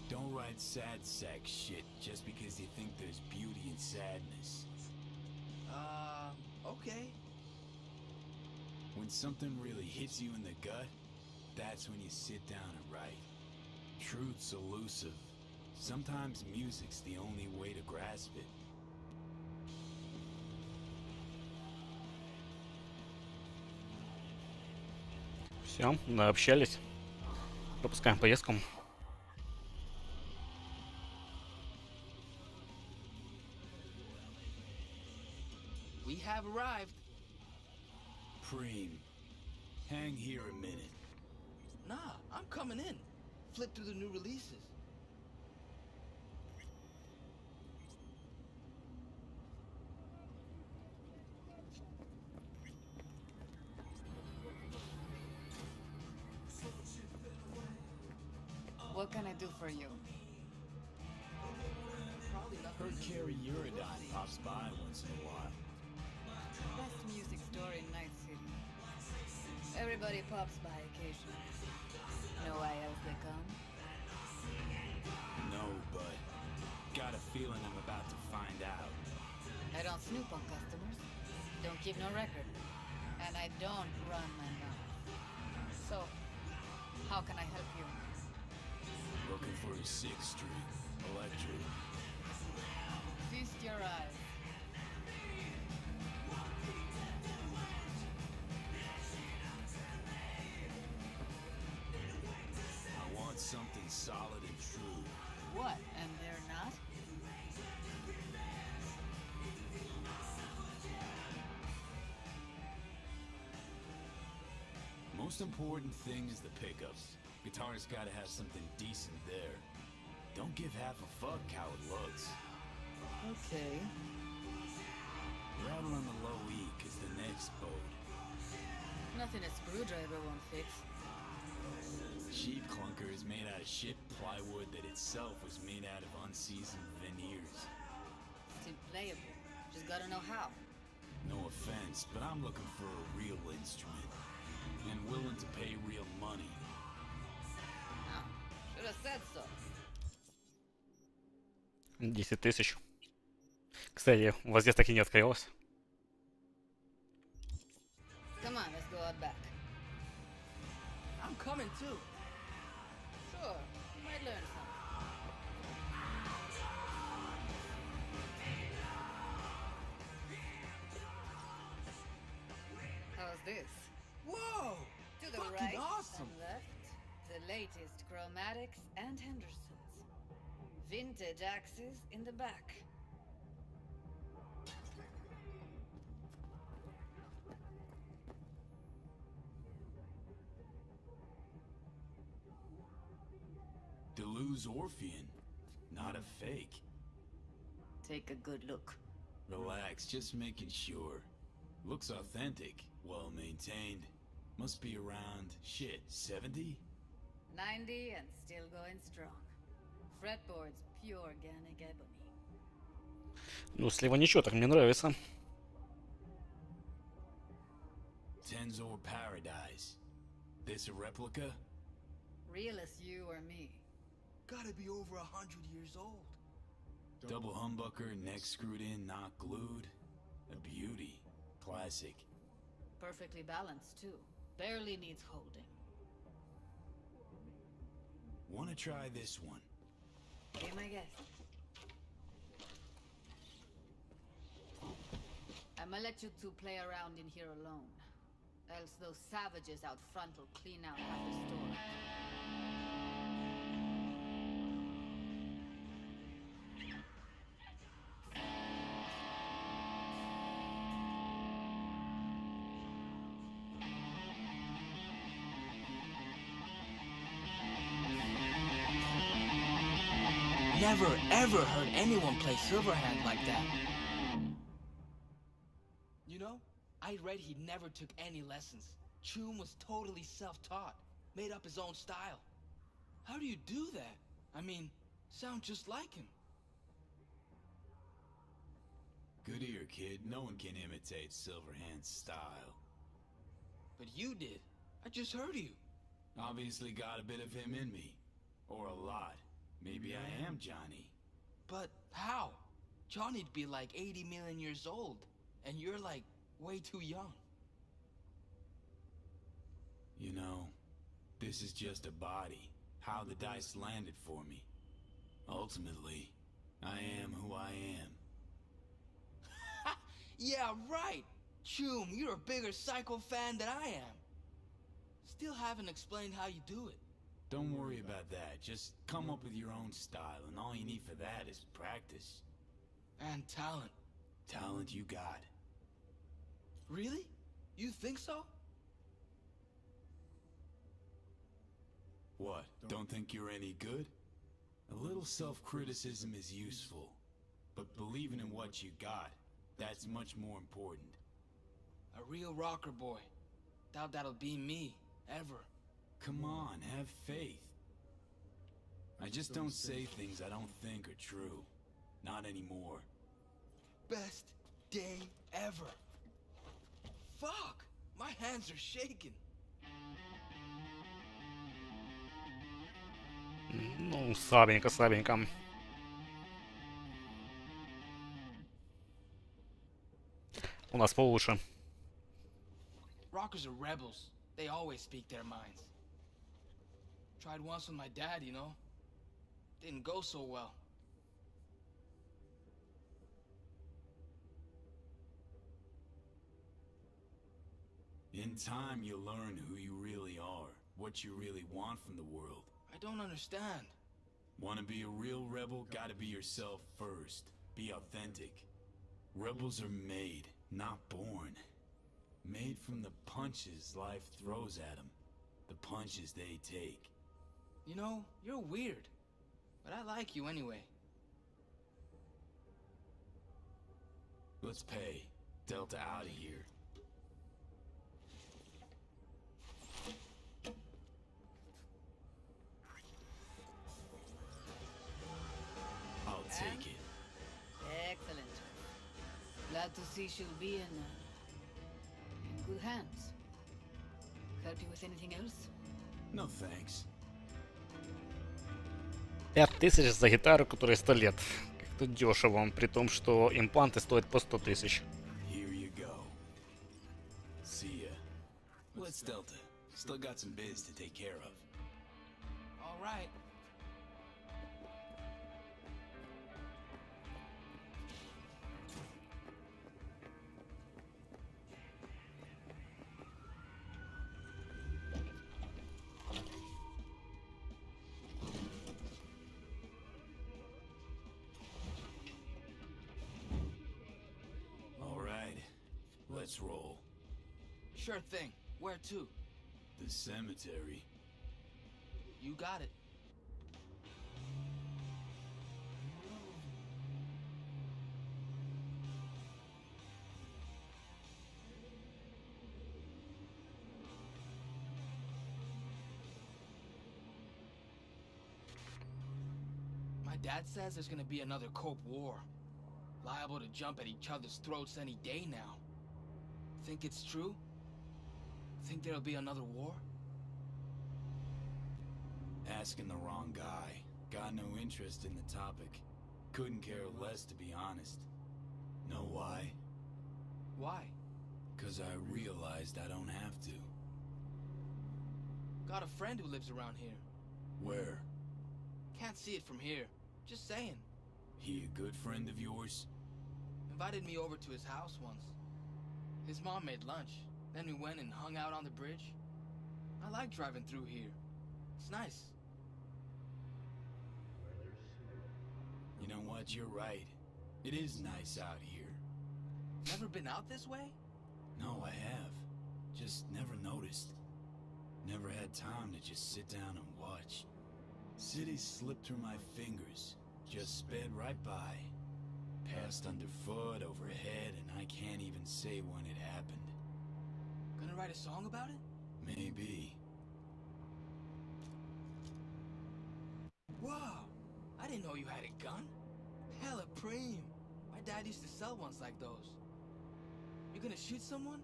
Don't write sad sack shit just because you think there's beauty in sadness. Okay. When something really hits you in the gut, that's when you sit down and write. Truth's elusive. Sometimes music's the only way to grasp it. Все, наобщались. Пропускаем поездку. We have arrived. Preem, hang here a minute. Nah, I'm coming in. Flip through the new releases. What can I do for you? Heard Carrie Uridine pops by once in a while. Best music store in Night City. Everybody pops by occasionally. Know why else they come? No, but got a feeling I'm about to find out. I don't snoop on customers. Don't keep no record. And I don't run my mouth. So, how can I help you? Looking for a 6-string electric. Feast your eyes. I want something solid and true. What? And they're not? Most important thing is the pickups. Guitar's gotta have something decent there. Don't give half a fuck how it looks. Okay. Rattle on the low E, cause the next boat. Nothing a screwdriver won't fix. Cheap clunker is made out of shit plywood that itself was made out of unseasoned veneers. Still playable. Just gotta know how. No offense, but I'm looking for a real instrument. And willing to pay real money. Oh, should have said so. 10 тысяч. Кстати, у вас здесь так и не открылось. Come on, let's go out back. I'm coming too. Sure, you might learn something. How's this? Whoa! To the Fucking right awesome. and left, the latest chromatics and Hendersons. Vintage axes in the back. Deleuze Orphean, not a fake. Take a good look. Relax, just making sure. Looks authentic, well maintained. Must be around, shit, 70? 90 and still going strong. Fretboards, pure organic ebony. Ну, слева ничего, так мне нравится. Tensor Paradise. This a replica? Real as you or me. Gotta be over 100 years old. Double humbucker, neck screwed in, not glued. A beauty. Classic. Perfectly balanced too. Barely needs holding. Wanna try this one? Be my guest. I'ma let you two play around in here alone. Else those savages out front will clean out half the store. Never ever heard anyone play Silverhand like that. You know, I read he never took any lessons. Choom was totally self-taught, made up his own style. How do you do that? I mean, sound just like him. Good ear, kid. No one can imitate Silverhand's style. But you did. I just heard you. Obviously got a bit of him in me. Or a lot. Maybe I am Johnny. But how? Johnny'd be like 80 million years old, and you're like way too young. You know, this is just a body. How the dice landed for me. Ultimately, I am who I am. Yeah, right! Choom, you're a bigger Psycho fan than I am. Still haven't explained how you do it. Don't worry about that. Just come up with your own style, and all you need for that is practice. And talent. Talent you got. Really? You think so? What, don't think you're any good? A little self-criticism is useful. But believing in what you got, that's much more important. A real rocker boy. Doubt that'll be me, ever. Come on, have faith. I just don't say things I don't think are true. Not anymore. Best day ever. Fuck! My hands are shaking. Ну, слабенько, слабенько. У нас получше. Rockers are rebels. They always speak their minds. Tried once with my dad, you know. Didn't go so well. In time, you'll learn who you really are, what you really want from the world. I don't understand. Want to be a real rebel? Gotta be yourself first. Be authentic. Rebels are made, not born. Made from the punches life throws at them. The punches they take. You know, you're weird. But I like you anyway. Let's pay. Delta out of here. I'll take it. Excellent. Glad to see she'll be in good hands. Help you with anything else? No thanks. 5000 за гитару, которой 100 лет. Как-то дешево, при том, что импланты стоят по 100 тысяч. Here you go. See ya. Let's Delta. Still got some biz to take care of. All right. Let's roll. Sure thing. Where to? The cemetery. You got it. My dad says there's gonna be another Cold War. Liable to jump at each other's throats any day now. Think it's true? Think there'll be another war? Asking the wrong guy. Got no interest in the topic. Couldn't care less, to be honest. Know why? Why? 'Cause I realized I don't have to. Got a friend who lives around here. Where? Can't see it from here. Just saying. He a good friend of yours? Invited me over to his house once. His mom made lunch. Then we went and hung out on the bridge. I like driving through here. It's nice. You know what? You're right. It is nice out here. Never been out this way? No, I have. Just never noticed. Never had time to just sit down and watch. City slipped through my fingers. Just sped right by. Passed underfoot, overhead, and I can't even say when it happened. Gonna write a song about it? Maybe. Whoa! I didn't know you had a gun. Hella preem. My dad used to sell ones like those. You gonna shoot someone?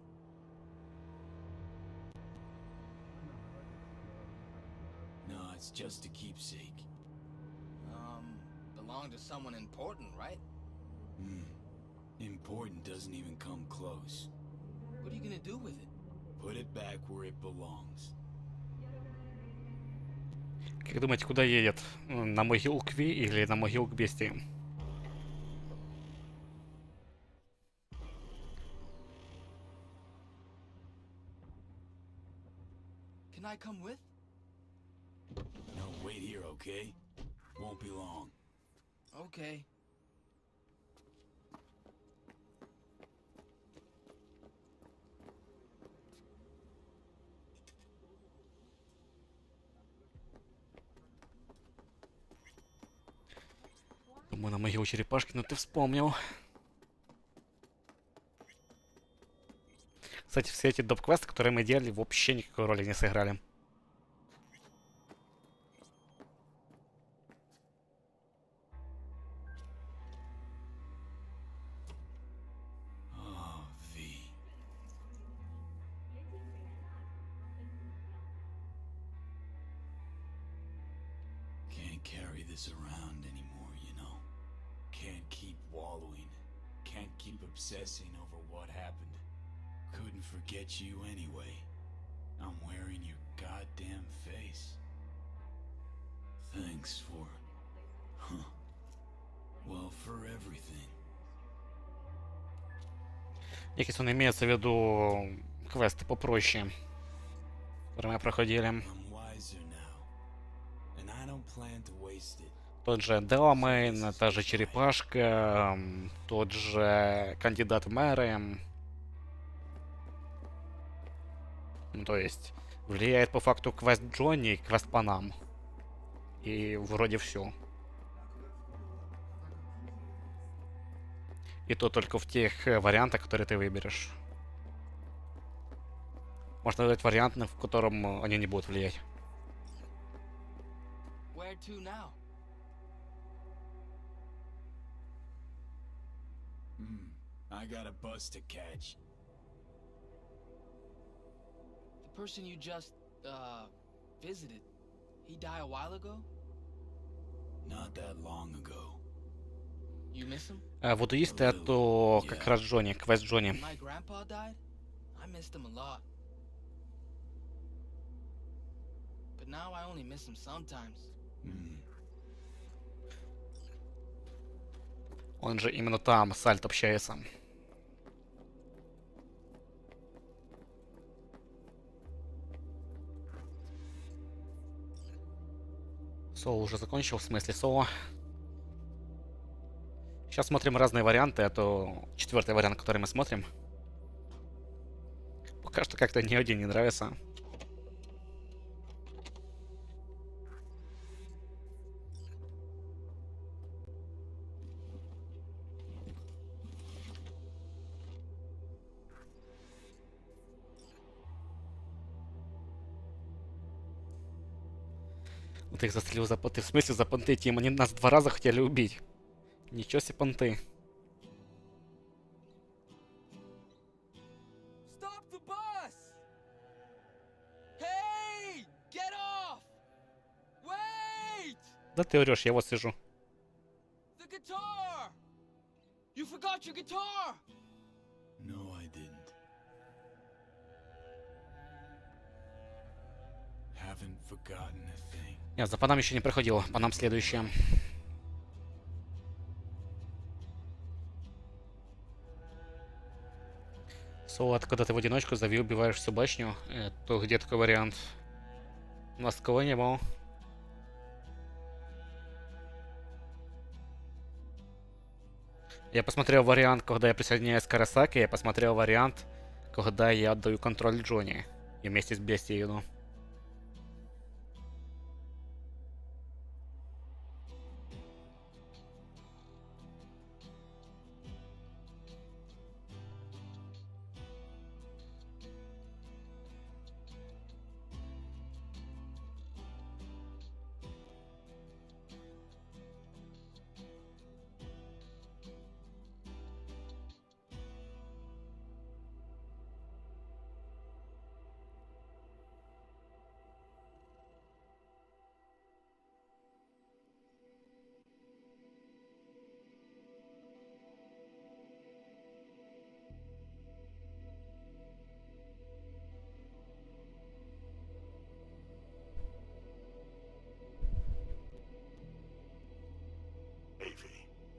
No, it's just a keepsake. Belonged to someone important, right? Important doesn't even come close. What are you gonna do with it? Put it back where it belongs. Как думаете, куда едет? На могилу к Ви или на могилу к Бестии? Can I come with? No, wait here, okay? Won't be long. Okay. Думаю, на могилу черепашки, но ты вспомнил. Кстати, все эти доп-квесты, которые мы делали, вообще никакой роли не сыграли. Carry this around anymore, you know? Can't keep wallowing. Can't keep obsessing over what happened. Couldn't forget you anyway. I'm wearing your goddamn face. Thanks for... Well, for everything. Якщо не имеется в виду квесты попроще, которые мы проходили. Тот же Делмейн, та же черепашка, тот же кандидат в мэры. Ну, то есть, влияет по факту квест Джонни и квест Панам. И вроде все. И то только в тех вариантах, которые ты выберешь. Можно выбрать вариант, в котором они не будут влиять. Where to now? I got a bus to catch. The person you just, visited, he died a while ago? Not that long ago. You miss him? Вудуисты это как раз Джонни, квест Джонни. My grandpa died? I missed him a lot. But now I only miss him sometimes. Он же именно там с Альт общается. Соло уже закончил, в смысле соло. Сейчас смотрим разные варианты. Это 4-й вариант, который мы смотрим. Пока что как-то ни один не нравится. Вот их застрелил за понты. В смысле за понты, Тим? Они нас 2 раза хотели убить. Ничего себе понты. Stop the bus! Hey! Get off! Wait! Да ты орешь, я вот сижу. The guitar! You forgot your guitar! No, I didn't. Haven't forgotten a thing. Нет, за панам еще не проходил. Панам следующее. Соло, это когда ты в одиночку зови, убиваешь всю башню. Это где такой вариант? У нас такого не было. Я посмотрел вариант, когда я присоединяюсь к Арасаке. Я посмотрел вариант, когда я отдаю контроль Джонни. И вместе с Бестией иду.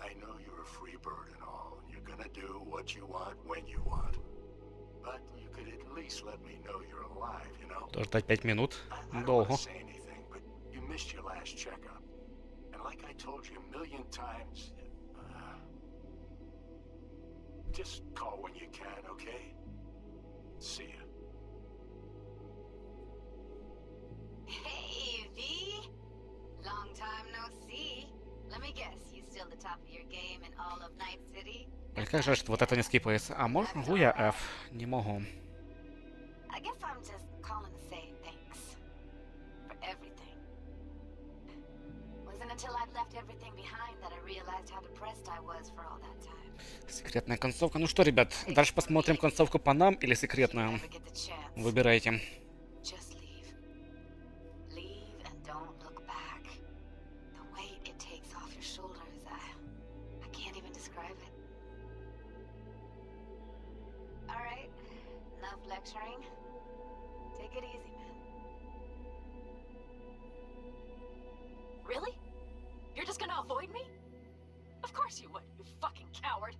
I know you're a free bird and all, and you're gonna do what you want when you want. But you could at least let me know you're alive, you know? Тоже ждать 5 минут. I don't Долго. want to say anything, but you missed your last checkup. And like I told you a million times, just call when you can, okay? See ya. Hey, V! Long time no see. Let me guess, you still the top of your game in all of Night City? Ой, как же вот это не скипается. А могу я F? Не могу. I guess I'm just calling to say thanks for everything. Wasn't until I left everything behind that I realized how depressed I was for all that time. Секретная концовка. Ну что, ребят, дальше посмотрим концовку по нам или секретную. Выбирайте. Just leave. Leave and don't look back. The weight it takes off your shoulders, I can't even describe it. All right, enough lecturing. Take it easy, man. Really? You're just gonna avoid me? Of course you would, you fucking coward.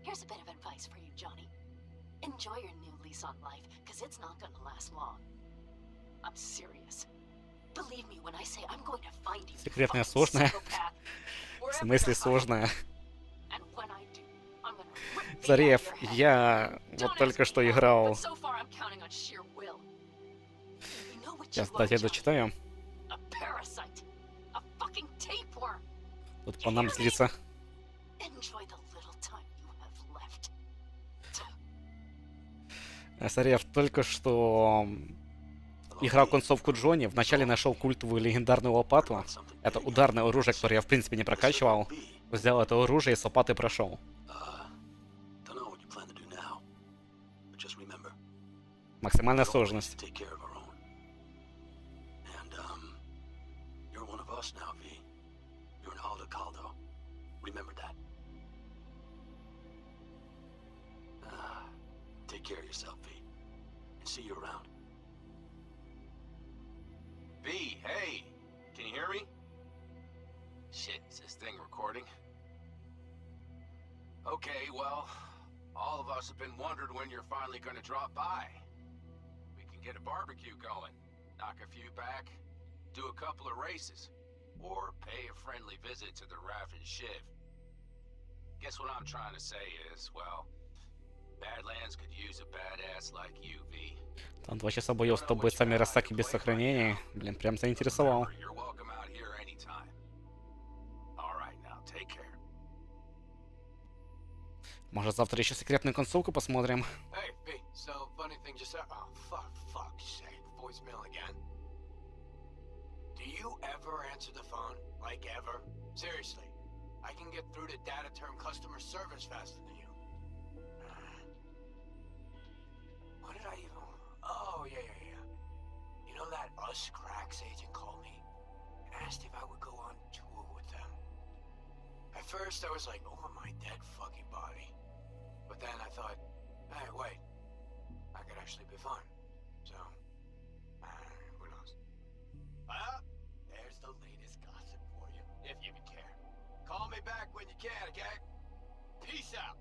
Here's a bit of advice for you, Johnny. Enjoy your new lease on life, because it's not gonna last long. I'm serious. Believe me when I say I'm going to find you. Секретная сложная. В смысле сложная? Зарев, я вот только что играл. Сейчас, кстати, я дочитаю. Тут по нам злится. Enjoy the little time you Сарев только что играл концовку Джонни, вначале нашел культовую легендарную лопату. Это ударное оружие, которое я в принципе не прокачивал. Взял это оружие и с лопатой прошел. Максимальная сложность. Take care of yourself, V. And see you around. V, hey! Can you hear me? Shit, is this thing recording? Okay, well, all of us have been wondering when you're finally gonna drop by. We can get a barbecue going, knock a few back, do a couple of races, or pay a friendly visit to the Raff and Shiv. Guess what I'm trying to say is, well, Badlands could use a badass like you, V. Там 2 часа боев с тобой сами Арасаки без сохранения. Блин, прям заинтересовал. Может, завтра еще секретную концовку посмотрим? Hey, V, so funny thing just happened. Oh, fuck's sake, voicemail again. Do you ever answer the phone? Like ever? Seriously, I can get through to data term customer service faster than you. What did I even... Oh, yeah. You know that Us Cracks agent called me and asked if I would go on tour with them. At first, I was like, over my dead fucking body. But then I thought, hey, wait, I could actually be fun. So, who knows? Well, there's the latest gossip for you, if you even care. Call me back when you can, okay? Peace out.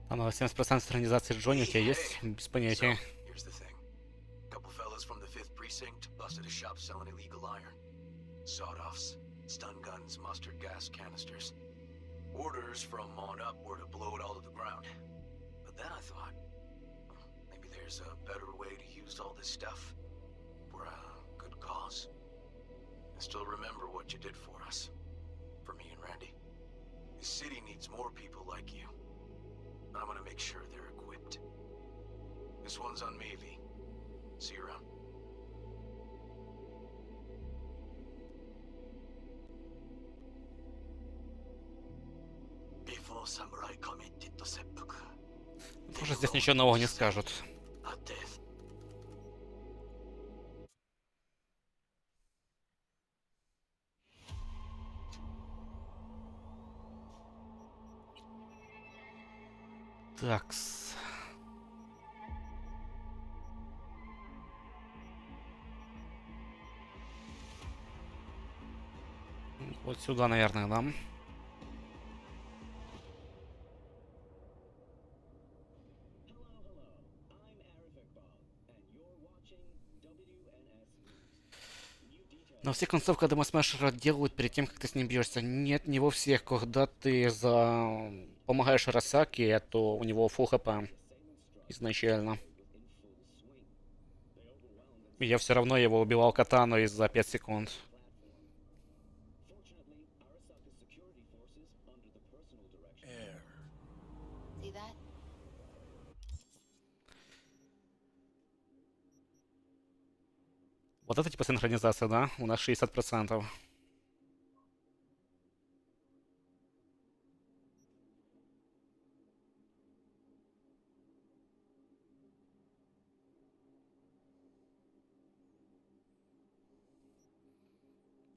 Там на 70% экранизации Джонни у тебя есть? Без понятия. Here's the thing. Couple fellas from the 5th precinct busted a shop selling illegal iron. Sawed-offs, stun guns, mustard gas canisters. Orders from on up were to blow it all to the ground. But then I thought, maybe there's a better way to use all this stuff for a good cause. I still remember what you did for us. For me and Randy. The city needs more people like you. I'm gonna make sure they're equipped. This one's on me, V. See you around. Before samurai committed to seppuku. Тоже здесь ничего нового не скажут. Такс. Вот сюда, наверное, да? Но все концовки Адама Смешера делают перед тем, как ты с ним бьешься. Нет, не во всех. Когда ты помогаешь Арасаки, то у него фулл хп изначально. И я все равно его убивал катану за 5 секунд. Вот это типа синхронизация, да? У нас 60%.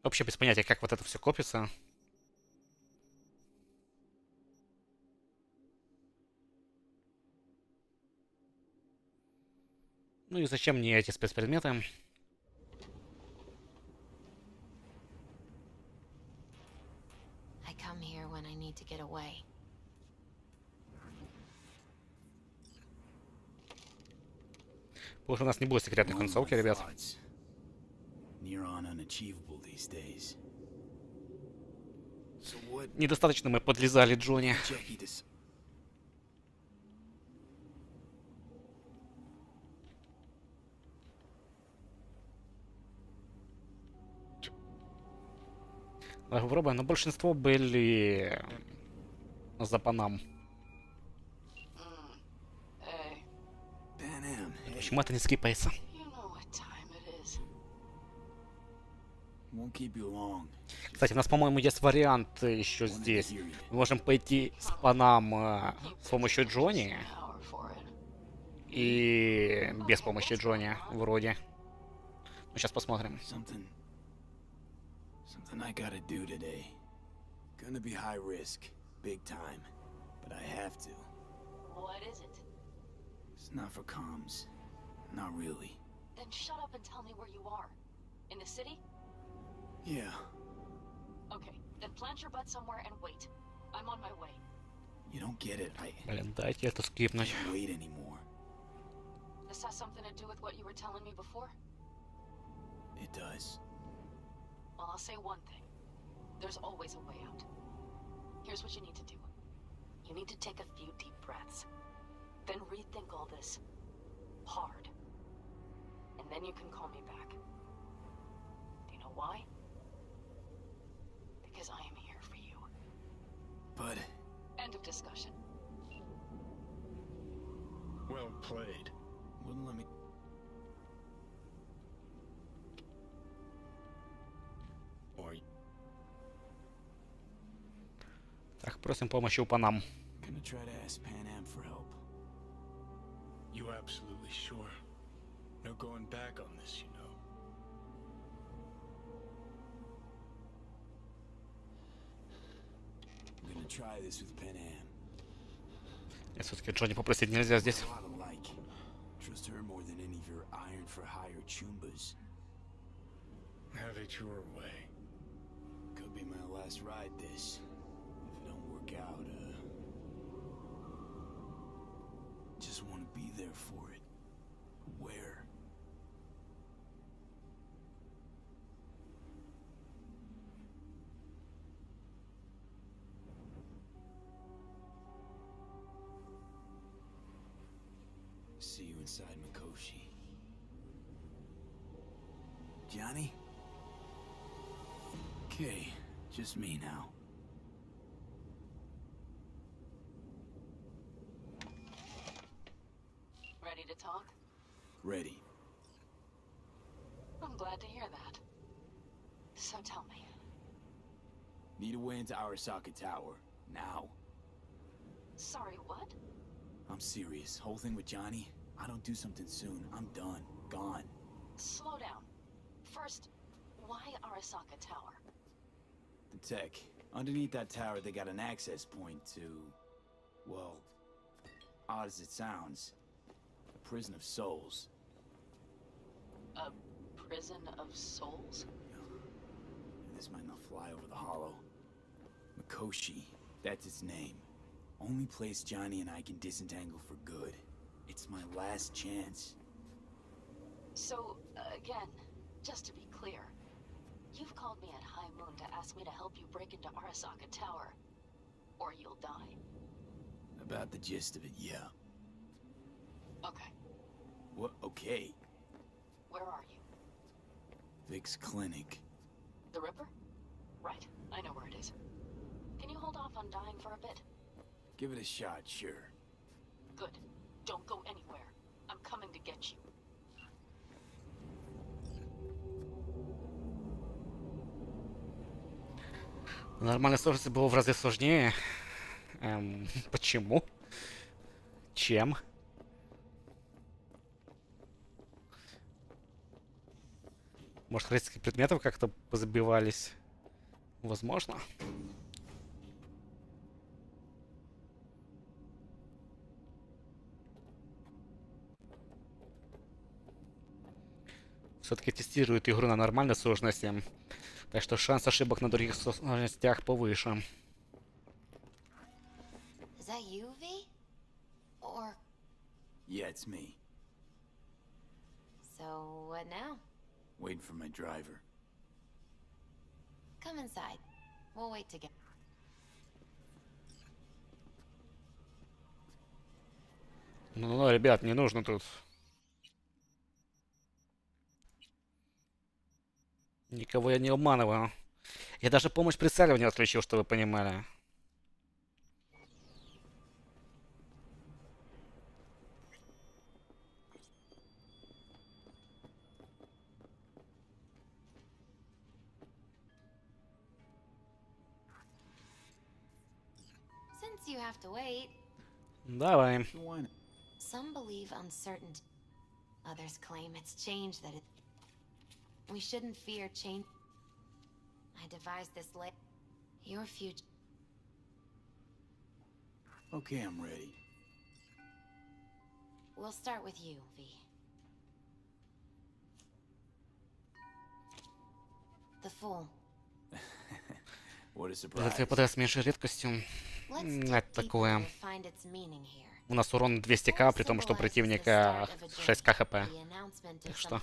Вообще без понятия, как вот это все копится. Ну и зачем мне эти спецпредметы? Похоже, у нас не будет секретной концовки, ребят. Недостаточно мы подлезали Джонни. Давай попробуем, но большинство были за панам. Почему это не скипается? Кстати, у нас, по-моему, есть вариант еще здесь. Мы можем пойти с панам с помощью Джонни. И без помощи Джонни, вроде. Ну, сейчас посмотрим. Something I gotta do today. Gonna be high risk, big time, but I have to. What is it? It's not for comms. Not really. Then shut up and tell me where you are. In the city? Yeah. Okay, then plant your butt somewhere and wait. I'm on my way. You don't get it. Блин, дайте это скипнуть. Can't wait anymore. This has something to do with what you were telling me before? It does. Well, I'll say one thing. There's always a way out. Here's what you need to do. You need to take a few deep breaths. Then rethink all this. Hard. And then you can call me back. Do you know why? Because I am here for you. But... End of discussion. Well played. Wouldn't let me... Ой. Так, просим помощи у панам. Gonna try to ask Pan Am for help. You absolutely sure? No going back on this, you know. I'm gonna try this with Pan Am. Нет, все-таки Джонни попросить нельзя здесь. Trust her more than any of your iron for hire chumbas. Have it your way. Could be my last ride this. If it don't work out, just want to be there for it. Where? See you inside Mikoshi. Johnny? Okay, just me now. Ready to talk? Ready. I'm glad to hear that. So tell me. Need a way into Arasaka Tower. Now. Sorry, what? I'm serious. Whole thing with Johnny, I don't do something soon, I'm done. Gone. Slow down. First, why Arasaka Tower? The tech. Underneath that tower, they got an access point to... well, odd as it sounds, a prison of souls. A prison of souls? This might not fly over the hollow. Mikoshi, that's its name. Only place Johnny and I can disentangle for good. It's my last chance. So, again, just to be clear, you've called me at High Moon to ask me to help you break into Arasaka Tower, or you'll die. About the gist of it, yeah. Okay. What? Okay. Where are you? Vic's clinic. The Ripper? Right, I know where it is. Can you hold off on dying for a bit? Give it a shot, sure. Good. Don't go anywhere. I'm coming to get you. В нормальной сложности было в разы сложнее. Почему? Чем? Может, хранители предметов как-то позабивались? Возможно. Все-таки тестируют игру на нормальной сложности. Так что шанс ошибок на других сложностях повыше. Is that you, V? Or... Yeah, it's me. So, what now? Waiting for my driver. Come inside. We'll wait together. Ну, ребят, не нужно тут. Никого я не обманываю. Я даже помощь прицеливания отключил, чтобы вы понимали. Since you have to wait. Давай. Some believe uncertainty. Others claim it's change that it. We shouldn't fear change. I devised this your future. Okay, I'm ready. We'll start with you, V. The Fool. What a За surprise. твоя подряд с меньшей редкостью. Это такое. У нас урон 200к, при том, что у противника 6к хп. Так что...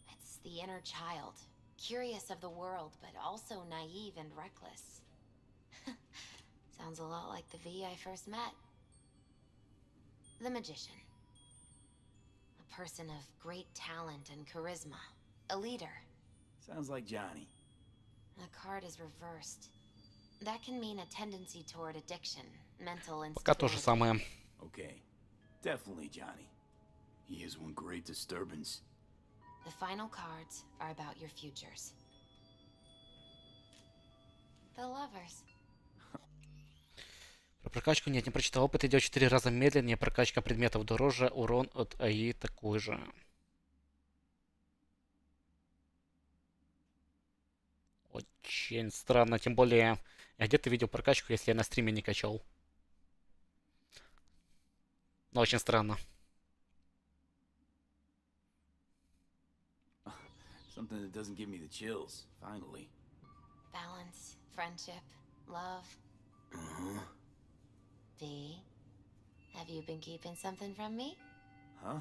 It's the inner child, curious of the world, but also naive and reckless. Sounds a lot like the V I first met. The magician. A person of great talent and charisma. A leader. Sounds like Johnny. The card is reversed. That can mean a tendency toward addiction, mental instability. Пока то же самое. Okay, definitely Johnny. He is one great disturbance. The final cards are about your futures. The lovers. Про прокачку нет, не прочитал. Опыт идет 4 раза медленнее, прокачка предметов дороже, урон от АИ такой же. Очень странно, тем более, я где-то видел прокачку, если я на стриме не качал. Но очень странно. Something that doesn't give me the chills, finally. Balance, friendship, love. Uh-huh. V, have you been keeping something from me? Huh?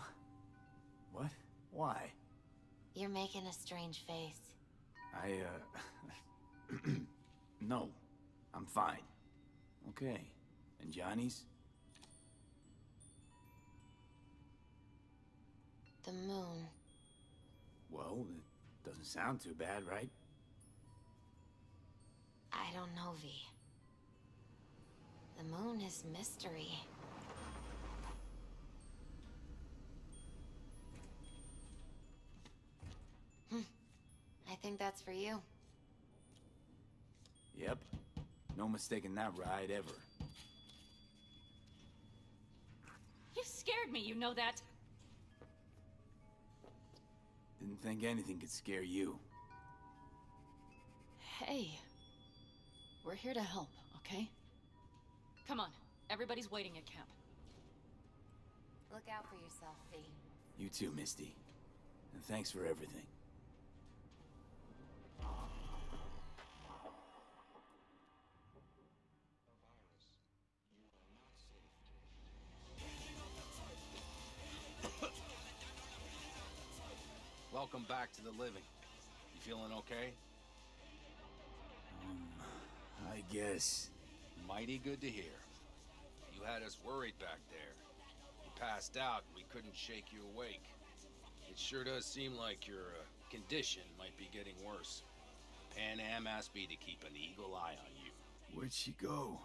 What? Why? You're making a strange face. No. I'm fine. Okay. And Johnny's? The moon. Well, it doesn't sound too bad, right? I don't know, V. The moon is mystery. I think that's for you. Yep. No mistaking that ride ever. You scared me, you know that? Didn't think anything could scare you. Hey. We're here to help, okay? Come on. Everybody's waiting at camp. Look out for yourself, V. You too, Misty. And thanks for everything. Welcome back to the living. You feeling okay? I guess. Mighty good to hear. You had us worried back there. You passed out and we couldn't shake you awake. It sure does seem like your condition might be getting worse. Pan Am asked me to keep an eagle eye on you. Where'd she go?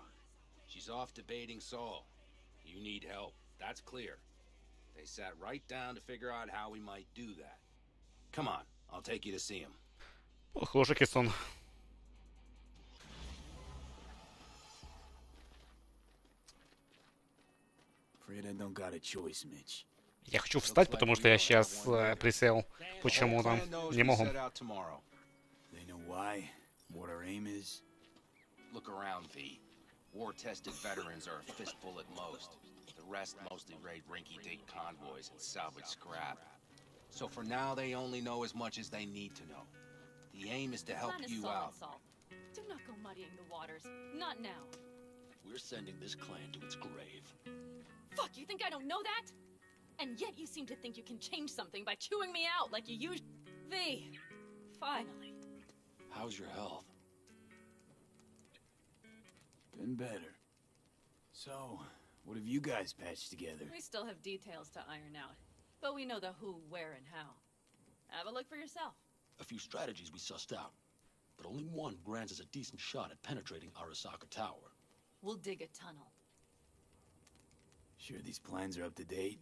She's off debating Saul. You need help. That's clear. They sat right down to figure out how we might do that. Come on, I'll take you to see him. Похоже, Кессон. Afraid I don't got a choice, Mitch. Я хочу встать, потому что я сейчас присел. Почему-то не могу. They know why, what our aim is. Look around, V. War-tested veterans are a fistful at most. The rest mostly raid rinky-dink convoys and salvage scrap. So for now, they only know as much as they need to know. The aim is to help you out. Do not go muddying the waters. Not now. We're sending this clan to its grave. Fuck, you think I don't know that? And yet you seem to think you can change something by chewing me out like you usually... V, finally. How's your health? Been better. So, what have you guys patched together? We still have details to iron out. But we know the who, where, and how. Have a look for yourself. A few strategies we sussed out, but only one grants us a decent shot at penetrating Arasaka Tower. We'll dig a tunnel. Sure these plans are up to date?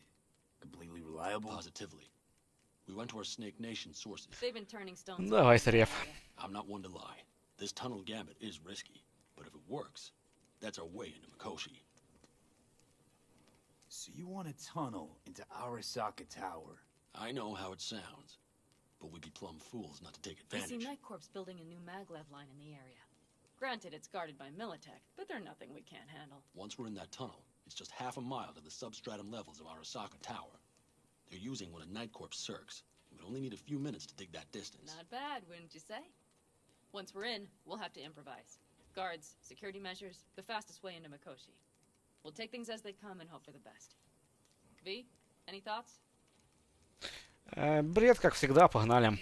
Completely reliable? Positively. We went to our Snake Nation sources. They've been turning stones. Давай, Срев. I'm not one to lie. This tunnel gambit is risky, but if it works, That's our way into Mikoshi. So you want a tunnel into Arasaka Tower? I know how it sounds, but we'd be plumb fools not to take I see advantage. Night Corp's building a new maglev line in the area. Granted, it's guarded by Militech, but they're nothing we can't handle. Once we're in that tunnel, it's just half a mile to the substratum levels of Arasaka Tower. They're using one of Night Corp's circs. We would only need a few minutes to dig that distance. Not bad, wouldn't you say? Once we're in, we'll have to improvise. Guards, security measures, the fastest way into Mikoshi. We'll take things as they come and hope for the best. V, any thoughts? Бред, как всегда, погнали.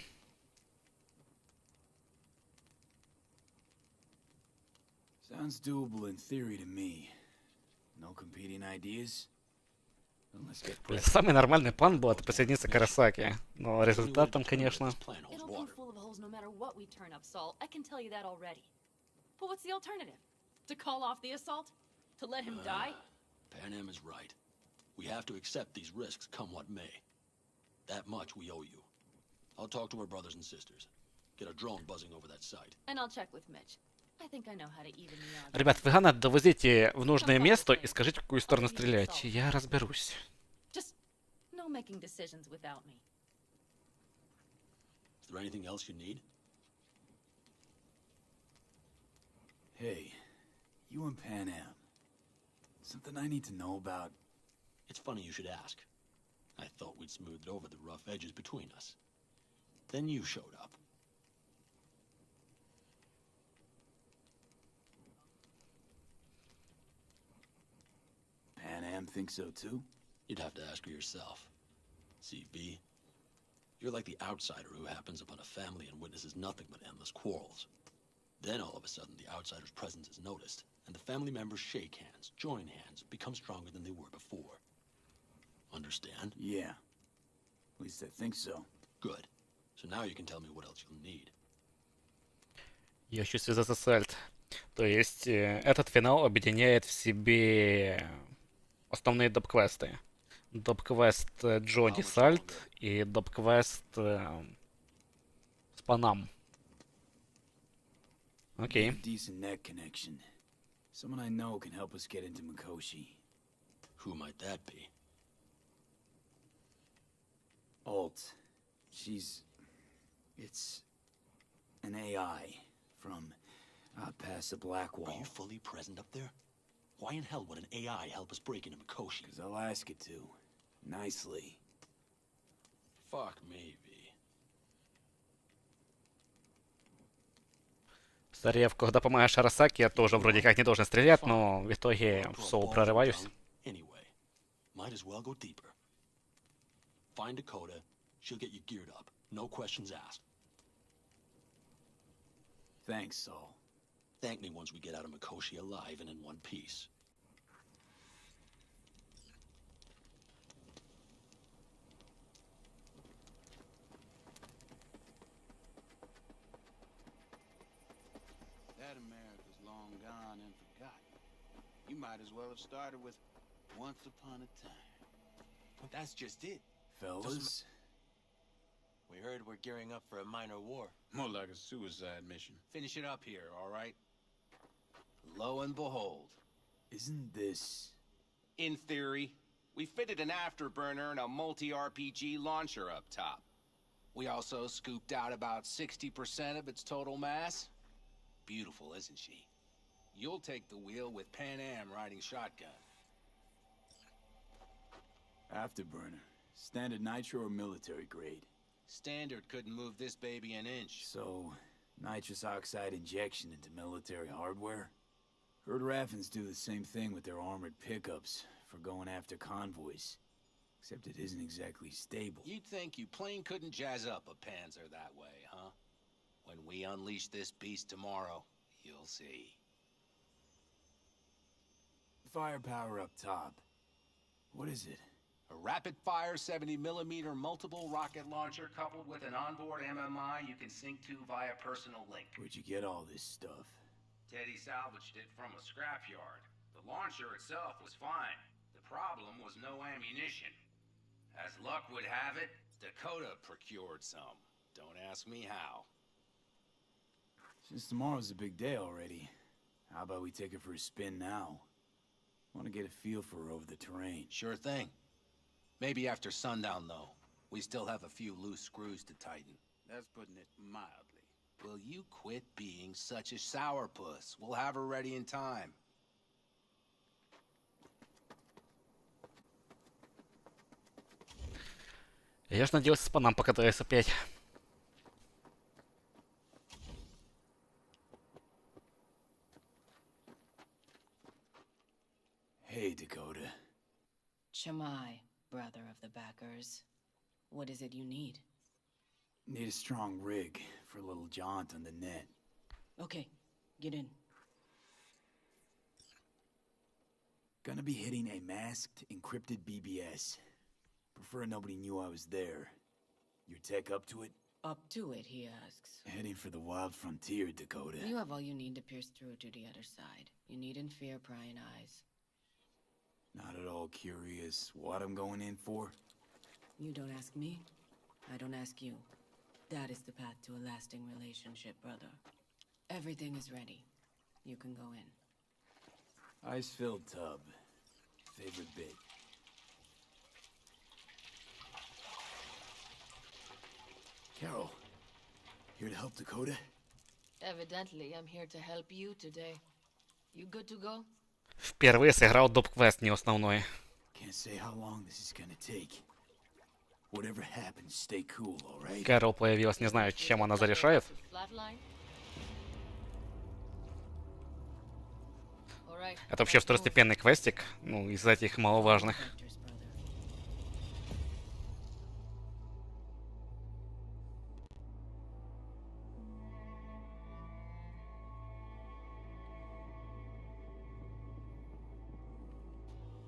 Sounds doable in theory to me. No competing ideas? Then let's get Самый нормальный план был это присоединиться к Арасаке. Но результатом, конечно... It'll be full of holes no matter what we turn up, Saul. I can tell you that already. But what's the alternative? To call off the assault? To let him die? Pan Am is right. We have to accept these risks, come what may. That much we owe you. I'll talk to our brothers and sisters. Get a drone buzzing over that site. And I'll check with Mitch. I think I know how to even the odds. Ребят, вы главное довозите в нужное место и скажите, в какую сторону стрелять. Я разберусь. Just no making decisions without me. Is there anything else you need? Hey, you and Pan Am. Something I need to know about? It's funny you should ask. I thought we'd smoothed over the rough edges between us. Then you showed up. Pan Am thinks so too? You'd have to ask her yourself. See, V, you're like the outsider who happens upon a family and witnesses nothing but endless quarrels. Then all of a sudden the outsider's presence is noticed, and the family members shake hands, join hands, become stronger than they were before. Understand? Yeah. At least I think so. Good. So now you can tell me what else you'll need. Я хочу связаться с Альт. То есть этот финал объединяет в себе основные доп-квесты. Доп-квест Джоди с Альт и доп-квест с Панам. Окей. Decent net connection. Someone I know can help us get into Mikoshi. Who might that be? Alt. It's an AI from past the Black Wall. Are you fully present up there? Why in hell would an AI help us break into Mikoshi? Because I'll ask it to. Nicely. Fuck me, V. Старев, когда помогаешь Арасаке, я тоже вроде как не должен стрелять, но в итоге в соло прорываюсь. Anyway, might as well go deeper. Find Dakota, she'll get you geared up. No questions asked. Thanks, Saul. Thank me once we get out of Mikoshi alive and in one piece. That America's long gone and forgotten. You might as well have started with Once Upon a Time. But that's just it. Fellas? We heard we're gearing up for a minor war. More like a suicide mission. Finish it up here, all right? Lo and behold. Isn't this... In theory, we fitted an afterburner and a multi-RPG launcher up top. We also scooped out about 60% of its total mass. Beautiful, isn't she? You'll take the wheel with Pan Am riding shotgun. Afterburner. Standard nitro or military grade? Standard couldn't move this baby an inch. So, nitrous oxide injection into military hardware? Heard Raffens do the same thing with their armored pickups for going after convoys. Except it isn't exactly stable. You'd think you plain couldn't jazz up a Panzer that way, huh? When we unleash this beast tomorrow, you'll see. Firepower up top. What is it? A rapid-fire 70mm multiple rocket launcher coupled with an onboard MMI you can sync to via personal link. Where'd you get all this stuff? Teddy salvaged it from a scrapyard. The launcher itself was fine. The problem was no ammunition. As luck would have it, Dakota procured some. Don't ask me how. Since tomorrow's a big day already, How about we take her for a spin now? Want to get a feel for her over the terrain. Sure thing. Maybe after sundown, though. We still have a few loose screws to tighten. That's putting it mildly. Will you quit being such a sourpuss? We'll have her ready in time. Я ж надеялся, по нам покатаюсь опять. Hey, Dakota. Chamai, brother of the backers. What is it you need? Need a strong rig for a little jaunt on the net. Okay, get in. Gonna be hitting a masked, encrypted BBS. Prefer nobody knew I was there. Your tech up to it? Up to it, he asks. Heading for the wild frontier, Dakota. You have all you need to pierce through to the other side. You needn't fear prying eyes. Not at all curious what I'm going in for? You don't ask me, I don't ask you. That is the path to a lasting relationship, brother. Everything is ready. You can go in. Ice-filled tub. Favorite bit. Carol, here to help Dakota? Evidently, I'm here to help you today. You good to go? Впервые сыграл доп-квест, не основной. Can't say how long this is gonna take. Whatever happens, stay cool, all right? Кэрол появилась, не знаю, чем она зарешает. Это вообще второстепенный квестик, ну, из этих маловажных.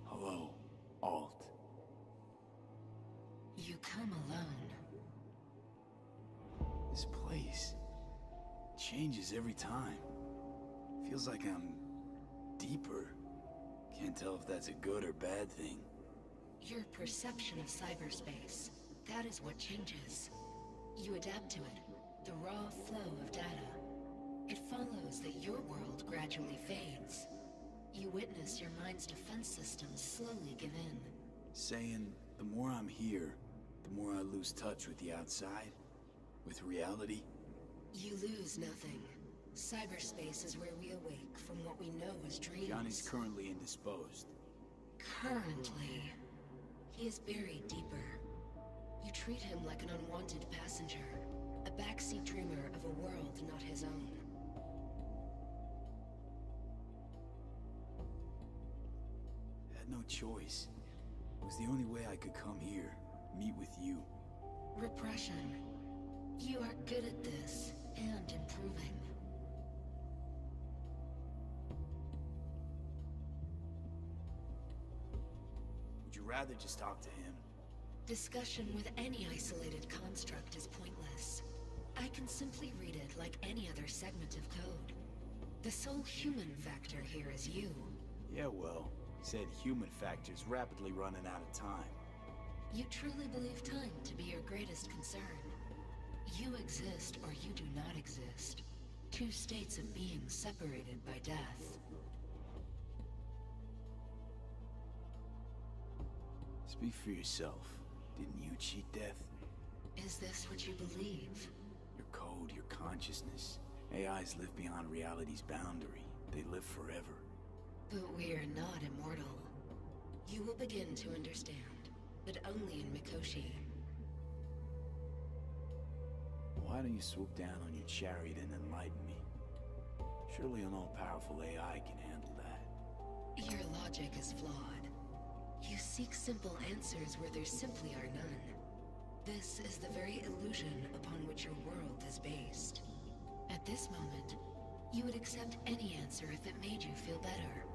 Hello, Alt. You come alone. This place changes every time. Feels like I'm deeper. Can't tell if that's a good or bad thing. Your perception of cyberspace, that is what changes. You adapt to it, the raw flow of data. It follows that your world gradually fades. You witness your mind's defense systems slowly give in. Saying the more I'm here, the more I lose touch with the outside, with reality. You lose nothing. Cyberspace is where we awake from what we know as dreams. Johnny's currently indisposed. Currently. He is buried deeper. You treat him like an unwanted passenger, a backseat dreamer of a world not his own. Had no choice. It was the only way I could come here, meet with you. Repression. You are good at this, and improving. Would you rather just talk to him? Discussion with any isolated construct is pointless. I can simply read it like any other segment of code. The sole human factor here is you. Yeah, well, said human factor's rapidly running out of time. You truly believe time to be your greatest concern. You exist or you do not exist. Two states of being separated by death. Speak for yourself. Didn't you cheat death? Is this what you believe? Your code, your consciousness. AIs live beyond reality's boundary. They live forever. But we are not immortal. You will begin to understand, but only in Mikoshi. Why don't you swoop down on your chariot and enlighten me? Surely an all-powerful AI can handle that. Your logic is flawed. You seek simple answers where there simply are none. This is the very illusion upon which your world is based. At this moment, you would accept any answer if it made you feel better.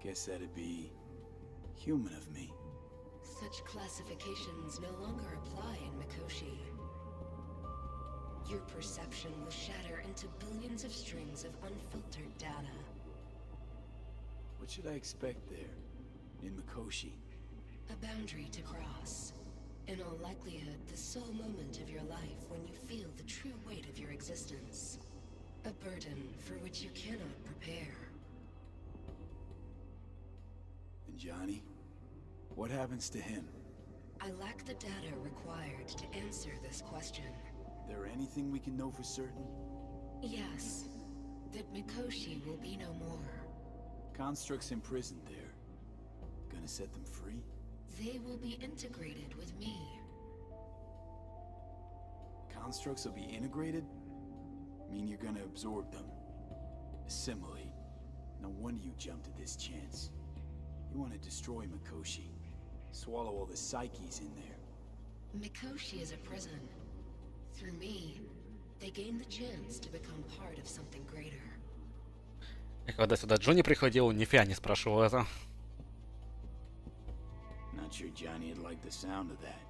Guess that'd be human of me. Such classifications no longer apply in Mikoshi. Your perception will shatter into billions of strings of unfiltered data. What should I expect there, in Mikoshi? A boundary to cross. In all likelihood, the sole moment of your life when you feel the true weight of your existence. A burden for which you cannot prepare. And Johnny? What happens to him? I lack the data required to answer this question. There anything we can know for certain? Yes, that Mikoshi will be no more. Constructs imprisoned there. Gonna set them free? They will be integrated with me. Constructs will be integrated? Mean you're gonna absorb them. Assimilate. No wonder you jumped at this chance. You want to destroy Mikoshi. Swallow all the psyches in there. Mikoshi is a prison. Through me, they gain the chance to become part of something greater. И когда сюда Джонни приходил, нифига не спрашивал это. Not sure Johnny'd like the sound of that.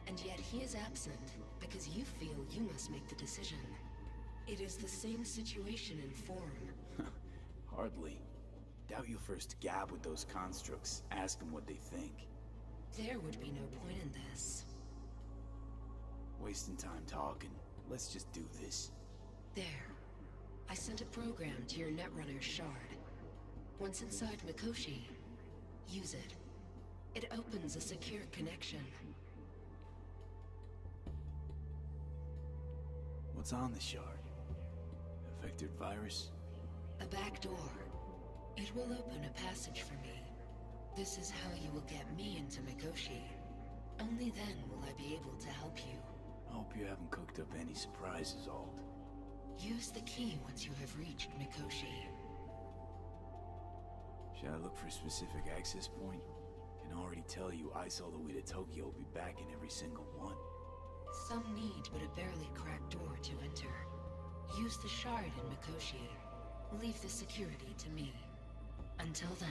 And yet he is absent because you feel you must make the decision. It is the same situation in form. Hardly. Doubt you'll first gab with those constructs, ask them what they think. There would be no point in this. Wasting time talking. Let's just do this. There. I sent a program to your Netrunner shard. Once inside Mikoshi, use it. It opens a secure connection. What's on the shard? A vectored virus? A back door. It will open a passage for me. This is how you will get me into Mikoshi. Only then will I be able to help you. I hope you haven't cooked up any surprises, Alt. Use the key once you have reached Mikoshi. Should I look for a specific access point? Can already tell you I saw the way to Tokyo will be back in every single one. Some need but a barely cracked door to enter. Use the shard in Mikoshi. Leave the security to me. Until then.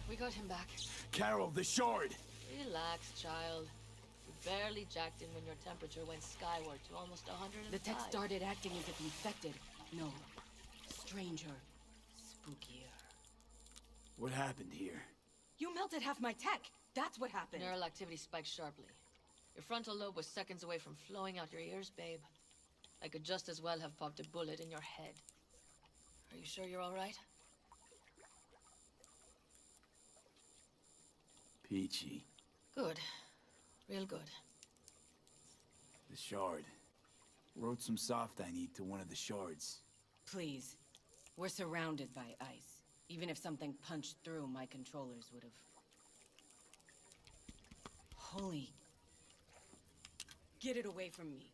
We got him back. Carol, the shard! Relax, child. You barely jacked in when your temperature went skyward to almost 105. The tech started acting as if infected. No. Stranger. Spookier. What happened here? You melted half my tech! That's what happened! Neural activity spiked sharply. Your frontal lobe was seconds away from flowing out your ears, babe. I could just as well have popped a bullet in your head. Are you sure you're all right? Peachy. Good. Real good. The shard. Wrote some soft I need to one of the shards. Please. We're surrounded by ice. Even if something punched through, my controllers would have... Holy... Get it away from me.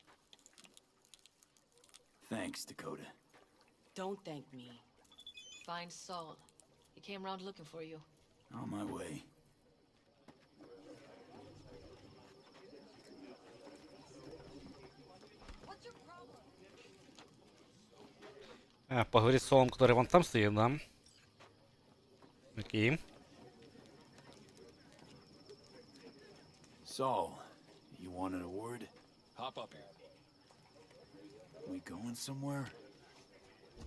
Thanks, Dakota. Don't thank me. Find Saul. He came round looking for you. On my way. Поговорить с Солом, который вон там стоит, да? Окей. Saul, you wanted a word? Hop up here. We going somewhere?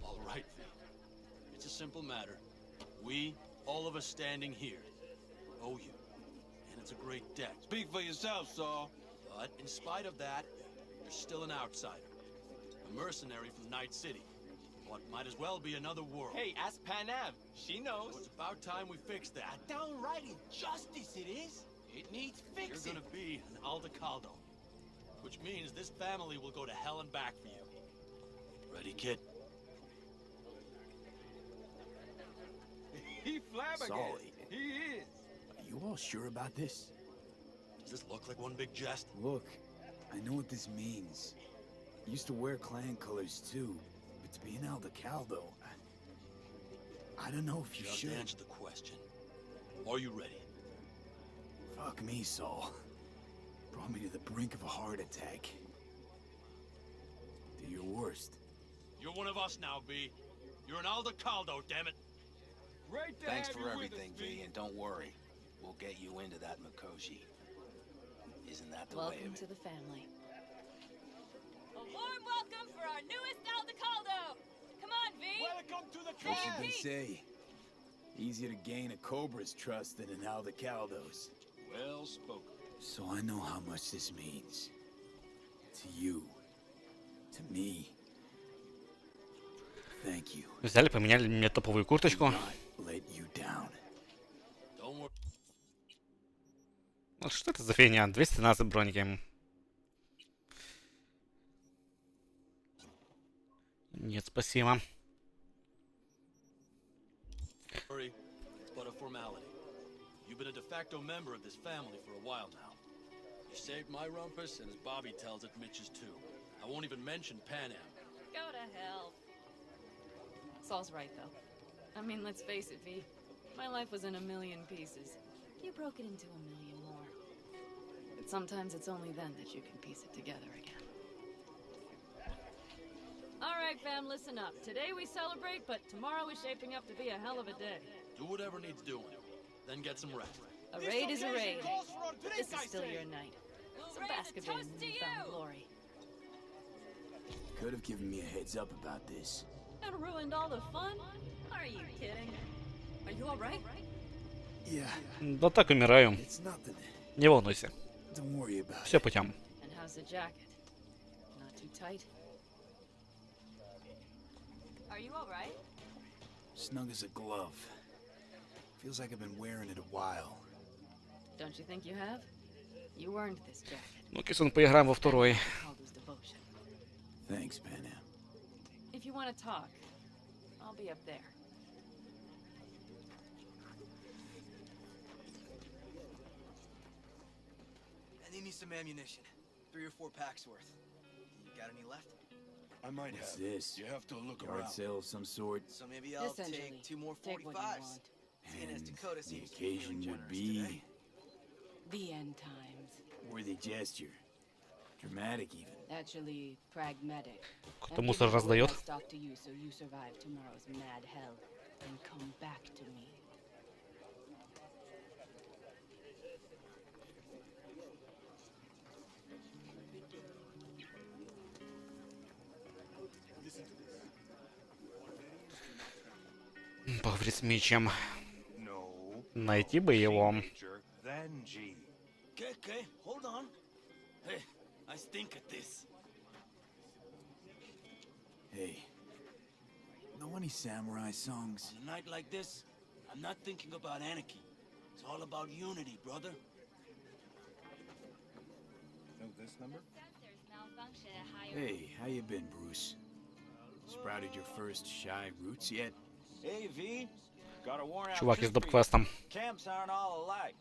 All right, V. It's a simple matter. We, all of us standing here, owe you. And it's a great debt. Speak for yourself, Saul. But in spite of that, you're still an outsider. A mercenary from Night City. What might as well be another world. Hey, ask Panav. She knows. So it's about time we fix that. Downright injustice it is. It needs fixing. You're gonna be an Aldecaldo. Which means this family will go to hell and back for you. Ready, kid? He flabbergasted. Solly. He is. Are you all sure about this? Does this look like one big jest? Look, I know what this means. I used to wear clan colors too, but to be an Aldecaldo, I don't know if you Just should. answer the question. Are you ready? Fuck me, Saul. Brought me to the brink of a heart attack. Do your worst. You're one of us now, B. You're an Aldecaldo, damn it. Great to Thanks have for you everything, with us, V, and don't worry. We'll get you into that Mikoshi. Isn't that the way Welcome of to it? the family. A warm welcome for our newest Aldecaldo! Come on, V! Welcome to the What camp! should they say? Easier to gain a Cobra's trust than an Aldecaldo's. Well spoken. So I know how much this means. To you. To me. Thank you. Взяли, поменяли мне топовую курточку. Let you down. Вот что это за фигня? 213 броники. Нет, спасибо. But a formality. You've been a de facto member of this family for a while now. You saved my rumpus, and as Bobby tells it, Mitch's too. I won't even mention Pan Am. Go to hell. Saul's right, though. I mean, let's face it, V. My life was in a million pieces. You broke it into a million more. But sometimes it's only then that you can piece it together again. All right, fam, listen up. Today we celebrate, but tomorrow is shaping up to be a hell of a day. Do whatever needs doing. Then get some rest. A raid is a raid. This is still your night. Some bask a bit in newfound glory. Could have given me a heads up about this. And ruined all the fun? Are you kidding? Are you all right? Yeah. Да так умираю. It's nothing. Не волнуйся. Don't worry about Все it. путем. And how's the jacket? Not too tight? Are you all right? Snug as a glove. Feels like I've been wearing it a while. Don't you think you have? You earned this jacket. Ну, Кисон, поиграем во второй. Calder's devotion. Thanks, Pan Am. If you want to talk, I'll be up there. I need me some ammunition. 3 or 4 packs worth. You got any left? I might What's have. this? You have to look Yard around. sale of some sort? So maybe I'll Essentially, take 2 more take what you 45s. want. Seeing as And Dakota the seems to be feeling occasion would generous be today. The end times. worthy gesture. Dramatic even. Actually, pragmatic. Кто I'm мусор giving all раздает? my stock to you, so you survive tomorrow's mad hell and come back to me. Поговорить с Митчем. No. Найти бы его. Then G. Okay, hold on. Hey, I stink at this. Hey, know any samurai songs? On a night like this, I'm not thinking about anarchy. It's all about unity, brother. Know this number? Hey, how you been, Bruce? Sprouted your first shy roots yet? Hey, V. Got a worn out Чувак из suit for you. доп-квестом. Camps aren't all alike.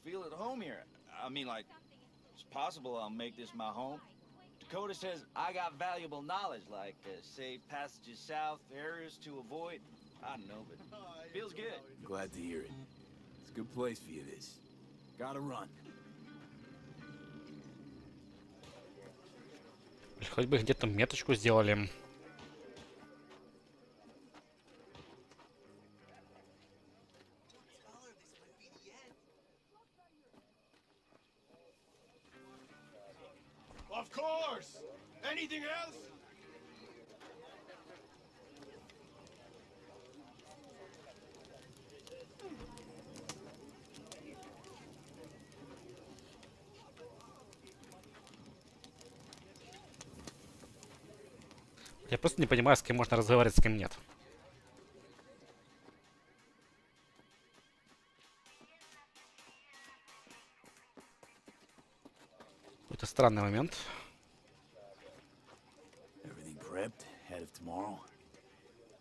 Feel at home here. I mean, like, it's possible I'll make this my home. Dakota says I got valuable knowledge, like safe passages south, areas to avoid. I don't know, but feels good. Glad to hear it. It's a good place for you, this. Gotta run. Хоть бы где-то меточку сделали. Of course! Anything else? Я просто не понимаю, с кем можно разговаривать, с кем нет. Какой-то странный момент. Everything prepped? Ahead of tomorrow?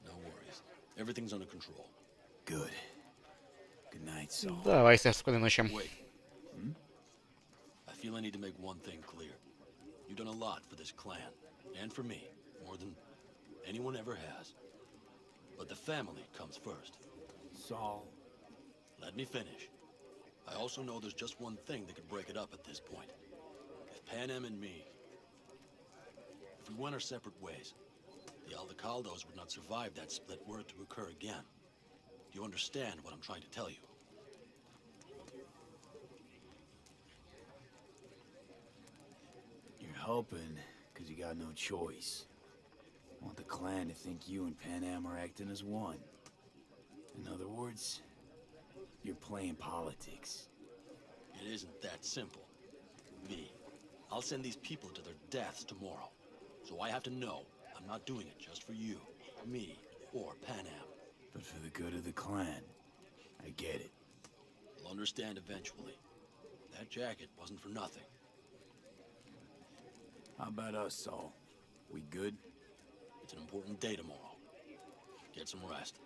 No worries. Everything's under control. Good. Good night, Saul. Давай, спокойной ночи. Wait. I feel I need to make one thing clear. You've done a lot for this clan, and for me, more than anyone ever has. But the family comes first. Saul. Let me finish. I also know there's just one thing that could break it up at this point. If Pan Am and me, if we went our separate ways, the Aldecaldos would not survive that split were it to occur again. Do you understand what I'm trying to tell you? You're helping because you got no choice. Want the clan to think you and Pan Am are acting as one. In other words, you're playing politics. It isn't that simple. V, I'll send these people to their deaths tomorrow. So I have to know I'm not doing it just for you, me, or Pan Am. But for the good of the clan. I get it. You'll understand eventually. That jacket wasn't for nothing. How about us, Saul? We good? It's an important day tomorrow. Get some rest.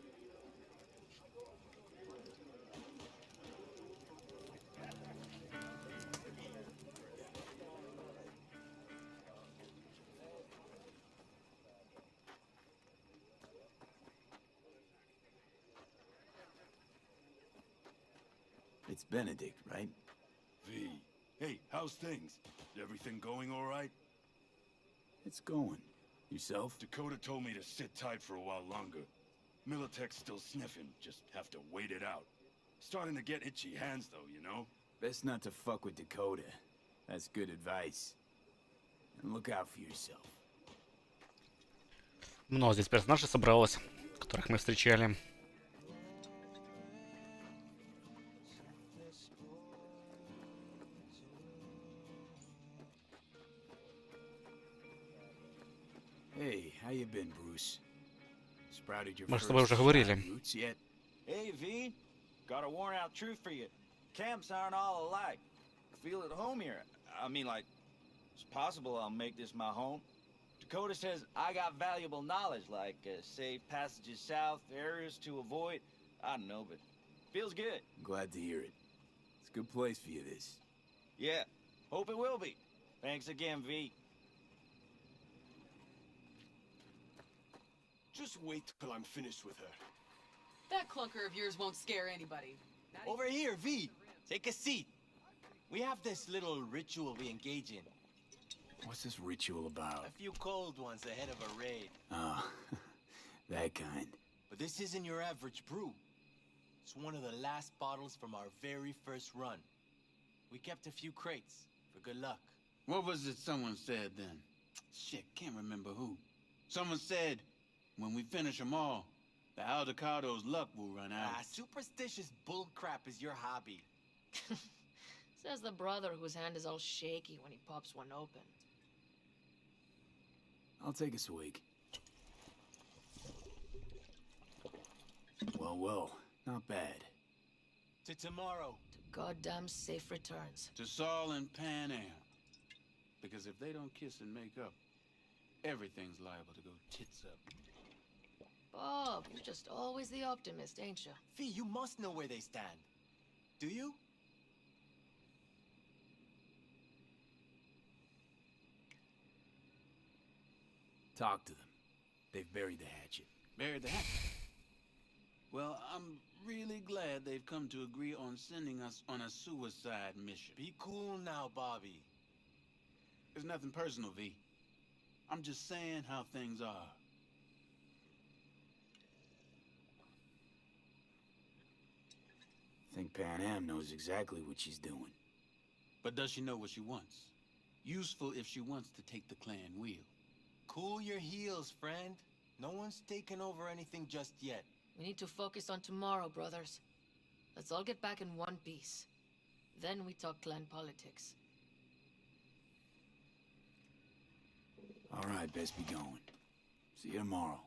It's Benedict, right? V. Hey, how's things? Everything going all right? It's going. Yourself? Dakota told me to sit tight for a while longer. Militech's still sniffing, just have to wait it out. Starting to get itchy hands though, you know? Best not to fuck with Dakota. That's good advice. And look out for yourself. Много здесь персонажей собралось, которых мы встречали. Hey, how you been, Bruce? Sprouted your Мы с тобой уже говорили. roots yet? Hey, V. Got a worn out truth for you. Camps aren't all alike. Feel at home here. I mean, like, it's possible I'll make this my home. Dakota says I got valuable knowledge, like safe passages south, areas to avoid. I don't know, but feels good. I'm glad to hear it. It's a good place for you, this. Yeah, hope it will be. Thanks again, V. Just wait till I'm finished with her. That clunker of yours won't scare anybody. Over here, V. Take a seat. We have this little ritual we engage in. What's this ritual about? A few cold ones ahead of a raid. Oh, that kind. But this isn't your average brew. It's one of the last bottles from our very first run. We kept a few crates for good luck. What was it someone said then? Shit, can't remember who. Someone said, when we finish them all, the Aldecado's luck will run out. Ah, superstitious bullcrap is your hobby. Says the brother whose hand is all shaky when he pops one open. I'll take a swig. Well, not bad. To tomorrow. To goddamn safe returns. To Saul and Pan Am. Because if they don't kiss and make up, everything's liable to go tits up. Bob, you're just always the optimist, ain't you? Fee, you must know where they stand. Do you? Talk to them. They've buried the hatchet. Buried the hatchet? Well, I'm really glad they've come to agree on sending us on a suicide mission. Be cool now, Bobby. It's nothing personal, V. I'm just saying how things are. I think Pan Am knows exactly what she's doing. But does she know what she wants? Useful if she wants to take the clan wheel. Cool your heels, friend. No one's taken over anything just yet. We need to focus on tomorrow, brothers. Let's all get back in one piece. Then we talk clan politics. All right, best be going. See you tomorrow.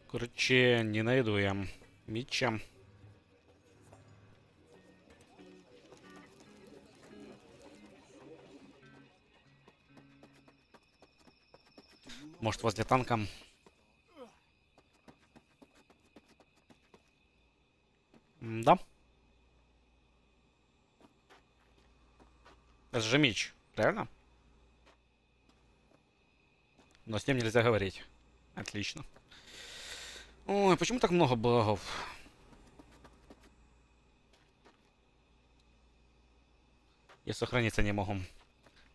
Короче, не найду я меча. Может, возле танка. Да. Это же меч, правильно? Но с ним нельзя говорить. Отлично. Ой, почему так много багов? Я сохраниться не могу,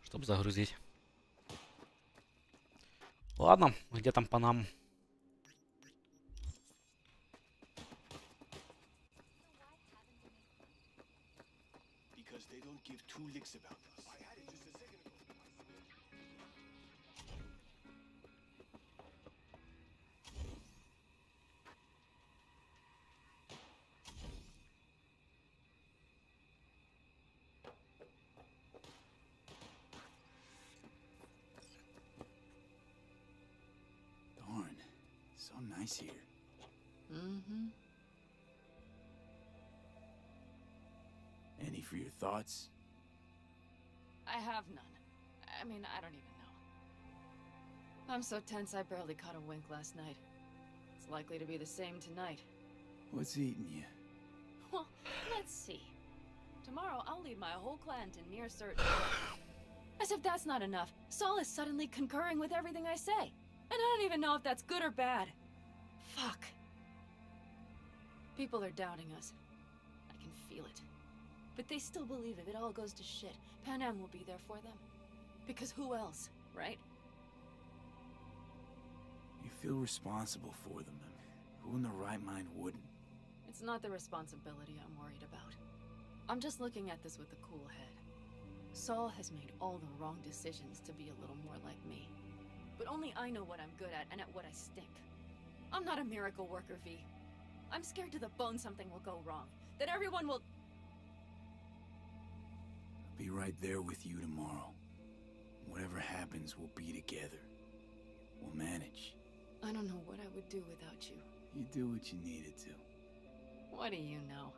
чтобы загрузить. Ладно, где там по нам? Because they don't give two licks about us. So nice here. Mm-hmm. Any for your thoughts? I have none. I mean, I don't even know. I'm so tense I barely caught a wink last night. It's likely to be the same tonight. What's eating you? Well, let's see. Tomorrow I'll lead my whole clan to near certain. As if that's not enough, Saul is suddenly concurring with everything I say. And I don't even know if that's good or bad. Fuck. People are doubting us. I can feel it. But they still believe if it all goes to shit, Pan Am will be there for them. Because who else, right? You feel responsible for them. Who in their right mind wouldn't? It's not the responsibility I'm worried about. I'm just looking at this with a cool head. Saul has made all the wrong decisions to be a little more like me. But only I know what I'm good at and at what I stink. I'm not a miracle worker, V. I'm scared to the bone something will go wrong. That everyone will... I'll be right there with you tomorrow. Whatever happens, we'll be together. We'll manage. I don't know what I would do without you. You do what you needed to. What do you know?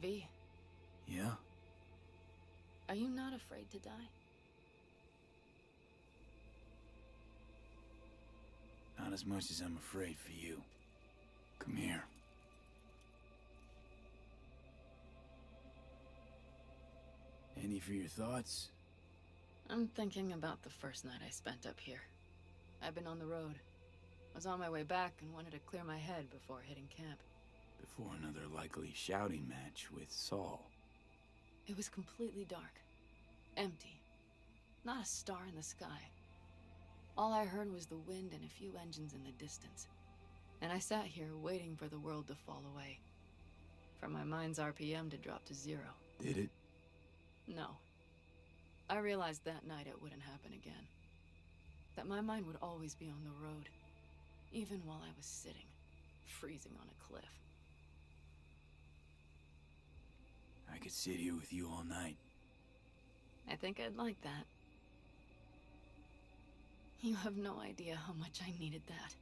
V. Yeah? Are you not afraid to die? Not as much as I'm afraid for you. Come here. Any for your thoughts? I'm thinking about the first night I spent up here. I've been on the road. I was on my way back and wanted to clear my head before hitting camp. Before another likely shouting match with Saul. It was completely dark. Empty. Not a star in the sky. All I heard was the wind and a few engines in the distance. And I sat here waiting for the world to fall away. For my mind's RPM to drop to 0. Did it? No. I realized that night it wouldn't happen again. That my mind would always be on the road. Even while I was sitting, freezing on a cliff. I could sit here with you all night. I think I'd like that. You have no idea how much I needed that.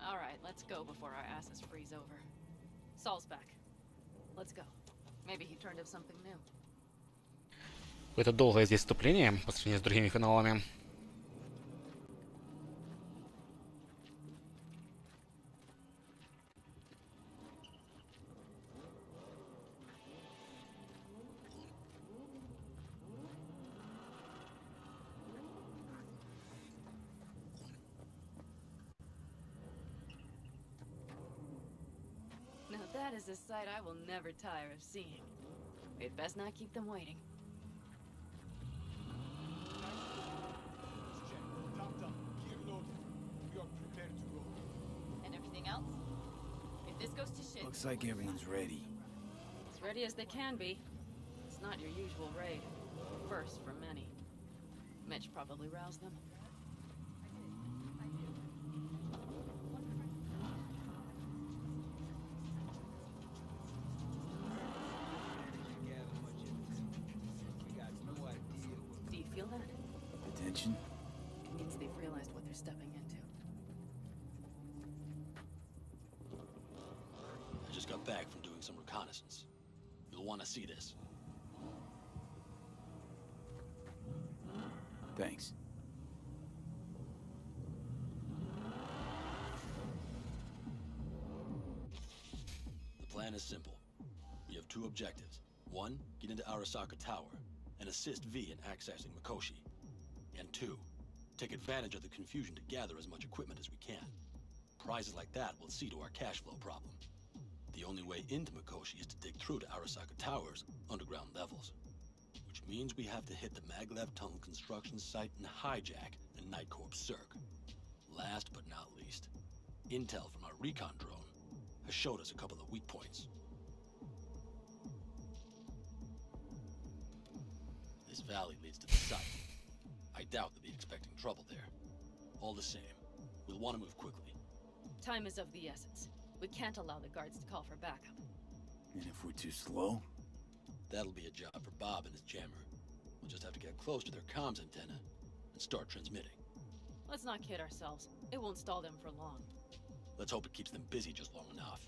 All right, let's go before our asses freeze over. Saul's back. Let's go. Maybe he turned up something new. Это долгое здесь вступление по сравнению с другими финалами. Now that is a sight I will never tire of seeing. We'd best not keep them waiting. And everything else? If this goes to shit... Looks like everyone's ready. As ready as they can be. It's not your usual raid. First for many. Mitch probably roused them. Do you feel that? Attention? It means they've realized what they're stepping into. I just got back from doing some reconnaissance. You'll want to see this. Thanks. The plan is simple. We have two objectives. One, get into Arasaka Tower and assist V in accessing Mikoshi. And two, take advantage of the confusion to gather as much equipment as we can. Prizes like that will see to our cash flow problem. The only way into Mikoshi is to dig through to Arasaka Tower's underground levels. Which means we have to hit the Maglev Tunnel construction site and hijack the Night Corps Cirque. Last but not least, intel from our recon drone has showed us a couple of weak points. This valley leads to the site. I doubt they'll be expecting trouble there. All the same, we'll want to move quickly. Time is of the essence. We can't allow the guards to call for backup. And if we're too slow? That'll be a job for Bob and his jammer. We'll just have to get close to their comms antenna and start transmitting. Let's not kid ourselves. It won't stall them for long. Let's hope it keeps them busy just long enough.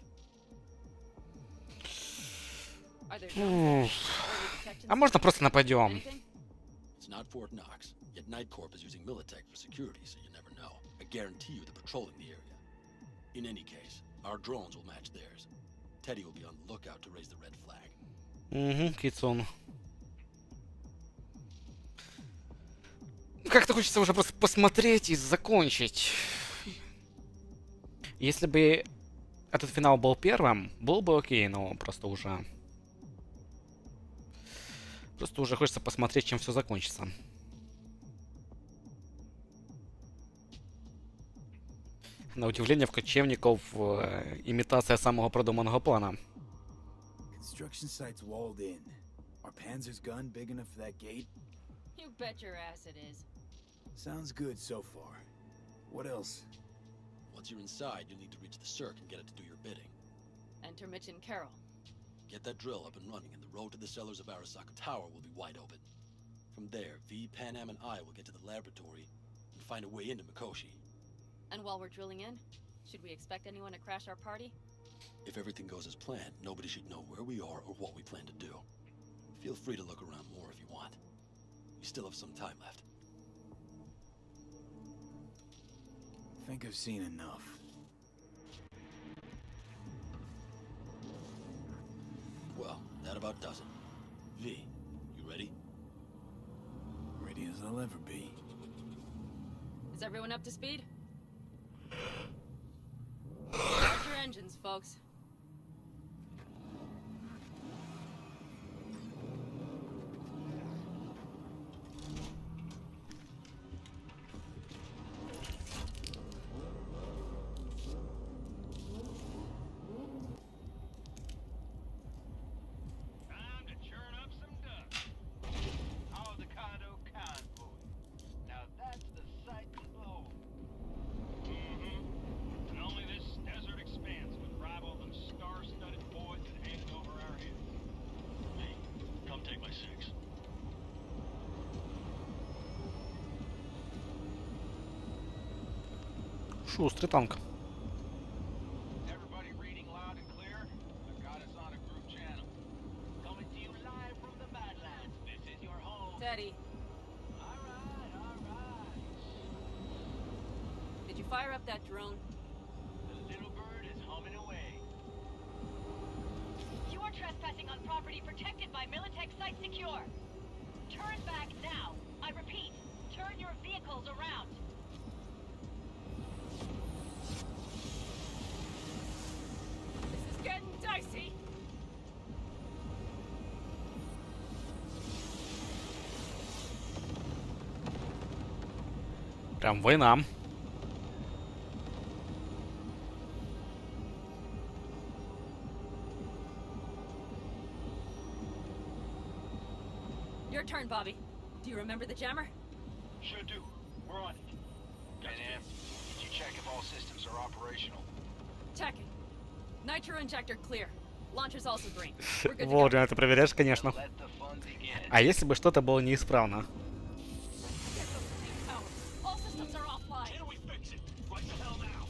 Are there А можно просто нападем? It's not Fort Knox, yet Night Corp is using Militech for security, so you never know. I guarantee you they're patrolling the area. In any case, our drones will match theirs. Teddy will be on the lookout to raise the red flag. Кицун. Как-то хочется уже просто посмотреть и закончить. Если бы этот финал был первым, был бы окей, но просто уже... Просто уже хочется посмотреть, чем все закончится. На удивление, в кочевников имитация самого продуманного плана. Construction site's walled in. Are Panzer's gun big enough for that gate? You bet your ass it is. Sounds good so far. What else? Once you're inside, you'll need to reach the circ and get it to do your bidding. Enter Mitch and Carol. Get that drill up and running, and the road to the cellars of Arasaka Tower will be wide open. From there, V, Panam, and I will get to the laboratory and find a way into Mikoshi. And while we're drilling in, should we expect anyone to crash our party? If everything goes as planned, nobody should know where we are or what we plan to do. Feel free to look around more if you want. We still have some time left. I think I've seen enough. Well, that about does it. V, you ready? Ready as I'll ever be. Is everyone up to speed? Start your engines, folks. Шустрый танк. Everybody reading loud and clear? I've got us on a group channel. Coming to you live from the Badlands. This is your home. Teddy. Alright. Did you fire up that drone? The little bird is humming away. You are trespassing on property protected by Militech Site Secure. Turn back now. I repeat, turn your vehicles around. This is getting dicey. Прям война. Your turn, Bobby. Do you remember the jammer? Sure do. We're on it. Panam, did you check if all systems are operational? Checking. Nitro injector clear. Launcher's also green. We're good to go. Вовремя ты проверяешь, конечно. А если бы что-то было неисправно? All systems are offline. Can we fix it? Right the hell now.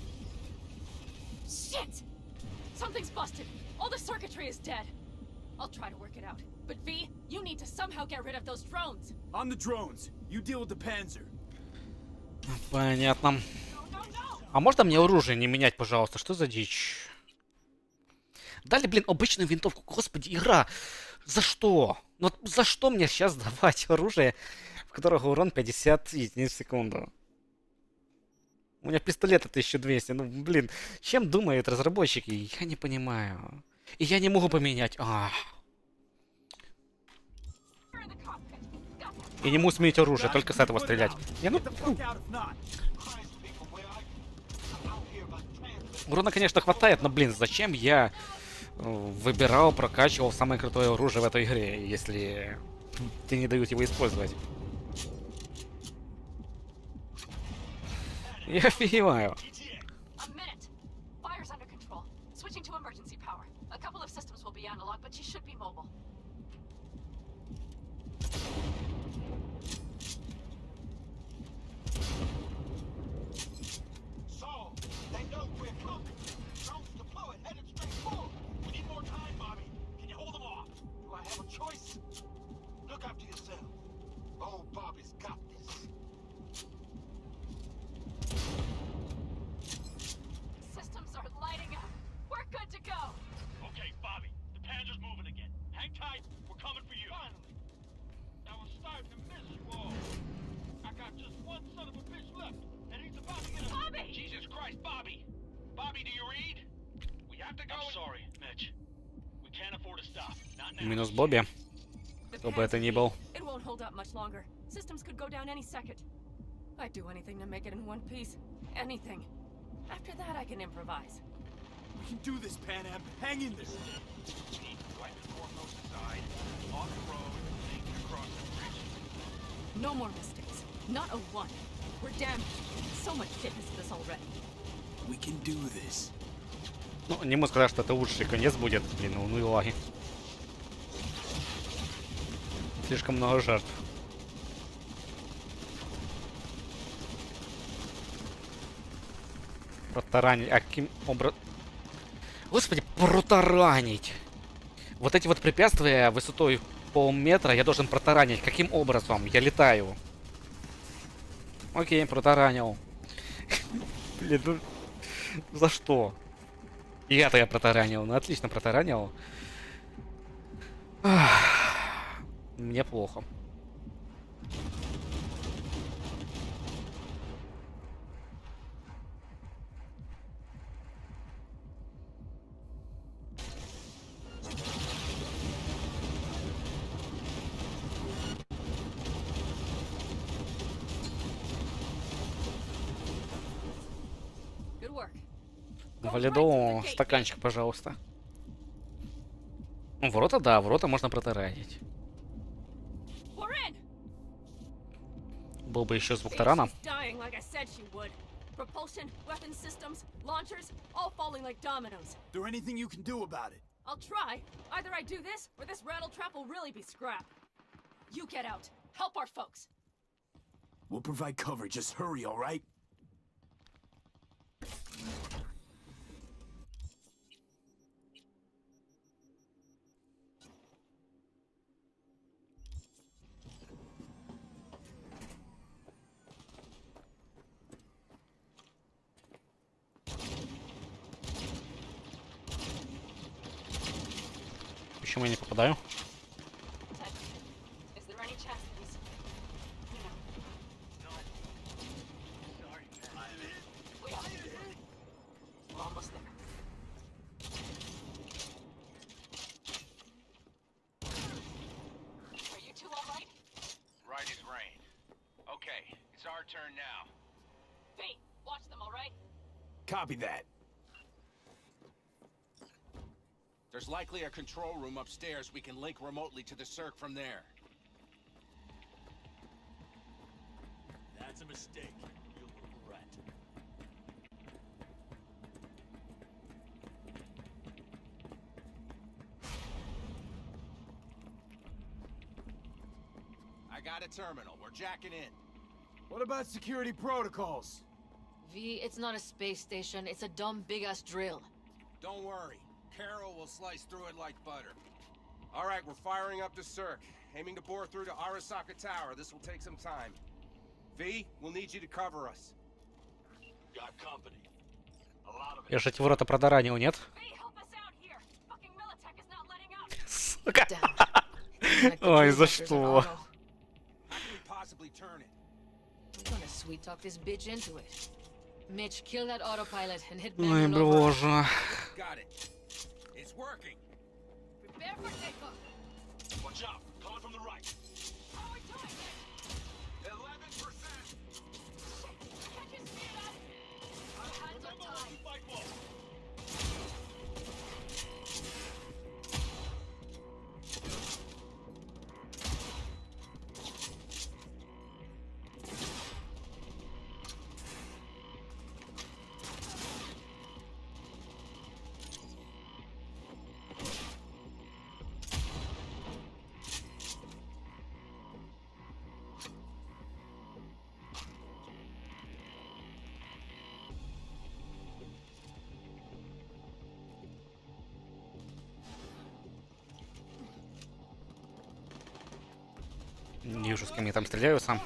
Shit! Something's busted. All the circuitry is dead. I'll try to work it out. But V, you need to somehow get rid of those drones. On the drones. You deal with the Panzer. Понятно. А можно мне оружие не менять, пожалуйста? Что за дичь? Дали, блин, обычную винтовку. Господи, игра. За что? Ну за что мне сейчас давать оружие, в которого урон 50 единиц в секунду? У меня пистолет 1200. Ну, блин, чем думают разработчики? Я не понимаю. И я не могу поменять. И не могу сменить оружие, только с этого стрелять. Я, ну... Урона, конечно, хватает, но, блин, зачем я выбирал, прокачивал самое крутое оружие в этой игре, если тебе не дают его использовать? Я офигеваю. A minute. Fire's under control. Switching to emergency power. A couple of systems will be analog, but she should be mobile. So, they know we're coming. Drones deployed, headed straight forward. We need more time, Bobby. Can you hold them off? Do I have a choice? Look after yourself. Oh, Bobby's got this. Systems are lighting up. We're good to go. Okay, Bobby. The Panzer's moving again. Hang tight. We're coming for you. Finally. I was starting to miss you all. I got just one son of a bitch left, and he's about to get a... Bobby! Jesus Christ, Bobby! Bobby, do you read? We have to go... I'm sorry, Mitch. We can't afford to stop. Not now. Минус Бобби. Кто бы это ни был. It won't hold up much longer. Systems could go down any second. I'd do anything to make it in one piece. Anything. After that, I can improvise. We can do this, Pan Am. Hang in there. Wipe the foremost aside. Off the road. Think across the bridge. No more mistakes. Not a one. We're damaged. So much shit into this already. We can do this. Ну, не могу сказать, что это лучший конец будет. Блин, ну и лаги. Слишком много жертв. Протаранить. А каким образом... Господи, протаранить! Вот эти вот препятствия высотой полметра я должен протаранить. Каким образом? Я летаю. Окей, протаранил. Блин, ну... За что? И это я протаранил. Ну, отлично протаранил. Мне плохо. Good work. Валидол, стаканчик, пожалуйста. Ну, ворота, да, ворота можно протаранить. Был бы еще звук тарана. Dying like I said she would. Propulsion, weapon systems, launchers, all falling like dominoes. Is there anything you can do about it? I'll try. Either I do this, or this rattle trap will really be scrap. You get out. Help our folks. We'll provide cover. Just hurry, all right? Почему я не попадаю? Is there any chance that he's... No. Sorry, we are. We're almost there. Are you two all right? Right as rain. Okay, it's our turn now. V, watch them, all right? Copy that. There's likely a control room upstairs. We can link remotely to the circ from there. That's a mistake. You'll regret. I got a terminal. We're jacking in. What about security protocols? V, it's not a space station. It's a dumb big-ass drill. Don't worry. Carol will slice through it like butter. All right, we're firing up the circ. Aiming to bore through to Arasaka Tower. This will take some time. V, we'll need you to cover us. Got company. A lot of Я же эти ворота протаранил, нет? Сука! Ой, за что? Sweet talk this bitch into it. Mitch, kill that autopilot and hit Ой, manual over. боже. Got it. It's working. Prepare for takeoff. Watch out. Coming from the right. How are we doing? 11%. Can't you speed it up? Our hands are tied. Не вижу, с кем они там стреляются.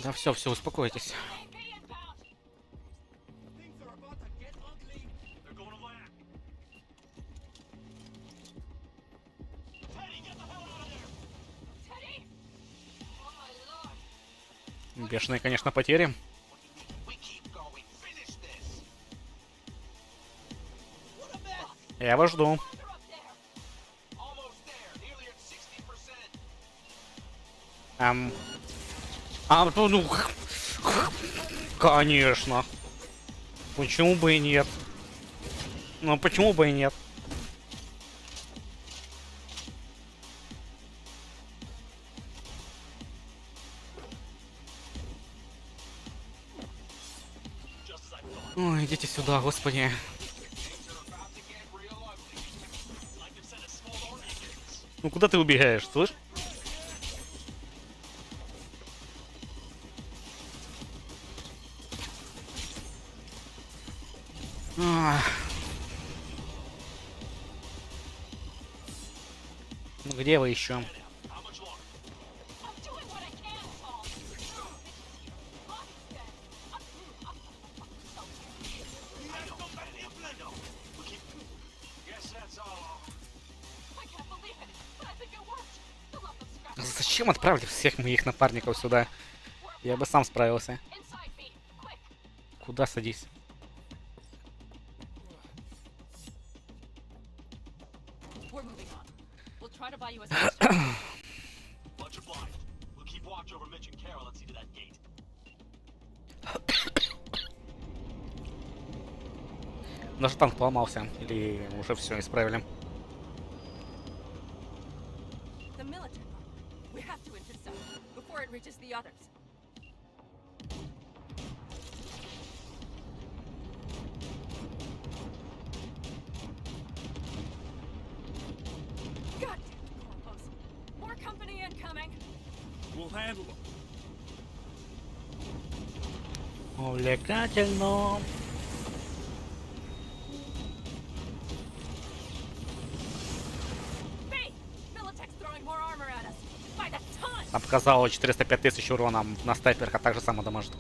Да все, успокойтесь. Бешеные, конечно, потери. Я вас жду. Ну, конечно. Почему бы и нет? Ну, почему бы и нет? Ой, идите сюда, господи. Ну, куда ты убегаешь, слышь? Ну где вы еще? Зачем отправили всех моих напарников сюда? Я бы сам справился. Куда садись? Даже танк поломался. Или уже все исправили? Увлекательно. Там показало 405 тысяч урона на снайперка, так же само дамажит.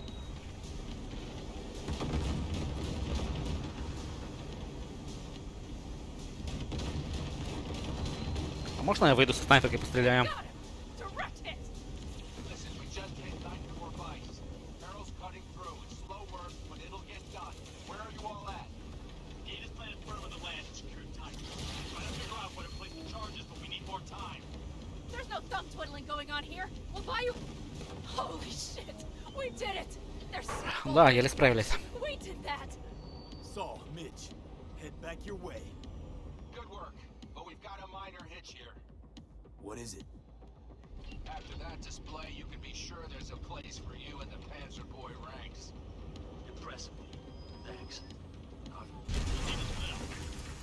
А можно я выйду со снайперкой и постреляю? Да, еле справились. So, Mitch, head back your way. Good work, but we've got a minor hitch here. What is it? After that display, you can be sure there's a place for you in the Panzer Boy ranks. Impressive. Thanks.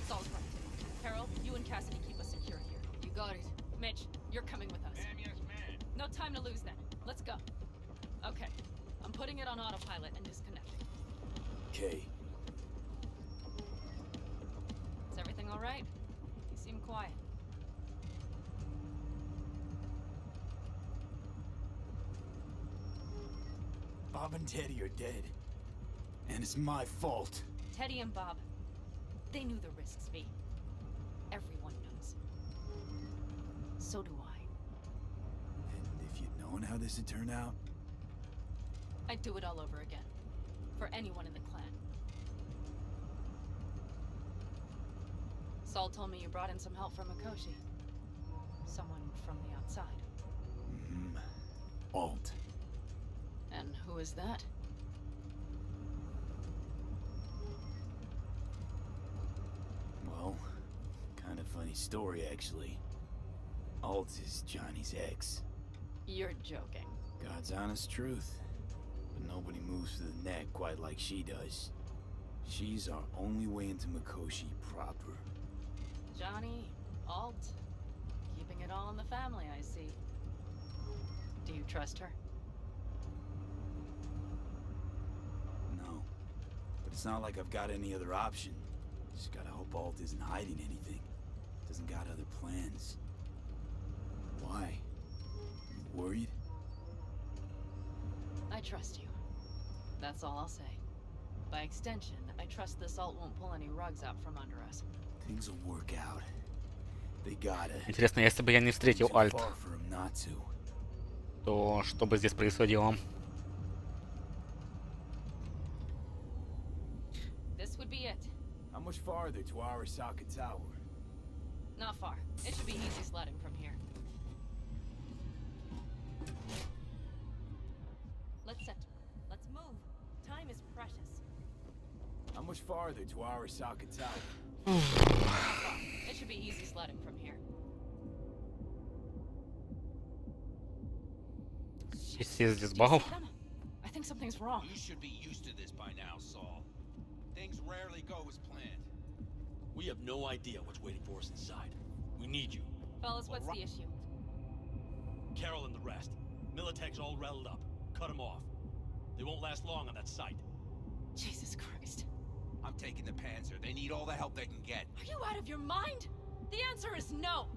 Saul's right. Carol, you and Cassidy keep us secure here. You got it. Mitch, you're coming with us. Ma'am, yes, ma'am. No time to lose then. Let's go. Okay. I'm putting it on autopilot and disconnecting. Okay. Is everything all right? You seem quiet. Bob and Teddy are dead. And it's my fault. Teddy and Bob, they knew the risks, V. Everyone knows. So do I. And if you'd known how this would turn out, I'd do it all over again. For anyone in the clan. Saul told me you brought in some help from Mikoshi. Someone from the outside. Alt. And who is that? Well, kind of funny story, actually. Alt is Johnny's ex. You're joking. God's honest truth. But nobody moves to the neck quite like she does. She's our only way into Mikoshi proper. Johnny, Alt, keeping it all in the family, I see. Do you trust her? No. But it's not like I've got any other option. Just gotta hope Alt isn't hiding anything. Doesn't got other plans. Why? You worried? I trust you. That's all I'll say. By extension, I trust this Alt won't pull any rugs out from under us. Things will work out. They gotta. Интересно, если бы я не встретил Альт, то что бы здесь происходило? This would be it. How much farther to Arasaka Tower? Not far. It should be easy sledding from here. Let's center. Let's move. Time is precious. How much farther to Arasaka Tower? It should be easy sledding from here. Здесь багов. I think something's wrong. You should be used to this by now, Saul. Things rarely go as planned. We have no idea what's waiting for us inside. We need you. Fellas, what's the issue? Carol and the rest. Militech's all rattled up. Cut them off. They won't last long on that site. Jesus Christ. I'm taking the Panzer. They need all the help they can get. Are you out of your mind? The answer is no.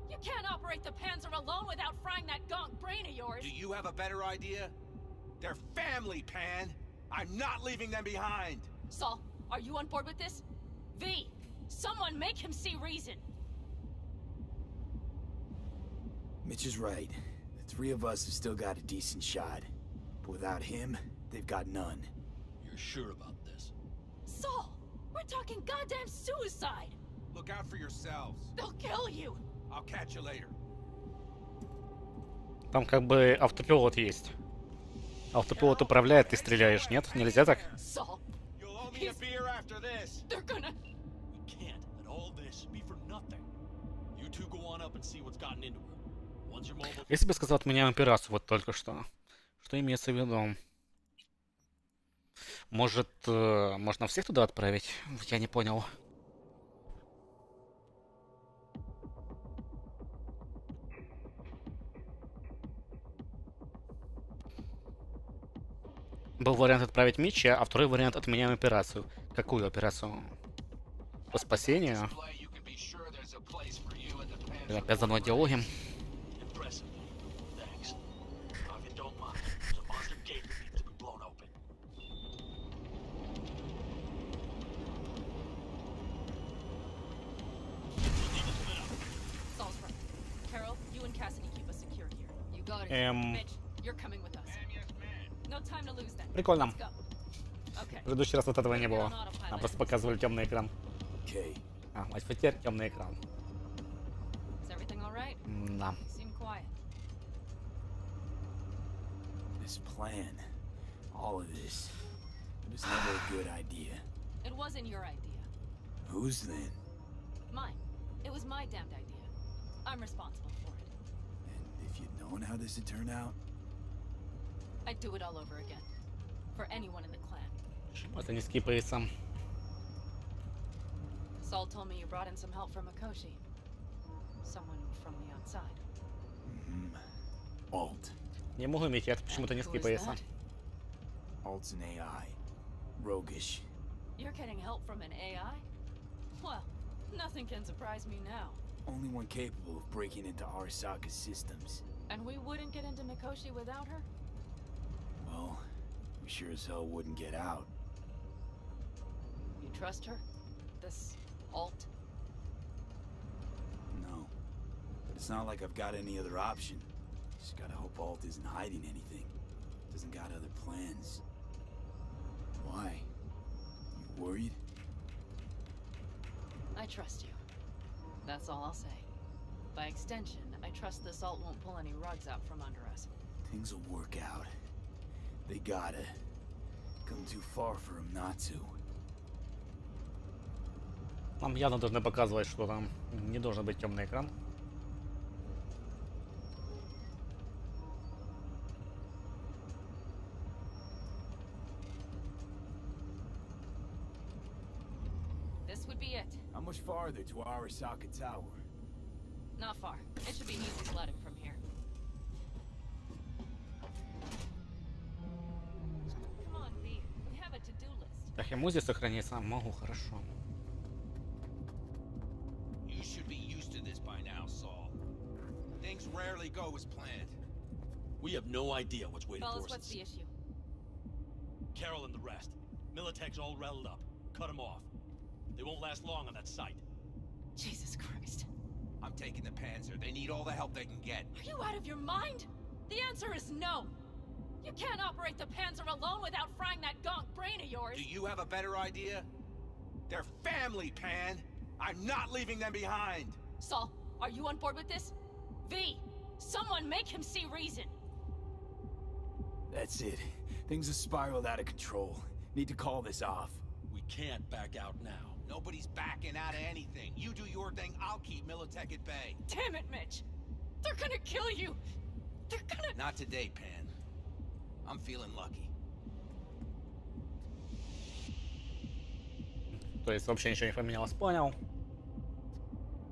You can't operate the Panzer alone without frying that gonk brain of yours. Do you have a better idea? They're family, Pan. I'm not leaving them behind. Saul, are you on board with this? V, someone make him see reason. Mitch is right. The three of us have still got a decent shot. But without him, they've got none. You're sure about this? Saul, we're talking goddamn suicide. Look out for yourselves. They'll kill you. I'll catch you later. Там как бы автопилот есть. Автопилот управляет, ты стреляешь, нет? Нельзя так? Saul, you'll owe me a beer after this. They're gonna. We can't let all this be for nothing. You two go on up and see what's gotten into her. Once you're mobile. Если бы сказал, отменяем операцию вот только что. Что имеется в виду? Может, можно всех туда отправить? Я не понял. Был вариант отправить Митча, а второй вариант отменяем операцию. Какую операцию? По спасению? Опять за мной диалоги. Прикольно. В предыдущий раз вот этого не было. Нам просто показывали темный экран. А, вот теперь темный экран. Да. This plan, all of this, it was never a good idea. It wasn't your idea. Whose then? Mine. It was my damned idea. I'm responsible for it. And if you'd known how this would turn out, I'd do it all over again. For anyone in the clan. Это не скипается. Saul told me you brought in some help from Mikoshi. Someone from the outside. Alt. Не могу иметь, это почему-то не скипается. Alt's an AI. Roguish. You're getting help from an AI? Well, nothing can surprise me now. Only one capable of breaking into Arasaka's systems. And we wouldn't get into Mikoshi without her? Well, we sure as hell wouldn't get out. You trust her? This Alt? No. But it's not like I've got any other option. Just gotta hope Alt isn't hiding anything. Doesn't got other plans. Why? You worried? I trust you. That's all I'll say. By extension, I trust this Alt won't pull any rugs out from under us. Things will work out. They gotta. Come too far for him not to. Нам явно должны показывать, что там не должен быть темный экран. This would be it. How much farther to Arasaka Tower? Not far. It should be easy sledding from here. Come on, V. We have a to-do list. Так, я могу здесь сохраниться? Могу, хорошо. You should be used to this by now, Saul. Things rarely go as planned. We have no idea what's waiting Fellas, for us. what's the issue? Carol and the rest. Militech's all riled up. Cut them off. They won't last long on that site. Jesus Christ. I'm taking the Panzer. They need all the help they can get. Are you out of your mind? The answer is no. You can't operate the Panzer alone without frying that gonk brain of yours. Do you have a better idea? They're family, Pan. I'm not leaving them behind. Saul, are you on board with this? V, someone make him see reason. That's it. Things have spiraled out of control. Need to call this off. We can't back out now. Nobody's backing out of anything. You do your thing, I'll keep Militech at bay. Damn it, Mitch. They're gonna kill you. They're gonna... Not today, Pan. I'm feeling lucky. То есть вообще ничего не поменялось, понял.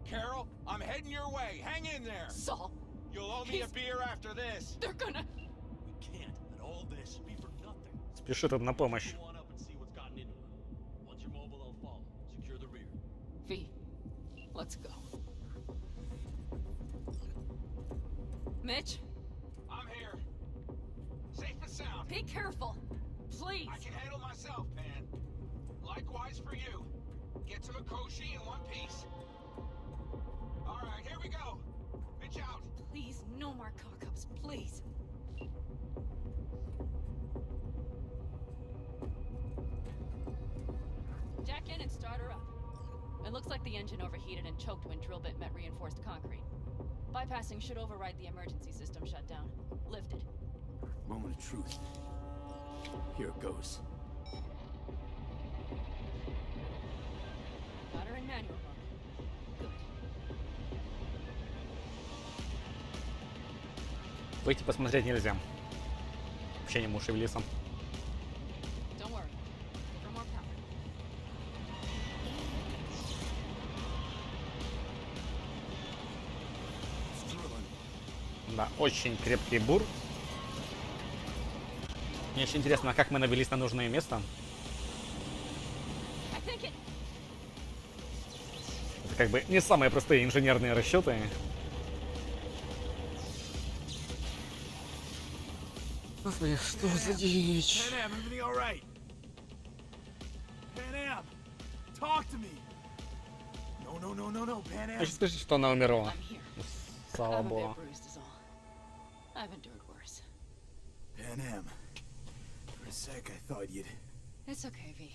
Carol, I'm heading your way. Hang in there. Saul. You'll owe me a beer after this. They're gonna... We can't let all this be for nothing. Спеши тут на помощь. Go on up and see what's gotten into them. Once you're mobile, they'll follow. Secure the rear. V, let's go. Mitch? I'm here. Safe and sound. Be careful. Please. I can handle myself, Pan. Likewise for you. Get to Mikoshi in one piece. All right, here we go. Pitch out. Please, no more cock-ups, please. Jack in and start her up. It looks like the engine overheated and choked when drill bit met reinforced concrete. Bypassing should override the emergency system shutdown. Lifted. Moment of truth. Here it goes. Got her in manual mode. Good. Выйти посмотреть нельзя. Вообще не могу шевелиться. Don't worry. Give her more power. Да, очень крепкий бур. Мне очень интересно, как мы навелись на нужное место. Это как бы не самые простые инженерные расчеты. Господи, что за дичь? Pan Am, everything all right? Pan Am, talk to me. No, Pan Am. Хочу сказать, что она умерла. Слава богу. I've endured worse. Pan Am, for a sec I thought you'd... It's okay, V.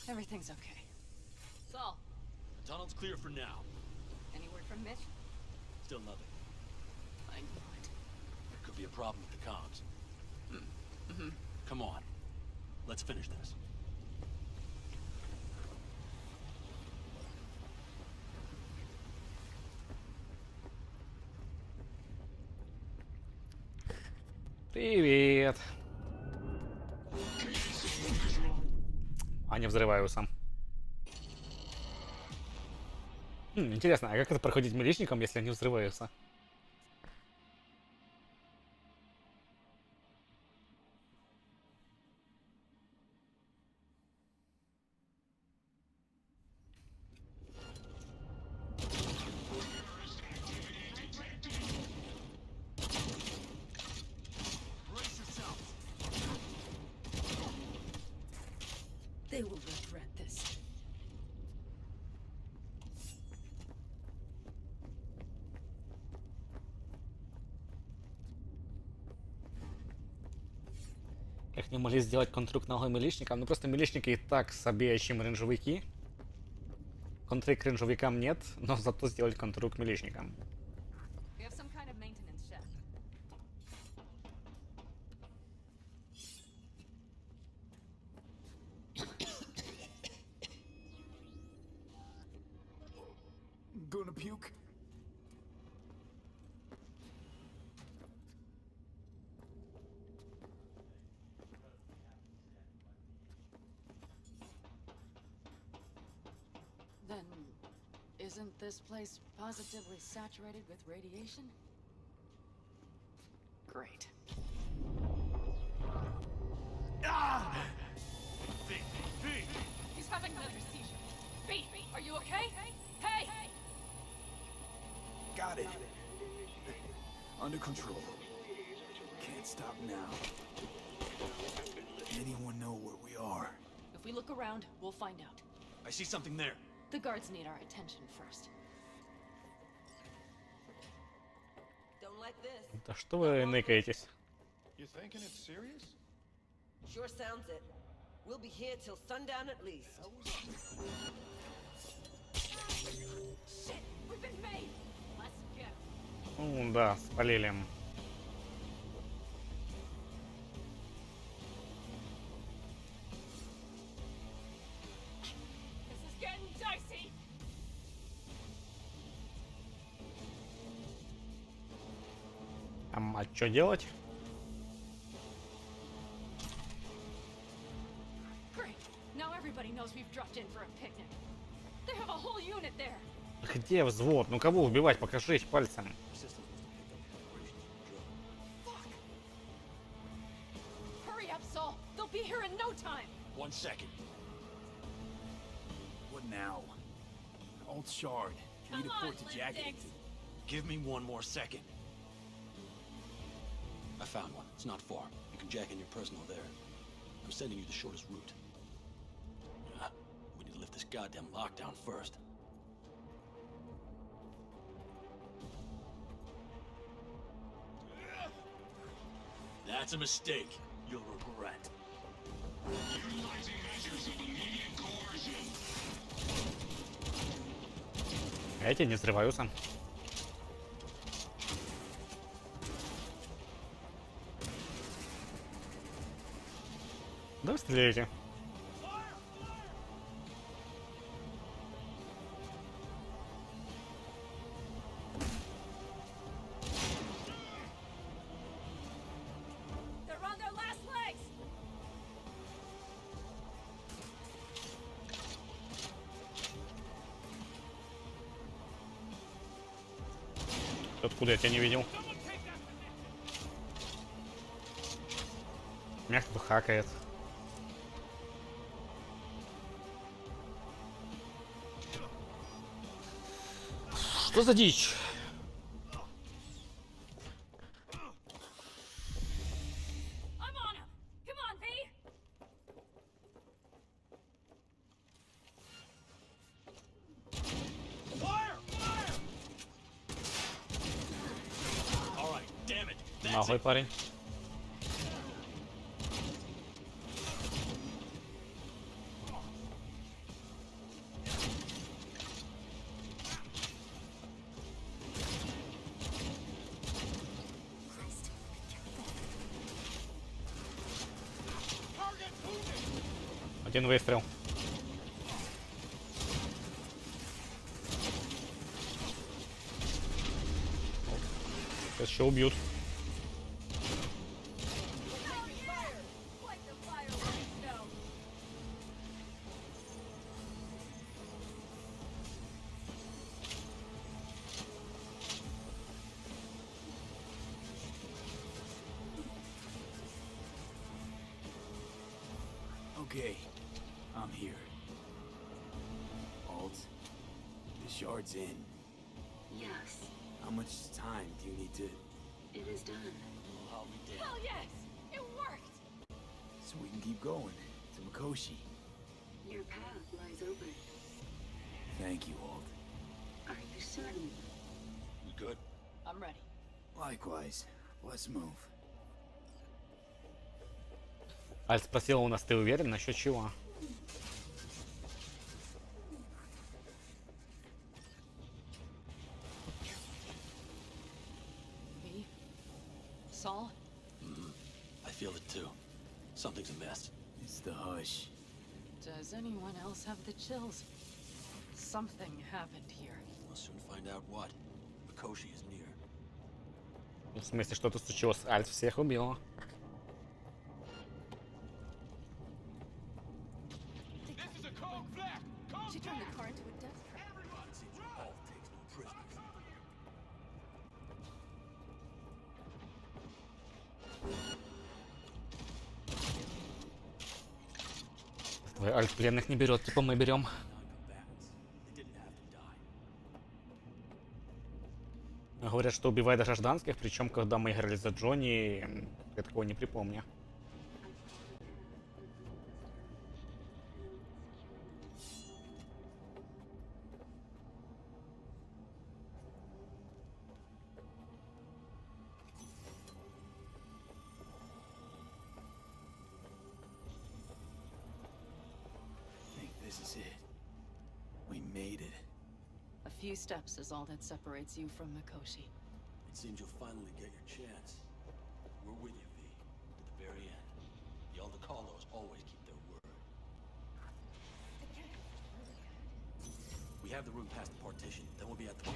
Everything's okay. Saul, The tunnel's clear for now. any word from Mitch? Still nothing. I knew it. There could be a problem with the comms. Come on. Let's finish this. Привет. А не взрываются. Интересно, а как это проходить миличникам, если они взрываются? They will regret this. Як не могли сделать контрук ногой миличникам? Ну просто миличники и так собі, чим ренжовики. Контры к ренжовикам нет, но зато сделать контрук миличникам. We have some kind of maintenance shaft. gonna puke? Then, isn't this place positively saturated with radiation? Great. Ah! He's having another seizure. B, are you okay? Hey! Got it. Under control. Can't stop now. Anyone know where we are? If we look around, we'll find out. I see something there. The guards need our attention first. Don't like this. Да что вы ныкаетесь? You thinking it's serious? Sure sounds it. We'll be here till sundown at least. Shit! We've been made! Let's go. Ну да, спалили. This is getting dicey! А что делать? Great! Now everybody knows we've dropped in for a picnic. They have a whole unit there. Где взвод? Ну кого убивать? Покажись пальцем. Hurry up, Saul! They'll be here in no time! 1 second. What now? Alt shard. We need a port to jack it into. Give me 1 more second. I found one. It's not far. You can jack in your personal there. I'm sending you the shortest route. We need to lift this goddamn lockdown first. That's a mistake. You'll regret. Utilizing measures of immediate coercion. Эти не взрываются. Да вы стреляете. They're on their last legs! Откуда я тебя не видел? Меня кто-то хакает. Что за дичь? I'm on him! Come on, V! All right, damn it. That's Нахуй, it. парень. Один выстрел. Сейчас еще убьют. Okay, I'm here. Alt, the shard's in. Yes, How much time do you need to... it is done. I'll be damned. Hell yes! It worked! So we can keep going to Mikoshi? Your path lies open. Thank you, Alt. Are you certain? You good? I'm ready. Likewise. Let's move. Аль спросила у нас, ты уверен насчет чего? V? Saul? I feel it too. Something's amiss. It's the hush. Does anyone else have the chills? Something happened here. We'll soon find out what. Mikoshi is near. В смысле, что-то случилось? Альт всех убила. She turned the car into a death trap. It seems all takes no prisoners. Твой альт пленных не берет, типа мы берем. Говорят, что убивает гражданских, причем когда мы играли за Джонни, я такого не припомню. This is it. We made it. A few steps is all that separates you from Mikoshi. It seems you'll finally get your chance. We're with you, V, to the very end. The Aldecalos always keep their word. We have the room past the partition, then we'll be at the door.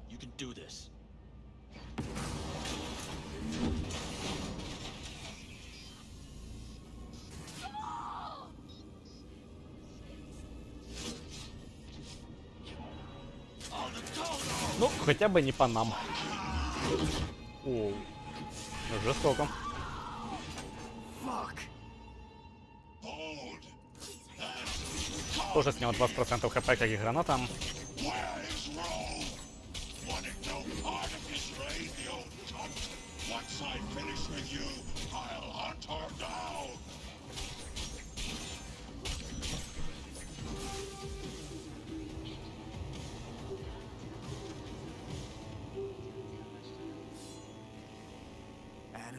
You can do this. Ну, хотя бы не по нам. О, жестоко. Тоже снял 20% хп, как и граната.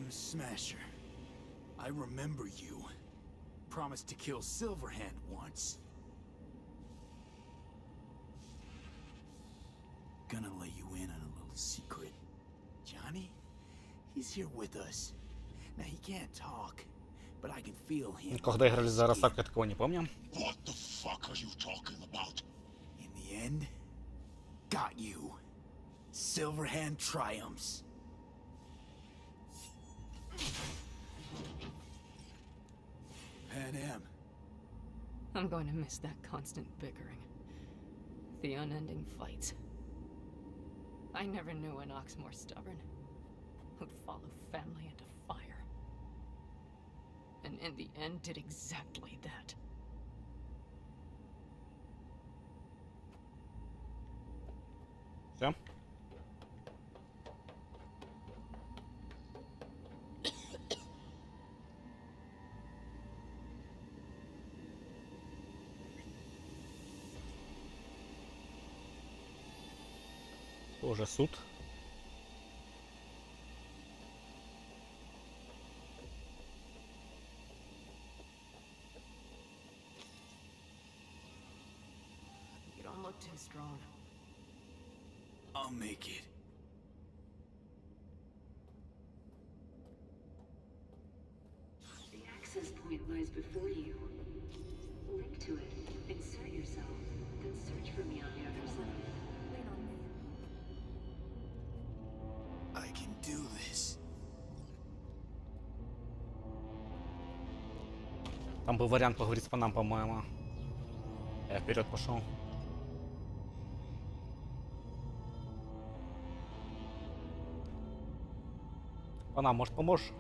Smasher. I remember you. Promised to kill Silverhand once. Gonna let you in on a little secret. Johnny? He's here with us. Now he can't talk, but I can feel him. Когда играли за Арасаку, я такого не помню. What the fuck are you talking about? In the end, got you. Silverhand triumphs. Pan Am. I'm going to miss that constant bickering. The unending fights. I never knew an ox more stubborn. Who'd follow family into fire. And in the end did exactly that. Всем? Тоже суд. You don't look too strong. I'll make it. The access point lies before you. Link to it, insert yourself, then search for me on the other side. Lean on me. I can do this. Там был вариант поговорить с панам, по-моему. Я вперед пошел. Панам, может, поможешь?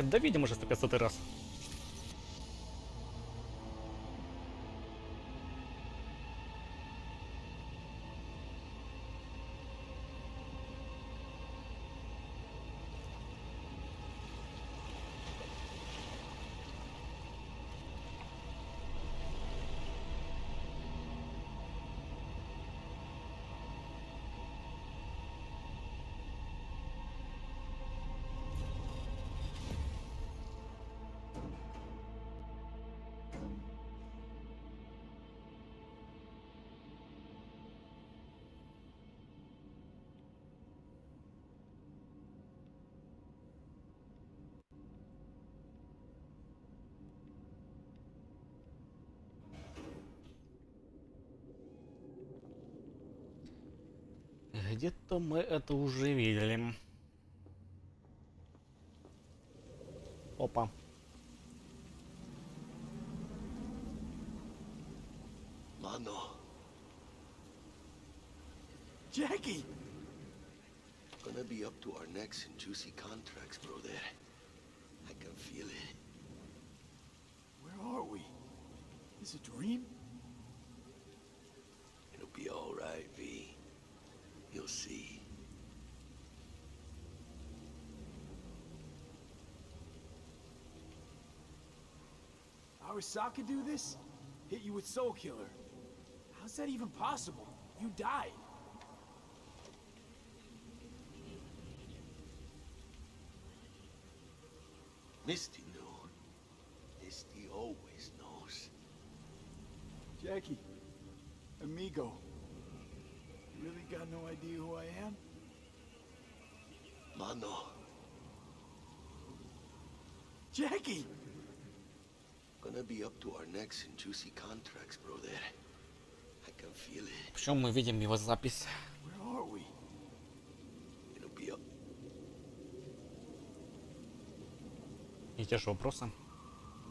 Да видим уже 100-500 раз. Где-то мы это уже видели. Опа. Mano. Jackie! Gonna be up to our necks in juicy contracts, brother. I can feel it. Where are we? Is it a dream? It'll be all right, V. You'll see. Arasaka do this? Hit you with Soul Killer. How's that even possible? You died. Misty knew. Misty always knows. Jackie, amigo, you really got no idea who I am? Mano. Jackie! Gonna be up to our necks in juicy contracts, brother. I can feel it. Причем мы видим его запись. Where are we? It'll be up. И те же вопросы.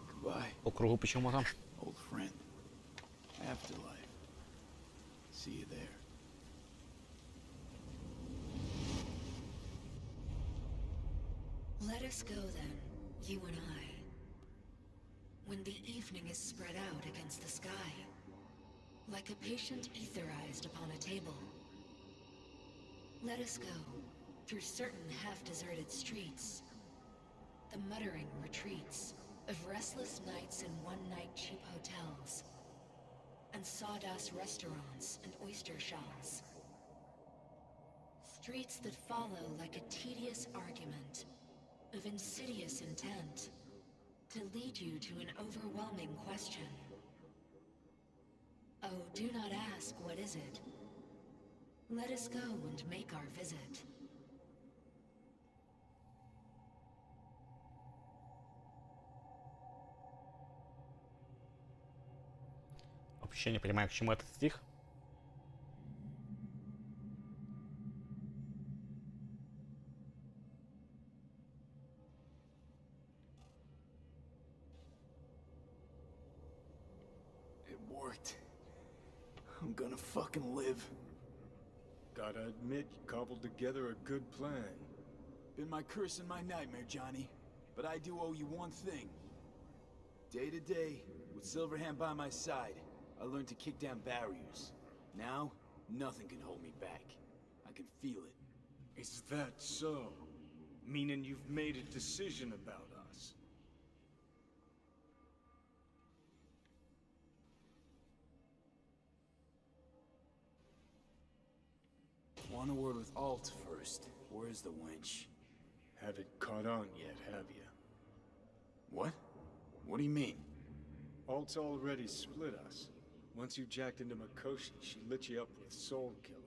Goodbye. По кругу почему-то. Old friend. Afterlife. See you there. Let us go then, you and I. When the evening is spread out against the sky, like a patient etherized upon a table. Let us go through certain half-deserted streets, the muttering retreats of restless nights in one-night cheap hotels, and sawdust restaurants and oyster shells. Streets that follow like a tedious argument of insidious intent to lead you to an overwhelming question. Oh, do not ask, what is it? Let us go and make our visit. Вообще не понимаю, к чему этот стих. It worked. I'm gonna fucking live. Gotta admit, you cobbled together a good plan. Been my curse and my nightmare, Johnny. But I do owe you one thing. Day to day, with Silverhand by my side, I learned to kick down barriers. Now, nothing can hold me back. I can feel it. Is that so? Meaning you've made a decision about us? Want a word with Alt first. Where's the wench? Haven't caught on yet, have you? What? What do you mean? Alt's already split us. Once you jacked into Mikoshi, she lit you up with Soul Killer.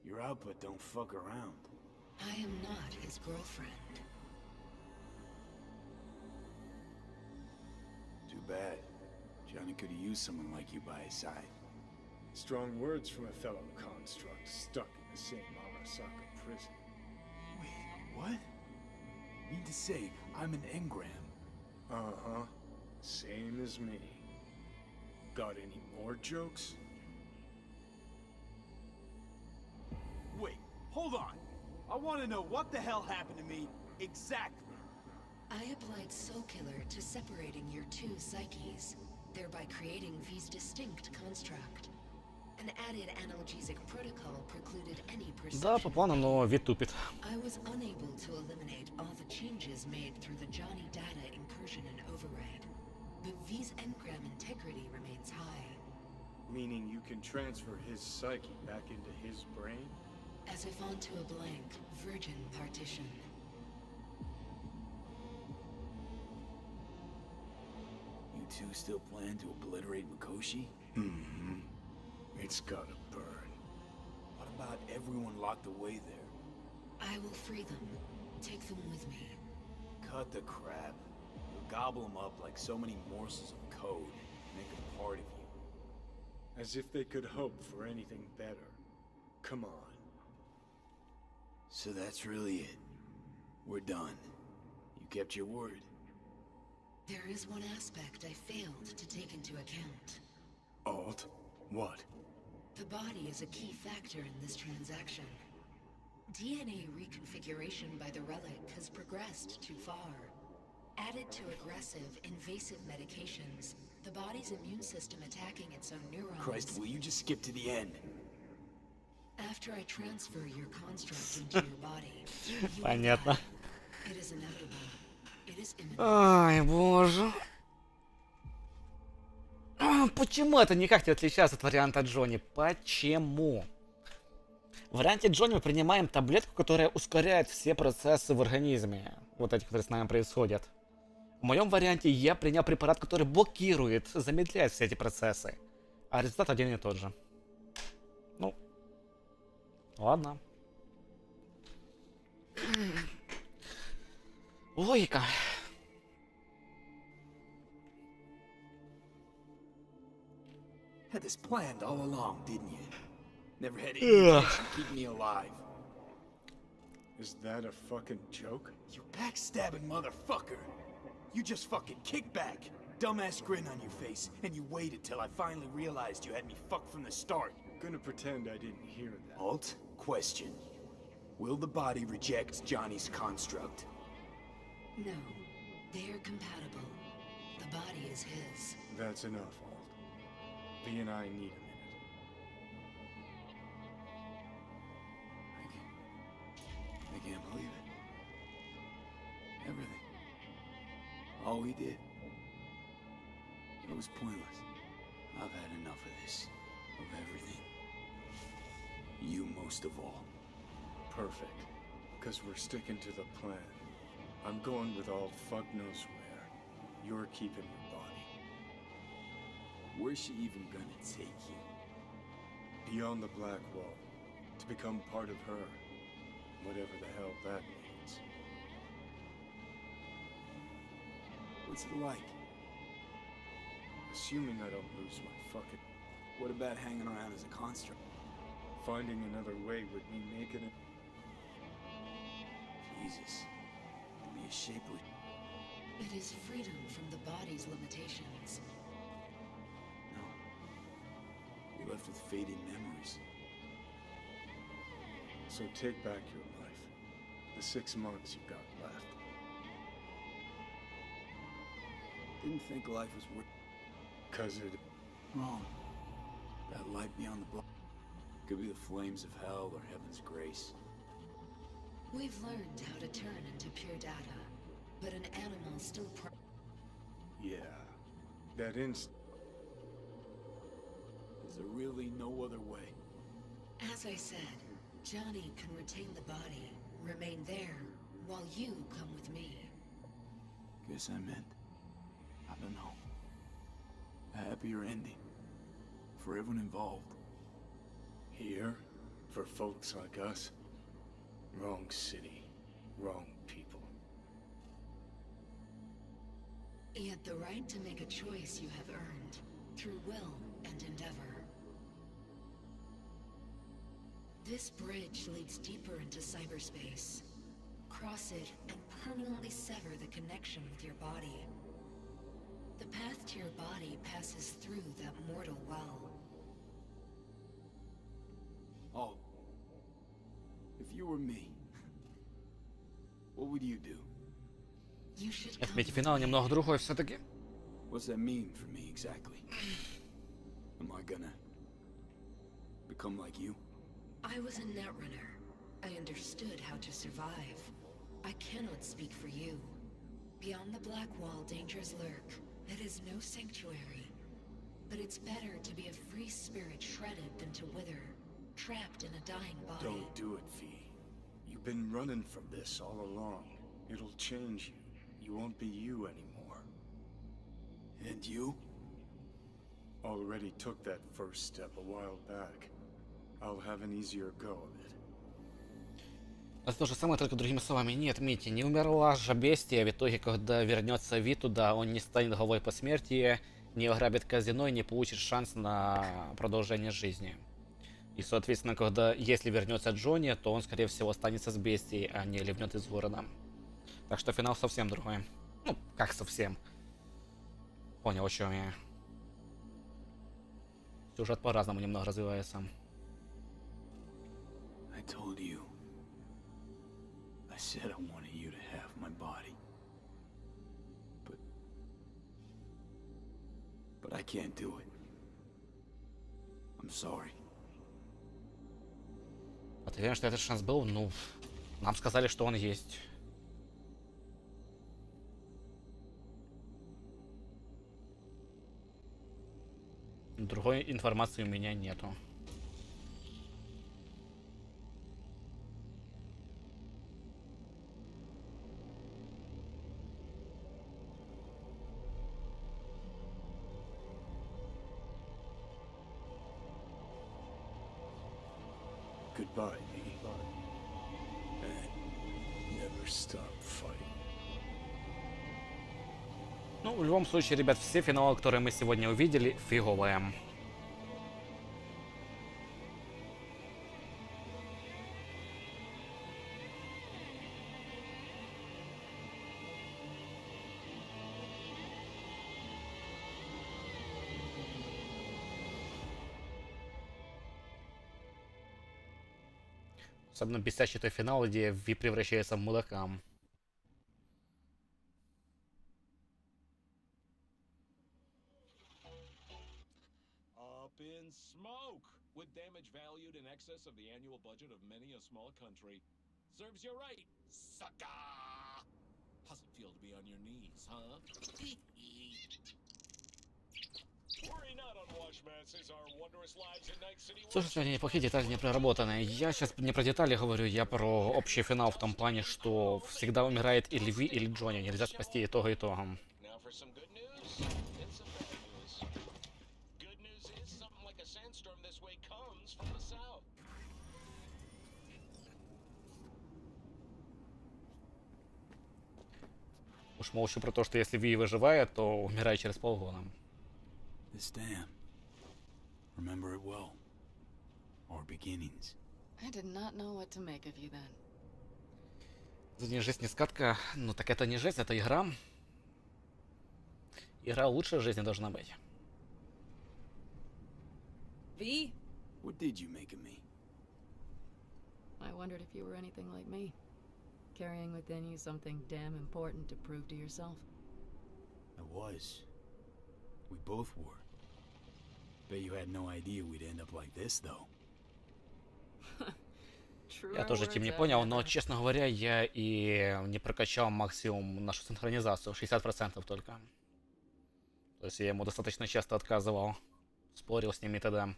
Your output don't fuck around. I am not his girlfriend. Too bad. Johnny could have used someone like you by his side. Strong words from a fellow construct stuck in the same Arasaka prison. Wait, what? Mean to say, I'm an engram. Uh-huh. Same as me. Got any more jokes? Wait, hold on. I want to know what the hell happened to me exactly. I applied Soul Killer to separating your two psyches, thereby creating V's distinct construct. An added analgesic protocol precluded any perception. Да, по плану, но вид тупит. I was unable to eliminate all the changes made through the Johnny data incursion and override. But V's engram integrity remains high. Meaning you can transfer his psyche back into his brain? As if onto a blank, virgin partition. You two still plan to obliterate Mikoshi? Mm-hmm. It's gotta burn. What about everyone locked away there? I will free them. Take them with me. Cut the crap. You'll gobble them up like so many morsels of code. Make them part of you. As if they could hope for anything better. Come on. So that's really it. We're done. You kept your word. There is one aspect I failed to take into account. Alt? What? The body is a key factor in this transaction. DNA reconfiguration by the relic has progressed too far. Added to aggressive, invasive medications, the body's immune system attacking its own neurons. Christ, will you just skip to the end? After I transfer your construct into your body, you Понятно. die. It is inevitable. It is imminent. Ай, боже. Почему это никак не отличается от варианта Джонни? Почему? В варианте Джонни мы принимаем таблетку, которая ускоряет все процессы в организме. Вот эти, которые с нами происходят. В моем варианте я принял препарат, который блокирует, замедляет все эти процессы. А результат один и тот же. Ну, ладно. Логика. Had this planned all along, didn't you? Never had any intention to keep me alive. Is that a fucking joke? You backstabbing motherfucker! You just fucking kick back, dumbass grin on your face, and you waited till I finally realized you had me fucked from the start. Gonna pretend I didn't hear that. Alt, question. Will the body reject Johnny's construct? No, they are compatible. The body is his. That's enough, Alt. V and I need a minute. I can't believe it. Everything. All we did. It was pointless. I've had enough of this. Of everything. You most of all. Perfect. Because we're sticking to the plan. I'm going with Alt fuck knows where. You're keeping your body. Where's she even gonna take you? Beyond the black wall. To become part of her. Whatever the hell that means. What's it like? Assuming I don't lose my fucking... What about hanging around as a construct? Finding another way would mean making it... Jesus. To be a shapely... It is freedom from the body's limitations. No. You're left with fading memories. So take back your life. The 6 months you got left. Didn't think life was worth... 'Cause it... Wrong. That light beyond the block could be the flames of hell or heaven's grace. We've learned how to turn into pure data, but an animal still Yeah. That inst... Is there really no other way? As I said, Johnny can retain the body, remain there, while you come with me. Guess I meant... I don't know. A happier ending. For everyone involved. Here? For folks like us? Wrong city. Wrong people. Yet the right to make a choice you have earned, through will and endeavor. This bridge leads deeper into cyberspace. Cross it and permanently sever the connection with your body. The path to your body passes through that mortal well. Oh. If you were me, what would you do? You should Отметьте, финал немного другой все-таки. What's that mean for me exactly? Am I gonna become like you? I was a netrunner. I understood how to survive. I cannot speak for you. Beyond the black wall, dangers lurk. It is no sanctuary. But it's better to be a free spirit shredded than to wither, trapped in a dying body. Don't do it, V. You've been running from this all along. It'll change you. You won't be you anymore. And you? Already took that first step a while back. I'll have an easier go of it. Это то же самое, только другими словами. Нет, Мити, не умерла же бестия. В итоге, когда вернется Ви туда, он не станет головой по смерти, не ограбит казино и не получит шанс на продолжение жизни. И, соответственно, когда, если вернется Джонни, то он, скорее всего, останется с бестией, а не ливнет из города. Так что финал совсем другой. Ну, как совсем. Понял, о чем я. Сюжет по-разному немного развивается. I told you. I said I wanted you to have my body. But I can't do it. I'm sorry. А ты уверен, что этот шанс был? Ну, нам сказали, что он есть. Другой информации у меня нету. Goodbye, me. And never stop fighting. Ну, в любом случае, ребят, все финалы, которые мы сегодня увидели, фиговые. Особенно бесящий той финал, где Ви превращается в мудака. Up in smoke! With damage valued in excess of the annual budget of many a small country. Serves you right, sucker! How's it feel to be on your knees, huh? Слушайте, они неплохие детали не проработанные. Я сейчас не про детали говорю, я про общий финал в том плане, что всегда умирает или Ви, или Джонни. Нельзя спасти итога итогом. Уж молчу про то, что если Ви выживает, то умирает через полгода. This dam. Remember it well. Our beginnings. I did not know what to make of you then. Это не жесть, не скатка. Ну так это не жесть, это игра. Игра лучше жизни должна быть. V? What did you make of me? I wondered if you were anything like me. Carrying within you something damn important to prove to yourself. I was. We both were. Bet you had no idea we'd end up like this, though. Я тоже этим не понял, но, честно говоря, я и не прокачал максимум нашу синхронизацию, 60% только. То есть я ему достаточно часто отказывал, спорил с ним и т.д.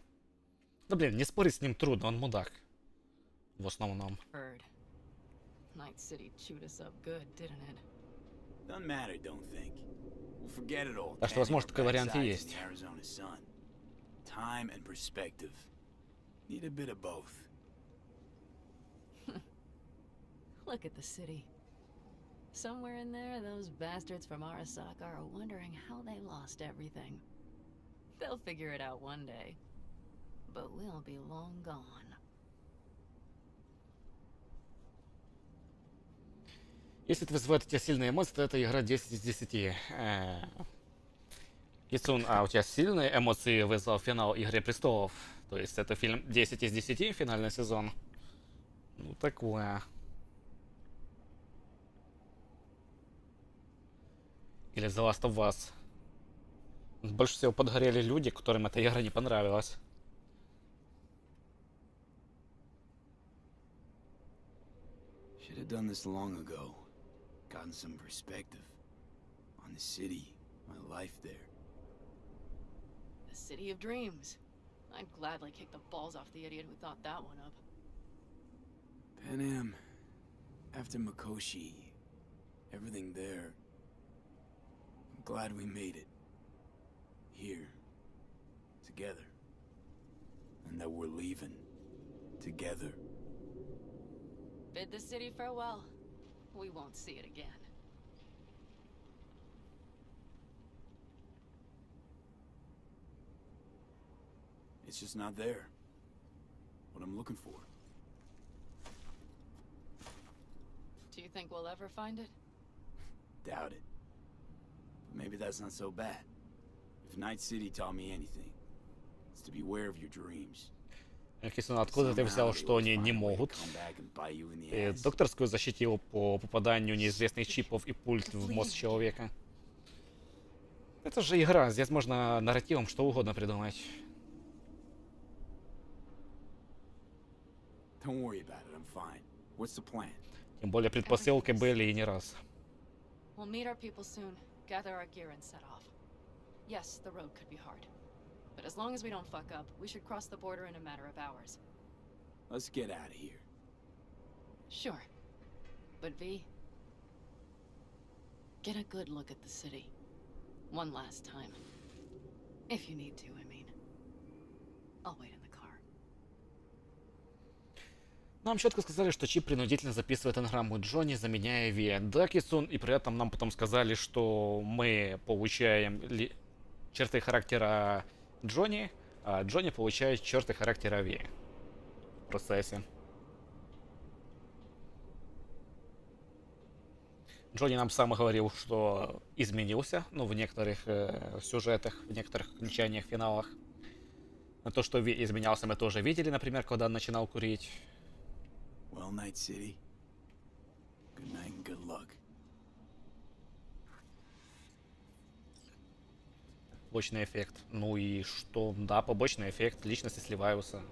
Да блин, не спорить с ним трудно, он мудак. В основном. Night City chewed us up good, didn't it? Doesn't matter, don't think. We'll forget it all. Так что, возможно, такой вариант и есть. Time and perspective. Need a bit of both. Look at the city. Somewhere in there, those bastards from Arasaka are wondering how they lost everything. They'll figure it out one day. But we'll be long gone. Если это вызывает у тебя сильные эмоции, то это игра 10 из 10. Кицун, а у тебя сильные эмоции вызвал финал Игры Престолов? То есть это фильм 10 из 10, финальный сезон? Ну, такое. Или The Last of Us. Больше всего подгорели люди, которым эта игра не понравилась. Should have done this long ago. Gotten some perspective on the city, my life there. The City of Dreams. I'd gladly kick the balls off the idiot who thought that one up. Pan after Mikoshi, everything there. I'm glad we made it. Here. Together. And that we're leaving. Together. Bid the city farewell. We won't see it again. It's just not there. what I'm looking for. Do you think we'll ever find it? Doubt it. But maybe that's not so bad. If Night City taught me anything, it's to beware of your dreams. Кисон, откуда ты взял, что они не могут? И докторскую защитил по попаданию неизвестных чипов и пульт в мозг человека. Это же игра, здесь можно нарративом что угодно придумать. Don't worry about it, I'm fine. What's the plan? Тем более предпосылки были и не раз. We'll meet our people soon, gather our gear and set off. Yes, the road could be hard. But as long as we don't fuck up, we should cross the border in a matter of hours. Let's get out of here. Sure. But V, get a good look at the city. One last time. If you need to, I mean. I'll wait in the car. Нам четко сказали, что чип принудительно записывает энаграмму Джонни, заменяя Ви. Да, Кисун, и при этом нам потом сказали, что мы получаем черты характера Джонни, а Джонни получает черты характера Ви в процессе. Джонни нам сам говорил, что изменился, ну, в некоторых сюжетах, в некоторых окончаниях, финалах. Но то, что Ви изменялся, мы тоже видели, например, когда он начинал курить. Well, Night City. Good night and good luck. Побочный эффект. Ну и что? Да, побочный эффект. Личности сливаются.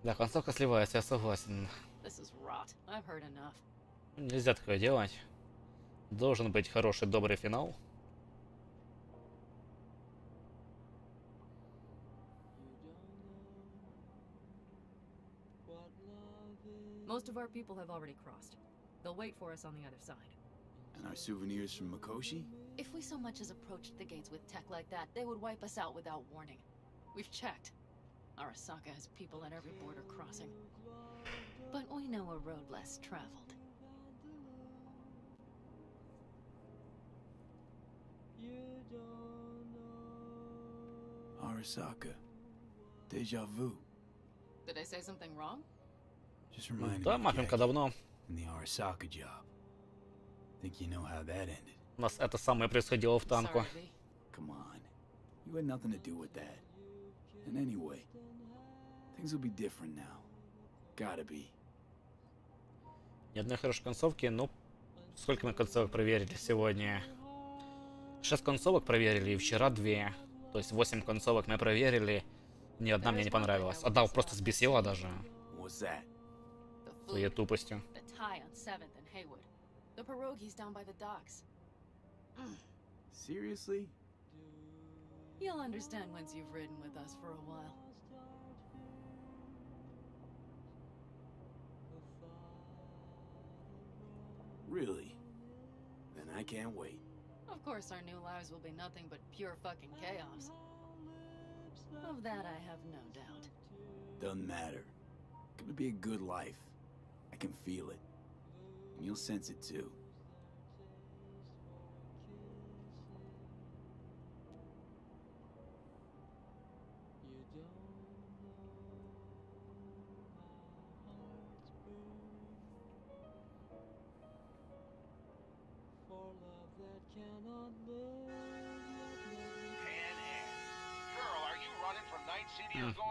Да, концовка сливается, я согласен. Нельзя такое делать. Должен быть хороший, добрый финал. Most of our people have already crossed. They'll wait for us on the other side. And our souvenirs from Mikoshi? If we so much as approached the gates with tech like that, they would wipe us out without warning. We've checked. Arasaka has people at every border crossing. But we know a road less traveled. Arasaka. Deja vu. Did I say something wrong? Just reminded Да, мафимка давно. in the Arasaka job. Think you know how that ended? У нас это самое происходило в танку. Come on. You had nothing to do with that. And anyway, things will be different now. Gotta be. Ни одной хорошей концовки, ну, сколько мы концовок проверили сегодня? 6 концовок проверили, и вчера 2. То есть 8 концовок мы проверили, ни одна мне не понравилась. Одна просто сбесила даже. Своей тупостью. Seriously? You'll understand once you've ridden with us for a while. Really? Then I can't wait. Of course, our new lives will be nothing but pure fucking chaos. Of that, I have no doubt. Doesn't matter. Gonna be a good life. I can feel it. And you'll sense it too.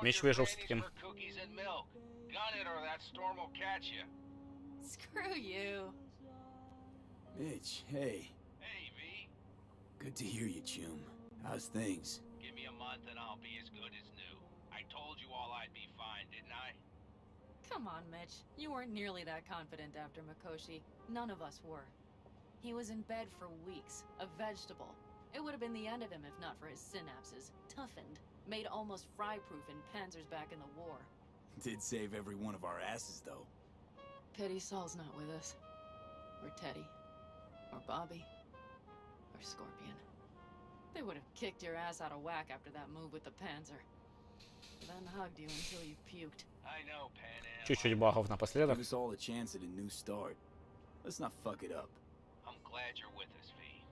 Меч выжил все-таки. Screw you. Mitch, hey. Hey, V. Good to hear you, chum. How's things? Give me a month and I'll be as good as new. I told you all I'd be fine, didn't I? Come on, Mitch. You weren't nearly that confident after Mikoshi. None of us were. He was in bed for weeks, a vegetable. It would have been the end of him if not for his synapses, toughened. Made almost fry-proof in panzers back in the war. Did save every one of our asses, though. Pity Saul's not with us. Or Teddy. Or Bobby. Or Scorpion. They would have kicked your ass out of whack after that move with the Panzer. Then hugged you until you puked. I know, Pan Am. Чуть-чуть багов напоследок. Give us all a chance at a new start. Let's not fuck it up. I'm glad you're with us, V.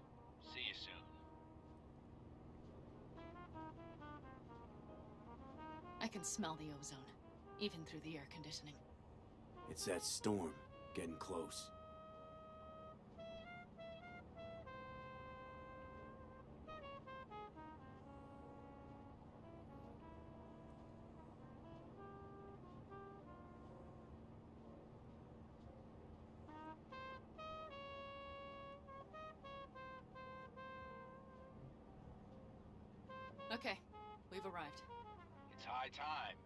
See you soon. I can smell the ozone, even through the air conditioning. It's that storm getting close. Okay, we've arrived. It's high time.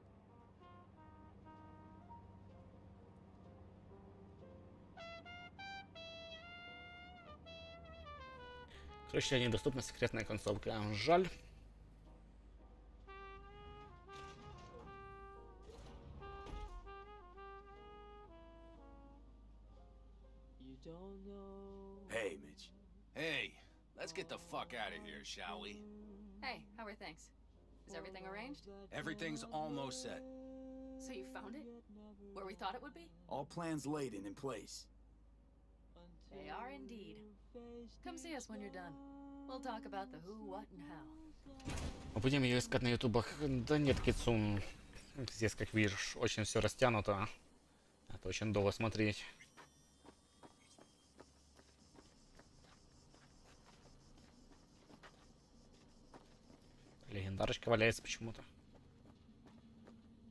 К сожалению, недоступна секретная концовка. Жаль. Hey, Mitch. Hey, let's get the fuck out of here, shall we? Hey, how are things? Is everything arranged? Everything's almost set. So you found it? Where we thought it would be? All plans laid and in place. They are indeed. Come see us when you're done. We'll talk about the who, what, and how. Мы будем ее искать на ютубах. Да нет, Кицун. Здесь, как видишь, очень все растянуто. Это очень долго смотреть. Легендарочка валяется почему-то.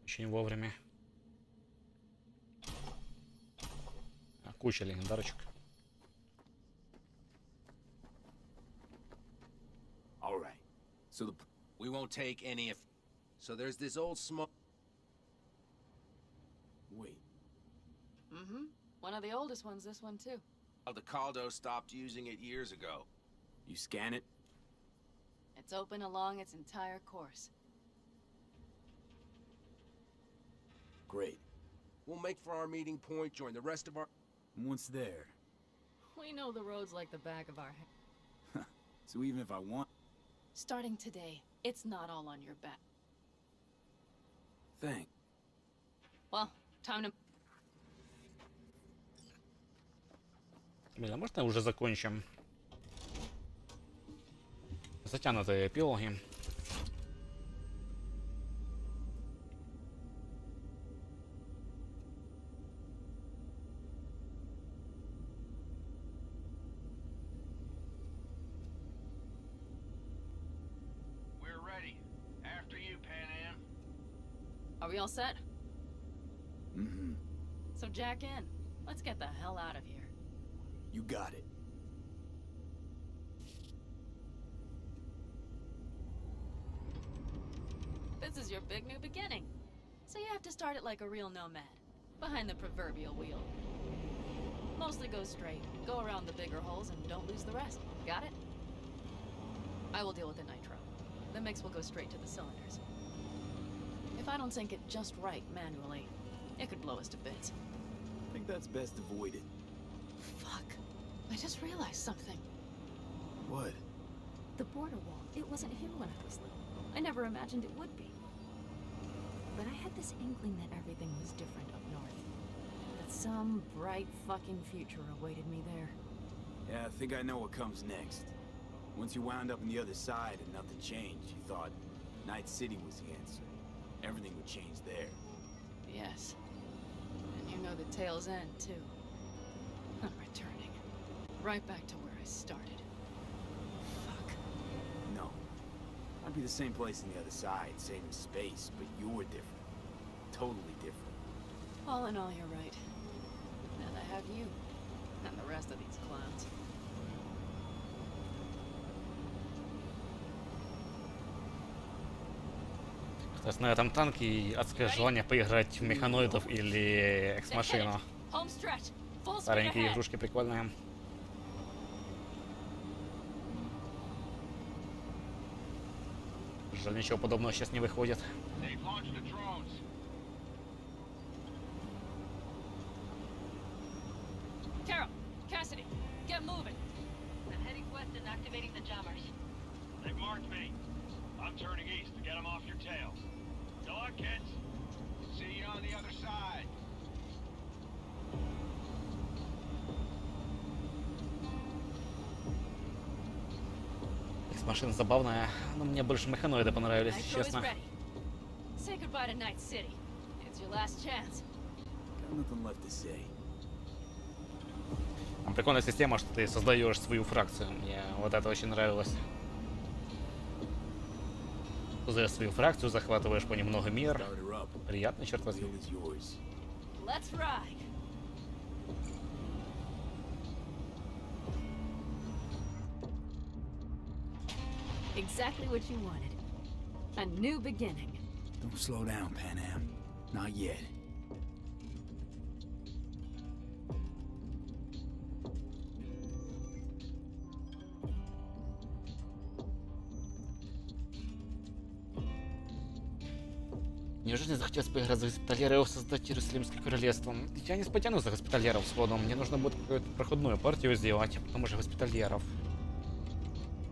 Очень вовремя. Куча легендарочек. All right. So we won't take any if. So there's this old smoke. Wait. Mm-hmm. One of the oldest ones, this one too. The Caldo stopped using it years ago. You scan it? It's open along its entire course. Great. We'll make for our meeting point, join the rest of our... Once there. We know the roads like the back of our head. So even if I want... Starting today, it's not all on your back. Thanks. Well, time to... Блин, а можно уже закончим? Затянутые эпилоги. We're ready. After you, Pan Am. Are we all set? Mm-hmm. So jack in. Let's get the hell out of here. You got it. This is your big new beginning. So you have to start it like a real nomad. Behind the proverbial wheel. Mostly go straight, go around the bigger holes, and don't lose the rest. Got it? I will deal with the nitro. The mix will go straight to the cylinders. If I don't sync it just right manually, it could blow us to bits. I think that's best avoided. Fuck. I just realized something. What? The border wall, it wasn't here when I was little. I never imagined it would be. But I had this inkling that everything was different up north. That some bright fucking future awaited me there. Yeah, I think I know what comes next. Once you wound up on the other side and nothing changed, you thought Night City was the answer. Everything would change there. Yes. And you know the tale's end, too. I'm returning. Right back to where I started. Fuck. No. I'd be the same place on the other side, saving space, but you're different. Totally different. All in all, you're right. And I have you. And the rest of these clowns. То есть на этом танке адское желание поиграть в механоидов или экс-машину. Старенькие игрушки прикольные. Жаль, ничего подобного сейчас не выходит. Carol, Cassidy, get moving. I'm heading west and activating the jammers. They've marked me. I'm turning east to get them off your tail. Good luck, kids. See you on the other side. Машина забавная, но мне больше механоиды понравились, честно. Say goodbye to Night City. It's your last chance. Got nothing left to say. Там прикольная система, что ты создаешь свою фракцию. Мне вот это очень нравилось. Создаешь свою фракцию, захватываешь понемногу мир. Приятно, черт возьми. Let's ride. Exactly what you wanted. A new beginning. Don't slow down, Pan Am. Not yet. Неужели захотелось поиграть за госпитальеров, создать Иерусалимское королевство? Я не спотяну за госпитальеров сходу. Мне нужно будет какую-то проходную партию сделать, а потом уже госпитальеров.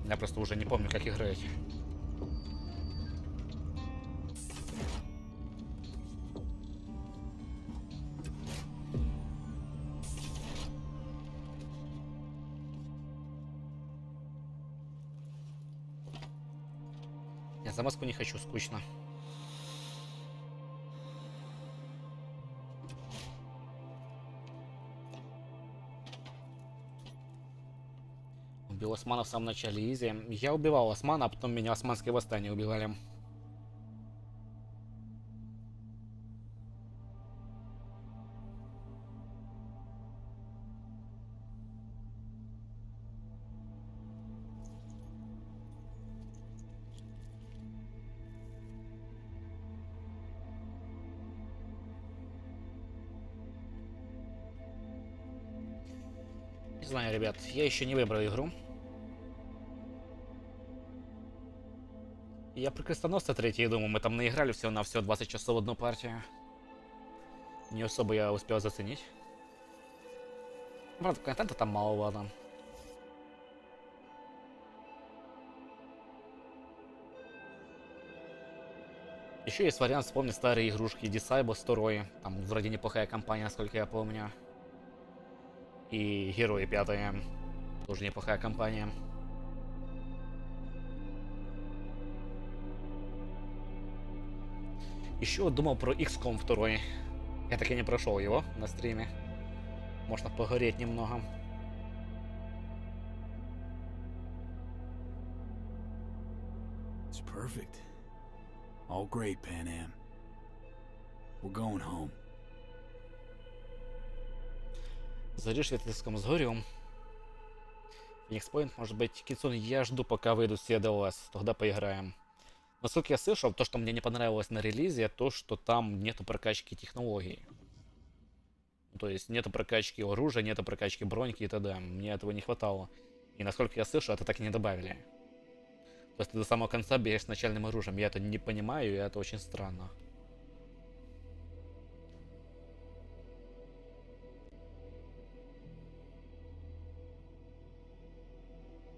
Я просто уже не помню, как играть. Я за Москву не хочу, скучно. Убил османа в самом начале изи. Я убивал османа, а потом меня османское восстание убивали. Не знаю, ребят, я еще не выбрал игру. Я про крестоносца третий думаю, мы там наиграли всего на все 20 часов одну партию. Не особо я успел заценить. Правда, контента там мало было. Еще есть вариант вспомнить старые игрушки Disciples 2. Там вроде неплохая компания, насколько я помню. И Герои 5. Тоже неплохая компания. Еще думал про XCOM 2. Я так и не прошел его на стриме. Можно погореть немного. It's perfect. All great, Pan Am. We're going home. Заришь в Ветлицком с горем. Феникс Пойнт, может быть, Китсун, я жду, пока выйдут все DLS. Тогда поиграем. Насколько я слышал, то, что мне не понравилось на релизе, то, что там нету прокачки технологий. То есть нету прокачки оружия, нету прокачки броньки и т.д. Мне этого не хватало. И насколько я слышал, это так и не добавили. То есть ты до самого конца бегаешь с начальным оружием. Я это не понимаю, и это очень странно.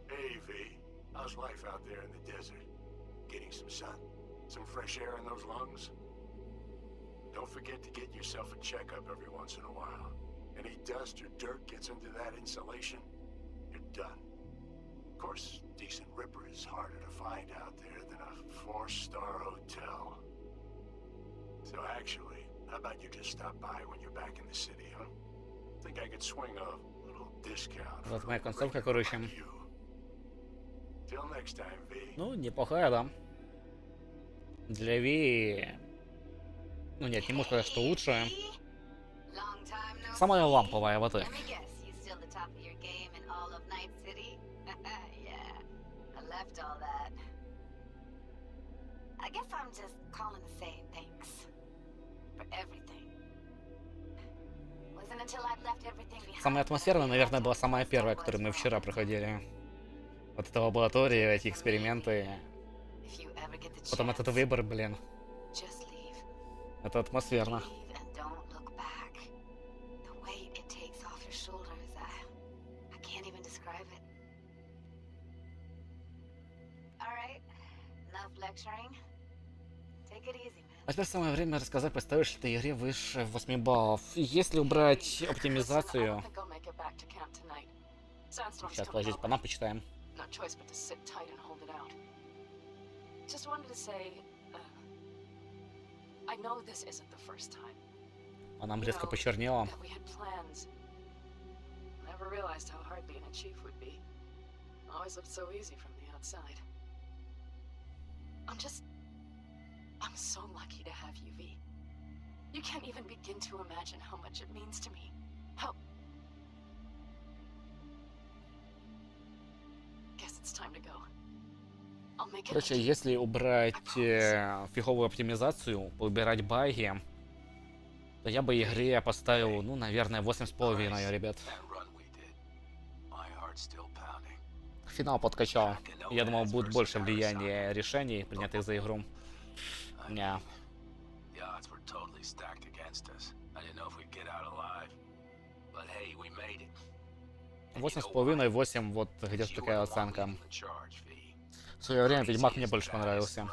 Hey, V. How's life out there in the desert? Getting some sun? Some fresh air in those lungs? Don't forget to get yourself a checkup every once in a while. Any dust or dirt gets into that insulation, you're done. Of course, decent ripper is harder to find out there than a 4-star hotel. So actually, how about you just stop by when you're back in the city, huh? Think I could swing a little discount. Вот моя концовка, короче. Till next time, V. Ну, неплохая, да. Для Ви... Ну нет, не могу сказать, что лучшая. Самая ламповая вот эта. Самая атмосферная, наверное, была самая первая, которую мы вчера проходили. Вот эта лаборатория, эти эксперименты. Потом этот выбор, блин. Just leave. Это атмосферно. Leave and don't look back. The weight it takes off your shoulders, I can't even describe it. All right, enough lecturing. Take it easy, man. А теперь самое время рассказать, поставишь ли ты игре выше 8 баллов. Если убрать оптимизацию... Сейчас, подождите, по нам почитаем. No choice but to sit tight and hold it out. Just wanted to say, I know this isn't the first time. По нам резко почернело. That we had plans. Never realized how hard being a chief would be. Always looked so easy from the outside. I'm so lucky to have you, V. You can't even begin to imagine how much it means to me. How... Guess it's time to go. I'll make it. Короче, если убрать фиговую оптимизацию, поубирать баги, то я бы игре поставил, ну, наверное, 8,5, ребят. Финал подкачал. Я думал, будет больше влияния решений, принятых за игру. Не. 8,5, 8, вот где-то такая оценка. В свое время Ведьмак мне больше понравился.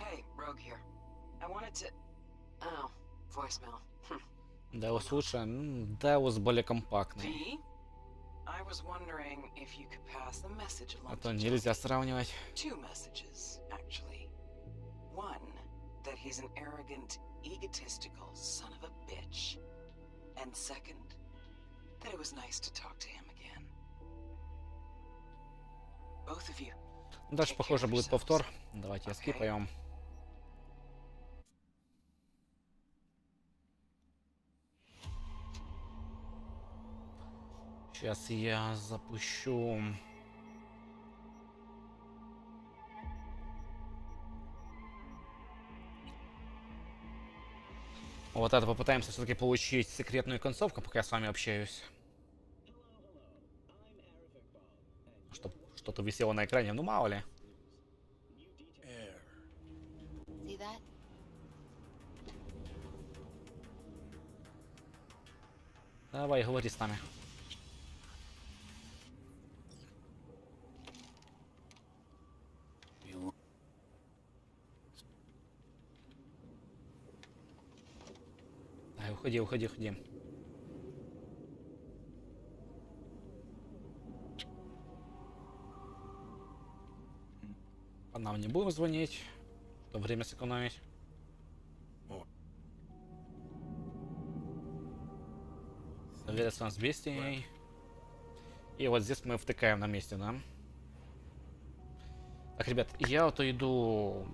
Hey, Rogue here. I wanted to... Oh, voicemail. Deus лучше, Deus более компактный. V? I was wondering if you could pass the message along. А то нельзя сравнивать. Two messages, actually. One, that he's an arrogant, egotistical son of a bitch. And second, that it was nice to talk to him again. Both of you. Дальше, похоже, будет повтор. Давайте скипаем. Сейчас я запущу. Вот это попытаемся все-таки получить секретную концовку, пока я с вами общаюсь. Чтоб что-то висело на экране, ну мало ли. Давай, говори с нами. Ай, уходи, уходи, уходи. А нам не будем звонить, то время сэкономить. Соответственно, с бестией. И вот здесь мы втыкаем на месте, да? Так, ребят, я вот иду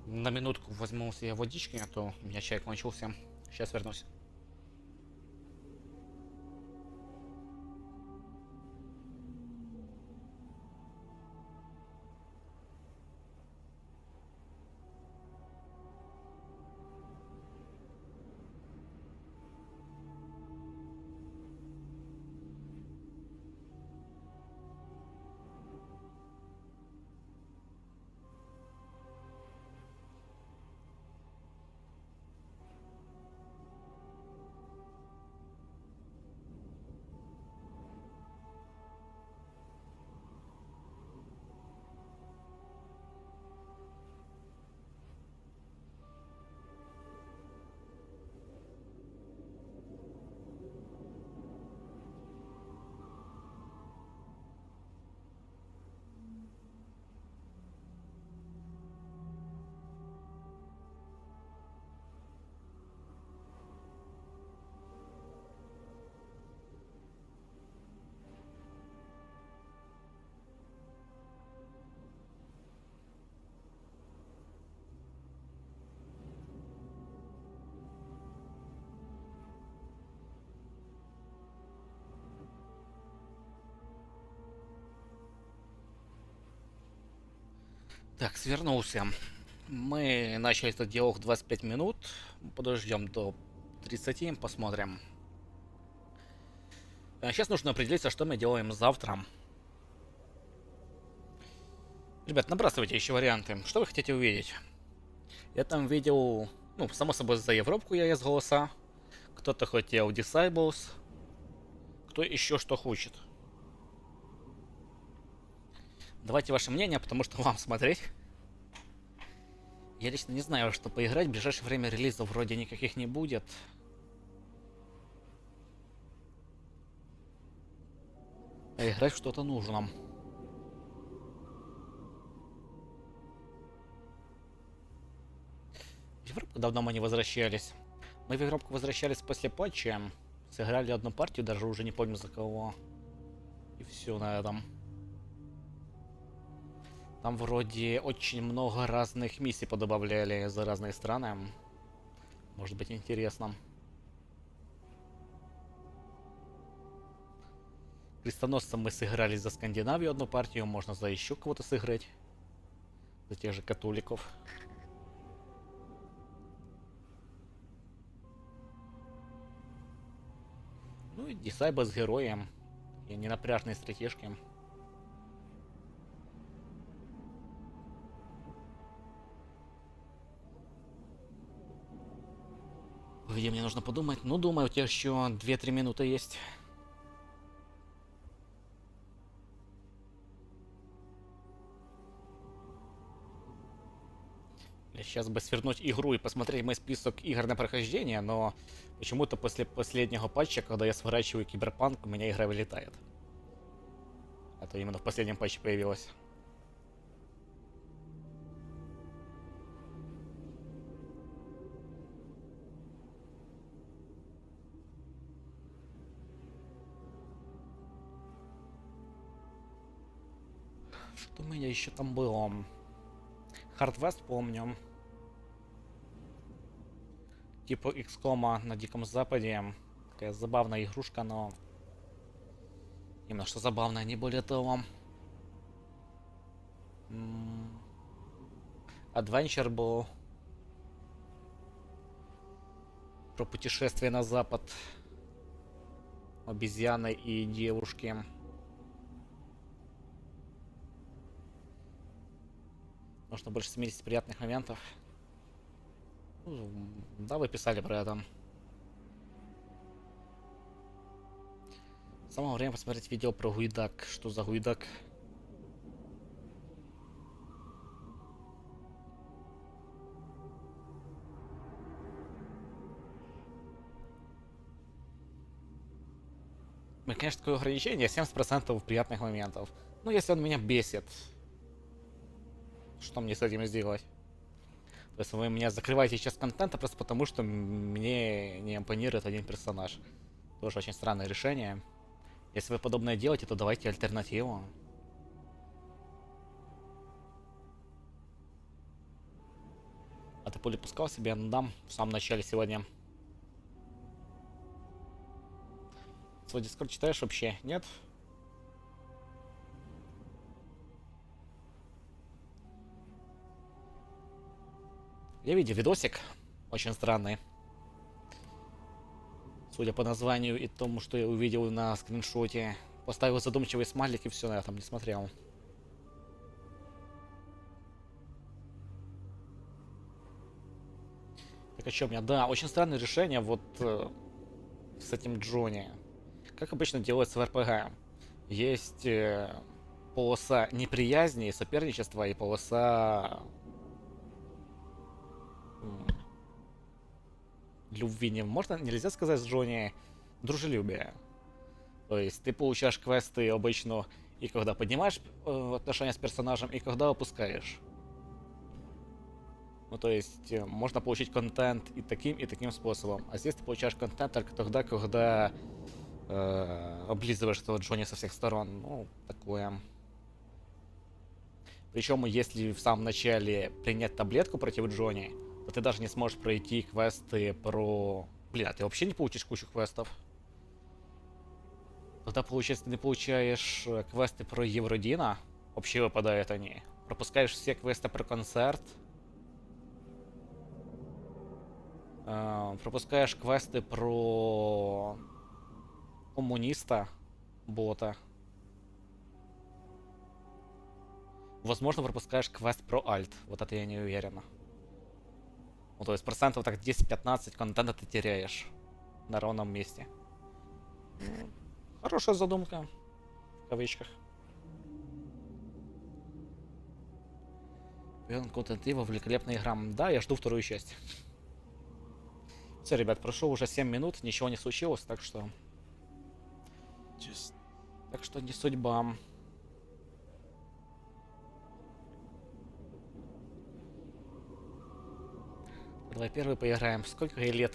на минутку, возьму себе водички, а то у меня чай кончился. Сейчас вернусь. Так, свернулся. Мы начали этот диалог 25 минут. Подождем до 30, посмотрим. Сейчас нужно определиться, что мы делаем завтра. Ребят, набрасывайте еще варианты. Что вы хотите увидеть? Я там видел, ну, само собой, за Европку я из голоса. Кто-то хотел Disciples. Кто еще что хочет. Давайте ваше мнение, потому что вам смотреть. Я лично не знаю, что поиграть. В ближайшее время релизов вроде никаких не будет. А играть в что-то нужно. В Европу давно мы не возвращались. Мы в Европу возвращались после патча. Сыграли одну партию, даже уже не помню за кого. И все на этом. Там вроде очень много разных миссий подобавляли за разные страны. Может быть интересно. Крестоносцем мы сыграли за Скандинавию одну партию. Можно за еще кого-то сыграть. За тех же католиков. Ну и Disciple с героем. И ненапряжные стратежки. Где мне нужно подумать? Ну, думаю, у тебя еще 2-3 минуты есть. Сейчас бы свернуть игру и посмотреть мой список игр на прохождение, но почему-то после последнего патча, когда я сворачиваю Cyberpunk, у меня игра вылетает. Это именно в последнем патче появилось. Что у меня еще там было? Hard West помню. Типа XCOM на Диком Западе. Такая забавная игрушка, но... Именно что забавная, не более того. Adventure был. Про путешествие на запад. Обезьяны и девушки. Нужно больше 70 приятных моментов. Да, вы писали про это. Самое время посмотреть видео про Гуйдак. Что за Гуйдак? Ну, конечно, такое ограничение 70% приятных моментов. Ну, если он меня бесит. Что мне с этим сделать? То есть вы меня закрываете сейчас контента просто потому, что мне не импонирует один персонаж. Тоже очень странное решение. Если вы подобное делаете, то давайте альтернативу. А ты пули пускал себе? Дам в самом начале сегодня. Свой дискорд читаешь вообще? Нет? Я видел видосик, очень странный. Судя по названию и тому, что я увидел на скриншоте. Поставил задумчивый смайлик и все, я там не смотрел. Так о чем я? Да, очень странное решение вот с этим Джонни. Как обычно делается в РПГ. Есть полоса неприязни и соперничества, и полоса... любви не можно, нельзя сказать с Джонни дружелюбие. То есть ты получаешь квесты обычно и когда поднимаешь отношения с персонажем, и когда опускаешь. Ну то есть можно получить контент и таким способом. А здесь ты получаешь контент только тогда, когда облизываешь этого Джонни со всех сторон. Ну, такое. Причем, если в самом начале принять таблетку против Джонни, то ты даже не сможешь пройти квесты про... Блин, а ты вообще не получишь кучу квестов. Тогда, получается, ты не получаешь квесты про Евродина. Вообще выпадают они. Пропускаешь все квесты про концерт. Пропускаешь квесты про коммуниста, бота. Возможно, пропускаешь квест про альт. Вот это я не уверен. Ну, то есть процентов так 10-15 контента ты теряешь на ровном месте. Хорошая задумка. В кавычках. Контентива, великолепная игра. Да, я жду вторую часть. Все, ребят, прошло уже 7 минут, ничего не случилось, так что... Так что не судьба. Давай первый поиграем. Сколько ей лет?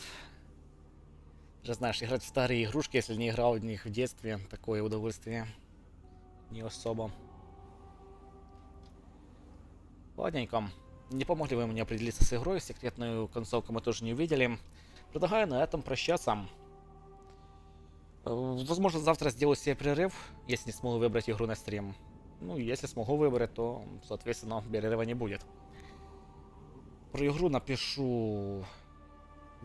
Ты же знаешь, играть в старые игрушки, если не играл в них в детстве, такое удовольствие. Не особо. Ладненько. Не помогли вы мне определиться с игрой. Секретную концовку мы тоже не увидели. Предлагаю на этом прощаться. Возможно, завтра сделаю себе перерыв, если не смогу выбрать игру на стрим. Ну, если смогу выбрать, то, соответственно, перерыва не будет. Про игру напишу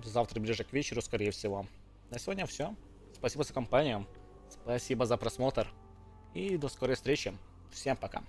завтра ближе к вечеру, скорее всего. На сегодня все. Спасибо за компанию. Спасибо за просмотр. И до скорой встречи. Всем пока.